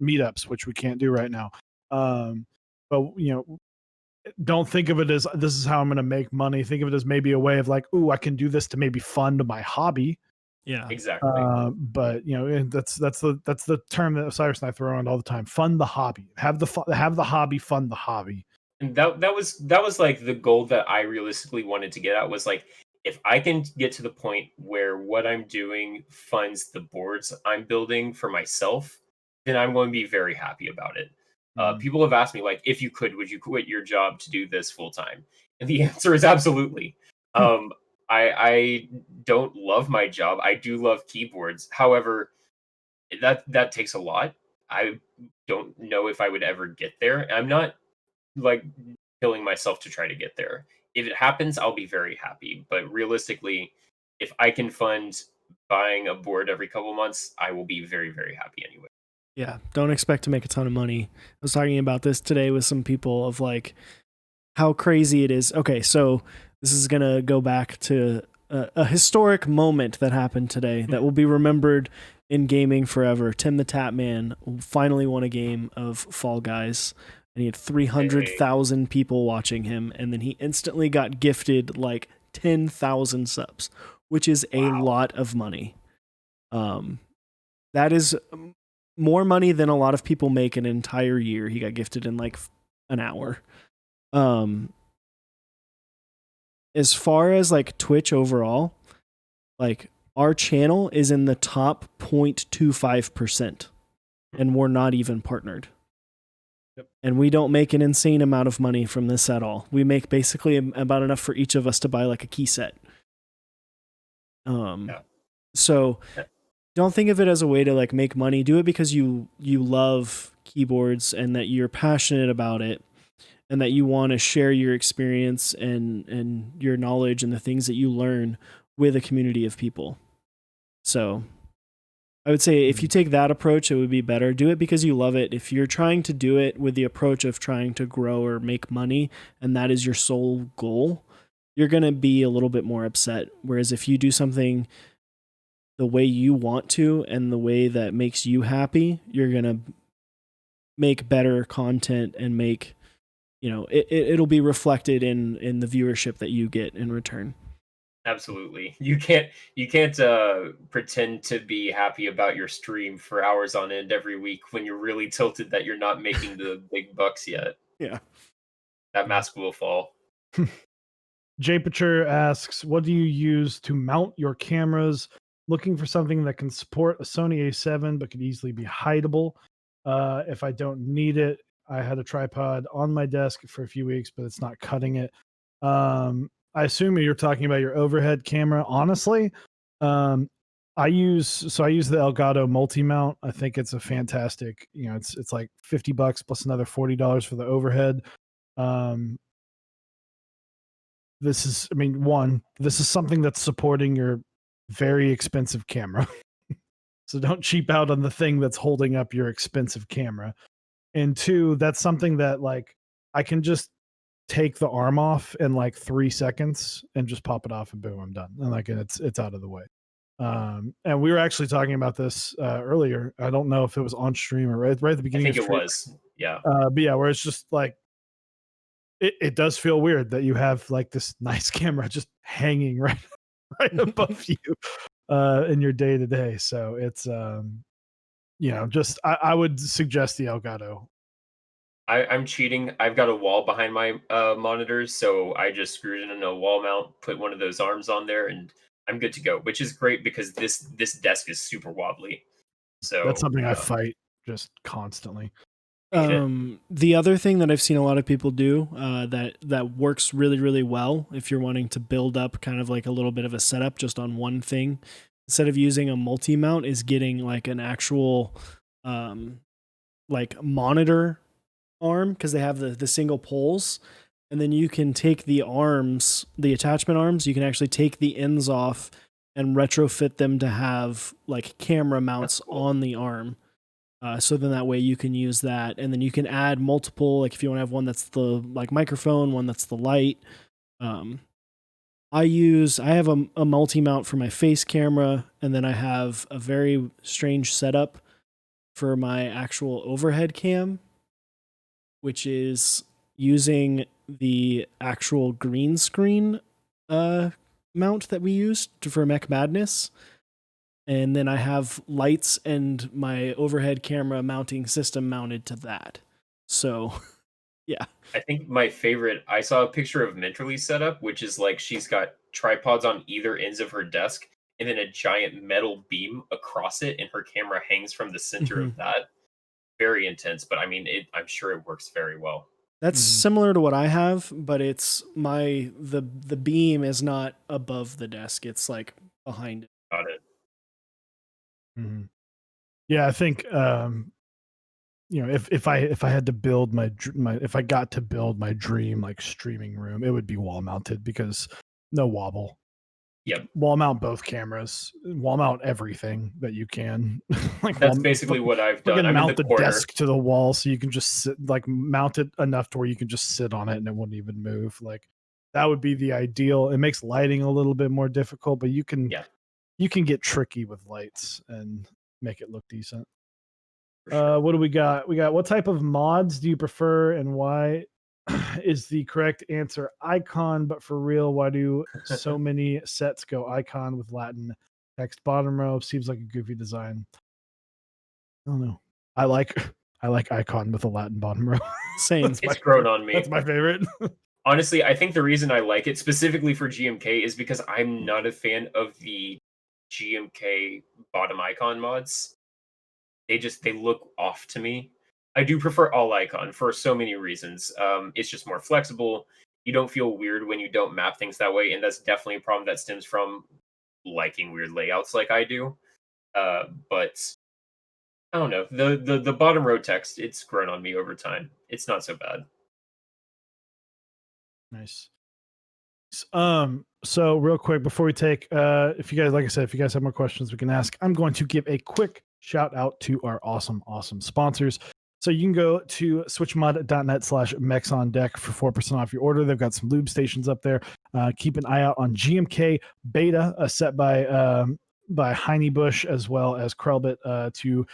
meetups, which we can't do right now. But don't think of it as this is how I'm going to make money. Think of it as maybe a way of like, ooh, I can do this to maybe fund my hobby. Yeah, exactly. But that's the term that Osiris and I throw around all the time. Fund the hobby. Have the hobby. Fund the hobby. And that was like the goal that I realistically wanted to get at, was like, if I can get to the point where what I'm doing funds the boards I'm building for myself, then I'm going to be very happy about it. People have asked me, like, if you could, would you quit your job to do this full time? And the answer is absolutely. I don't love my job. I do love keyboards. However, that takes a lot. I don't know if I would ever get there. I'm not like killing myself to try to get there. If it happens, I'll be very happy. But realistically, if I can fund buying a board every couple months, I will be very, very happy anyway. Yeah, don't expect to make a ton of money. I was talking about this today with some people of like how crazy it is. Okay, so this is going to go back to a historic moment that happened today that will be remembered in gaming forever. Tim the Tap Man finally won a game of Fall Guys, and he had 300,000 people watching him, and then he instantly got gifted like 10,000 subs, which is a lot of money. That is more money than a lot of people make an entire year. He got gifted in like an hour. As far as like Twitch overall, like our channel is in the top 0.25%, and we're not even partnered. Yep. And we don't make an insane amount of money from this at all. We make basically about enough for each of us to buy like a key set. So don't think of it as a way to like make money. Do it because you love keyboards and that you're passionate about it, and that you want to share your experience and your knowledge and the things that you learn with a community of people. So I would say if you take that approach, it would be better. Do it because you love it. If you're trying to do it with the approach of trying to grow or make money, and that is your sole goal, you're going to be a little bit more upset. Whereas if you do something the way you want to and the way that makes you happy, you're going to make better content and make, it'll be reflected in the viewership that you get in return. Absolutely. You can't pretend to be happy about your stream for hours on end every week when you're really tilted that you're not making the big bucks yet. Yeah. That mask will fall. Jay Pacher asks, what do you use to mount your cameras? Looking for something that can support a Sony A7 but could easily be hideable. If I don't need it, I had a tripod on my desk for a few weeks, but it's not cutting it. I assume you're talking about your overhead camera. Honestly, I use the Elgato multi-mount. I think it's a fantastic, it's like $50 plus another $40 for the overhead. This is something that's supporting your very expensive camera. So don't cheap out on the thing that's holding up your expensive camera. And two, that's something that like I can just take the arm off in like 3 seconds and just pop it off and boom, I'm done. And it's out of the way. And we were actually talking about this earlier. I don't know if it was on stream or right at the beginning. I think it was. Yeah. But yeah, where it's just like it does feel weird that you have like this nice camera just hanging right above you in your day to day. So it's just I would suggest the Elgato. I'm cheating. I've got a wall behind my monitors, so I just screwed it in a wall mount, put one of those arms on there, and I'm good to go. Which is great because this desk is super wobbly. So that's something I fight just constantly. The other thing that I've seen a lot of people do that works really, really well if you're wanting to build up kind of like a little bit of a setup just on one thing, instead of using a multi-mount, is getting like an actual like monitor arm, because they have the single poles, and then you can take the arms, the attachment arms, you can actually take the ends off and retrofit them to have like camera mounts on the arm. So then that way you can use that, and then you can add multiple, like if you want to have one that's the like microphone, one that's the light. I have a multi-mount for my face camera, and then I have a very strange setup for my actual overhead cam, which is using the actual green screen mount that we used for Mech Madness. And then I have lights and my overhead camera mounting system mounted to that. So, yeah. I think my favorite, I saw a picture of Mentorly's setup, which is like she's got tripods on either ends of her desk and then a giant metal beam across it, and her camera hangs from the center of that. Very intense, but I mean, I'm sure it works very well. That's similar to what I have, but it's the beam is not above the desk. It's like behind it. Got it. Yeah, I think if I had to build my if I got to build my dream like streaming room, it would be wall mounted because no wobble. Yep. Wall mount both cameras, wall mount everything that you can. Like That's basically what I've done. I'm in mount the the corner. desk to the wall so you can just sit, like mount it enough to where you can just sit on it and it wouldn't even move. Like that would be the ideal. It makes lighting a little bit more difficult, but you can get tricky with lights and make it look decent. Sure. What do we got? We got what type of mods do you prefer and why? Is the correct answer icon, but for real, why do so many sets go icon with Latin text bottom row? Seems like a goofy design. I don't know. I like icon with a Latin bottom row. Same. It's grown on me. That's my favorite. Honestly, I think the reason I like it specifically for GMK is because I'm not a fan of the GMK bottom icon mods. They look off to me. I do prefer all icon for so many reasons. It's just more flexible. You don't feel weird when you don't map things that way, and that's definitely a problem that stems from liking weird layouts like I do. But I don't know. The bottom row text, it's grown on me over time. It's not so bad. Nice. So real quick before we take if you guys, like I said, if you guys have more questions we can ask, I'm going to give a quick shout out to our awesome sponsors. So you can go to switchmod.net/mexondeck for 4% off your order. They've got some lube stations up there. Keep an eye out on GMK Beta, set by Heinebush as well as Krellbit, to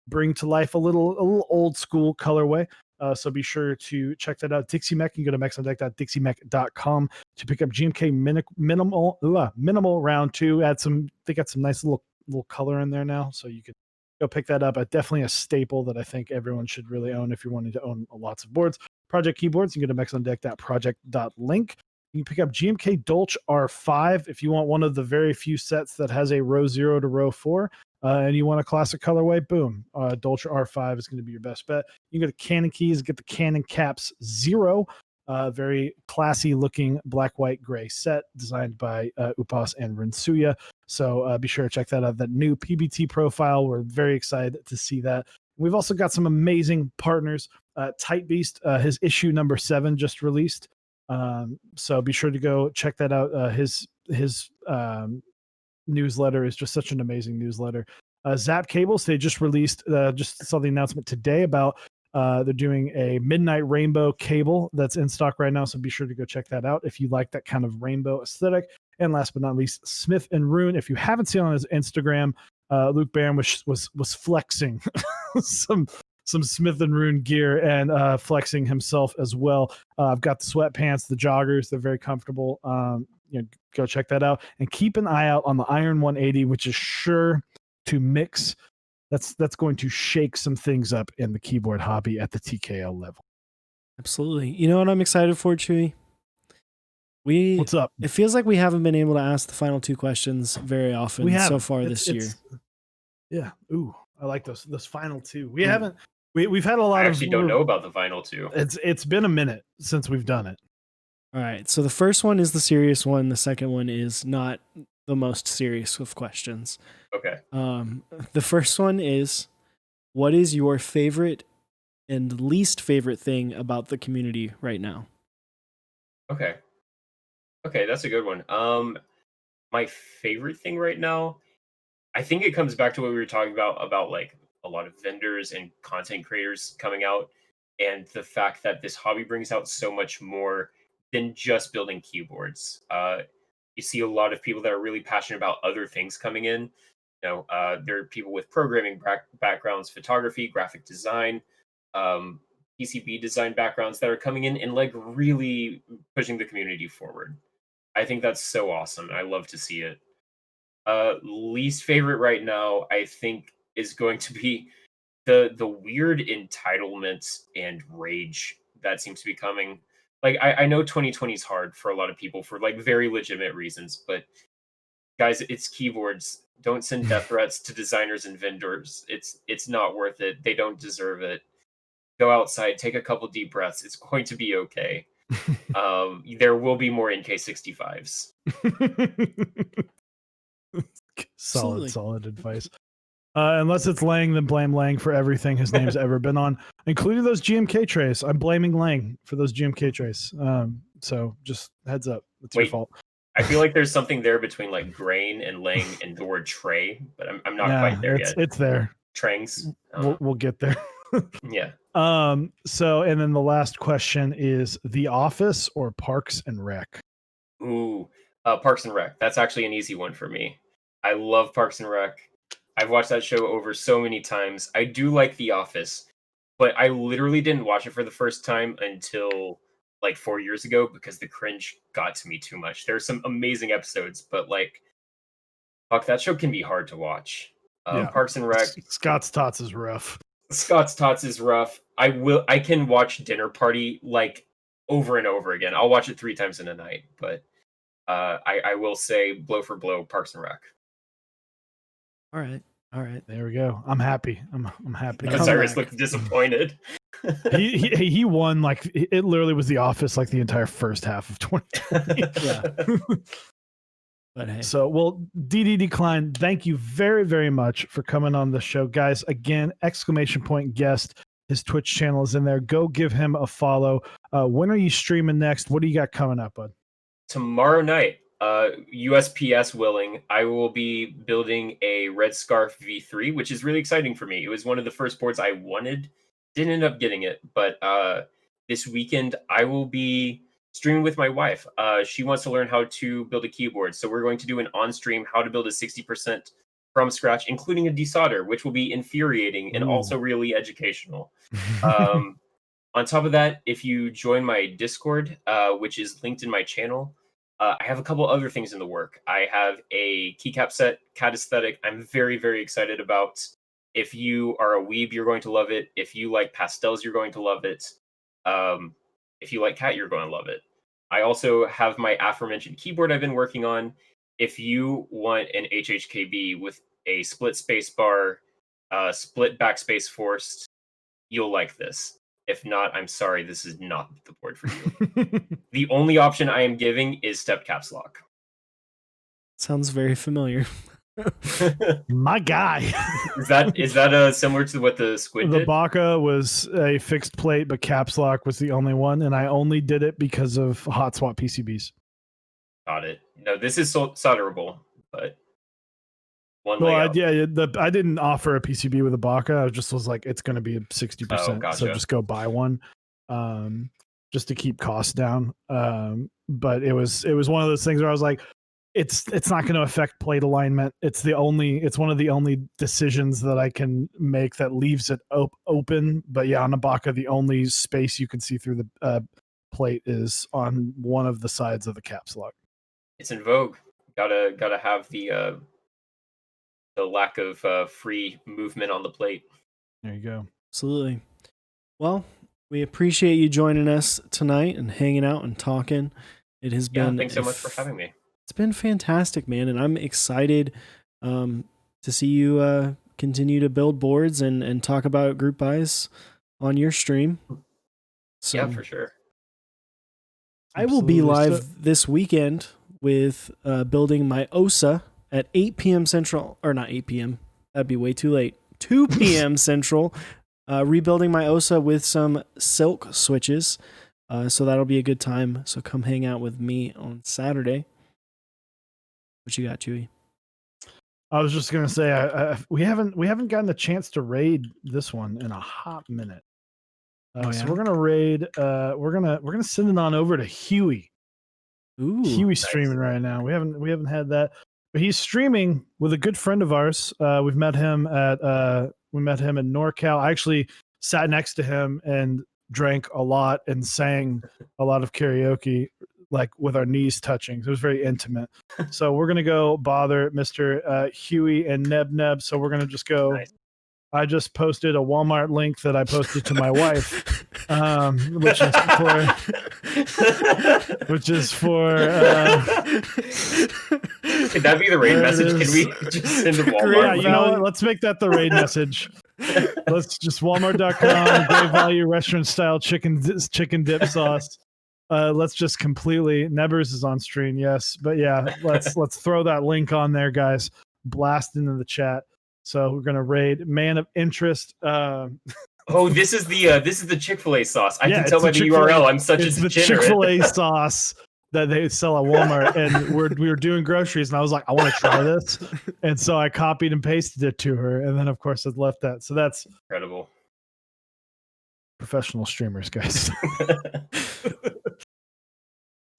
bring to life a little old school colorway. So be sure to check that out. Dixie Mech, you can go to mexondeck.dixiemech.com to pick up GMK minimal round 2. They got some nice little color in there now, so you can go pick that up. Definitely a staple that I think everyone should really own if you're wanting to own lots of boards. Project keyboards, you can go to mexondeck.project.link. You can pick up GMK Dolch R5 if you want one of the very few sets that has a row 0 to row 4. And you want a classic colorway, boom. Dolce R5 is going to be your best bet. You can go to Canon Keys, get the Canon Caps 0. Very classy looking black, white, gray set designed by Upas and Rinsuya. So be sure to check that out. That new PBT profile. We're very excited to see that. We've also got some amazing partners. Tight Beast, his issue number 7 just released. So be sure to go check that out. His newsletter is just such an amazing newsletter. Zap Cables, they just released, just saw the announcement today about they're doing a midnight rainbow cable that's in stock right now. So be sure to go check that out if you like that kind of rainbow aesthetic. And last but not least, Smith and Rune. If you haven't seen on his Instagram, Luke Barron was flexing some Smith and Rune gear and flexing himself as well. I've got the sweatpants, the joggers. They're very comfortable. Go check that out and keep an eye out on the Iron 180, which is sure to mix. That's going to shake some things up in the keyboard hobby at the TKL level. Absolutely. You know what I'm excited for, Chewy? What's up? It feels like we haven't been able to ask the final 2 questions very often so far this year. Yeah. Ooh, I like those final 2. We haven't. We've had a lot of. I actually don't know about the final 2. It's been a minute since we've done it. All right. So the first one is the serious one. The second one is not the most serious of questions. Okay. The first one is, what is your favorite and least favorite thing about the community right now? Okay, that's a good one. My favorite thing right now, I think it comes back to what we were talking about like a lot of vendors and content creators coming out, and the fact that this hobby brings out so much more than just building keyboards. You see a lot of people that are really passionate about other things coming in. There are people with programming backgrounds, photography, graphic design, PCB design backgrounds that are coming in and like really pushing the community forward. I think that's so awesome. I love to see it. Least favorite right now, I think, is going to be the weird entitlement and rage that seems to be coming. Like I know 2020 is hard for a lot of people for like very legitimate reasons, but guys, it's keyboards. Don't send death threats to designers and vendors. It's not worth it. They don't deserve it. Go outside, take a couple deep breaths. It's going to be okay. There will be more NK65s. Solid advice. Unless it's Lang, then blame Lang for everything his name's ever been on, including those GMK trays. I'm blaming Lang for those GMK trays. So just heads up, it's your fault. I feel like there's something there between like grain and Lang and the word tray, but I'm not quite there yet. It's there. Trangs. We'll get there. Yeah. So, and then the last question is The Office or Parks and Rec? Ooh, Parks and Rec. That's actually an easy one for me. I love Parks and Rec. I've watched that show over so many times. I do like The Office, but I literally didn't watch it for the first time until like 4 years ago because the cringe got to me too much. There are some amazing episodes, but like, fuck, that show can be hard to watch. Parks and Rec. Scott's Tots is rough. Scott's Tots is rough. I can watch Dinner Party like over and over again. I'll watch it 3 times in a night, but I will say blow for blow, Parks and Rec. All right. There we go. I'm happy. I'm happy. Cyrus looked disappointed. he won like it literally was The Office like the entire first half of 2020. Yeah. But hey. So, well, Dededecline, thank you very, very much for coming on the show, guys. Again, _guest. His Twitch channel is in there. Go give him a follow. When are you streaming next? What do you got coming up, bud? Tomorrow night, USPS willing, I will be building a Red Scarf V3, which is really exciting for me. It was one of the first boards I wanted. Didn't end up getting it, but this weekend I will be streaming with my wife. She wants to learn how to build a keyboard, so we're going to do an on-stream how to build a 60% from scratch, including a desolder, which will be infuriating and also really educational. On top of that, if you join my Discord, which is linked in my channel, I have a couple other things in the work. I have a keycap set, cat aesthetic. I'm very, very excited about. If you are a weeb, you're going to love it. If you like pastels, you're going to love it. If you like cat, you're going to love it. I also have my aforementioned keyboard I've been working on. If you want an HHKB with a split space bar, split backspace forced, you'll like this. If not, I'm sorry, this is not the board for you. The only option I am giving is step caps lock. Sounds very familiar. My guy. Is that similar to what the Squid did? The Baka was a fixed plate, but caps lock was the only one, and I only did it because of hot swap PCBs. Got it. No, this is solderable, but one well, layout. I didn't offer a PCB with a Baka. I just was like, it's going to be 60%, gotcha. so just go buy one, just to keep costs down. But it was one of those things where I was like, it's not going to affect plate alignment. It's one of the only decisions that I can make that leaves it open. But yeah, on a Baka, the only space you can see through the plate is on one of the sides of the caps lock. It's in vogue. Gotta have the lack of free movement on the plate. There you go. Absolutely. Well, we appreciate you joining us tonight and hanging out and talking. It has been. Thanks so much for having me. It's been fantastic, man, and I'm excited to see you continue to build boards and talk about group buys on your stream. So yeah, for sure. I will be live this weekend with building my OSA at 8 p.m. Central, or not 8 p.m. That'd be way too late. 2 p.m. Central, rebuilding my OSA with some silk switches. So that'll be a good time. So come hang out with me on Saturday. What you got, Chewy? I was just gonna say we haven't gotten a chance to raid this one in a hot minute. So we're gonna raid. We're gonna send it on over to Huey. Ooh, Huey's streaming right now. We haven't had that, but he's streaming with a good friend of ours. We've met him at in NorCal. I actually sat next to him and drank a lot and sang a lot of karaoke, like with our knees touching. So it was very intimate. So we're gonna go bother Mr. Huey and Neb. So we're gonna just go. Nice. I just posted a Walmart link that I posted to my wife, which is for. Could that be the raid message? Can we just send a Walmart? Yeah, you know what? Let's make that the raid message. Let's just Walmart.com, great value restaurant style chicken dip sauce. Let's just completely. Nebbers is on stream, yes, but yeah, let's throw that link on there, guys. Blast into the chat. So we're gonna raid Man of Interest. Oh, this is the Chick-fil-A sauce. I Yeah, can tell it's by the the Chick-fil-A URL. I'm such it's a the degenerate. Chick-fil-A sauce that they sell at Walmart, and we were doing groceries, and I was like, I want to try this, and so I copied and pasted it to her, and then of course I left that. So that's Incredible. professional streamers, guys.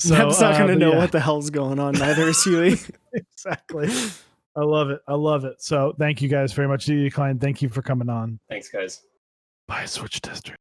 Neb's not going to but know yeah. what the hell's going on. Neither is Huey. Exactly. I love it. I love it. So thank you guys very much. Dededecline, thank you for coming on. Thanks, guys. Bye, Switch Testers.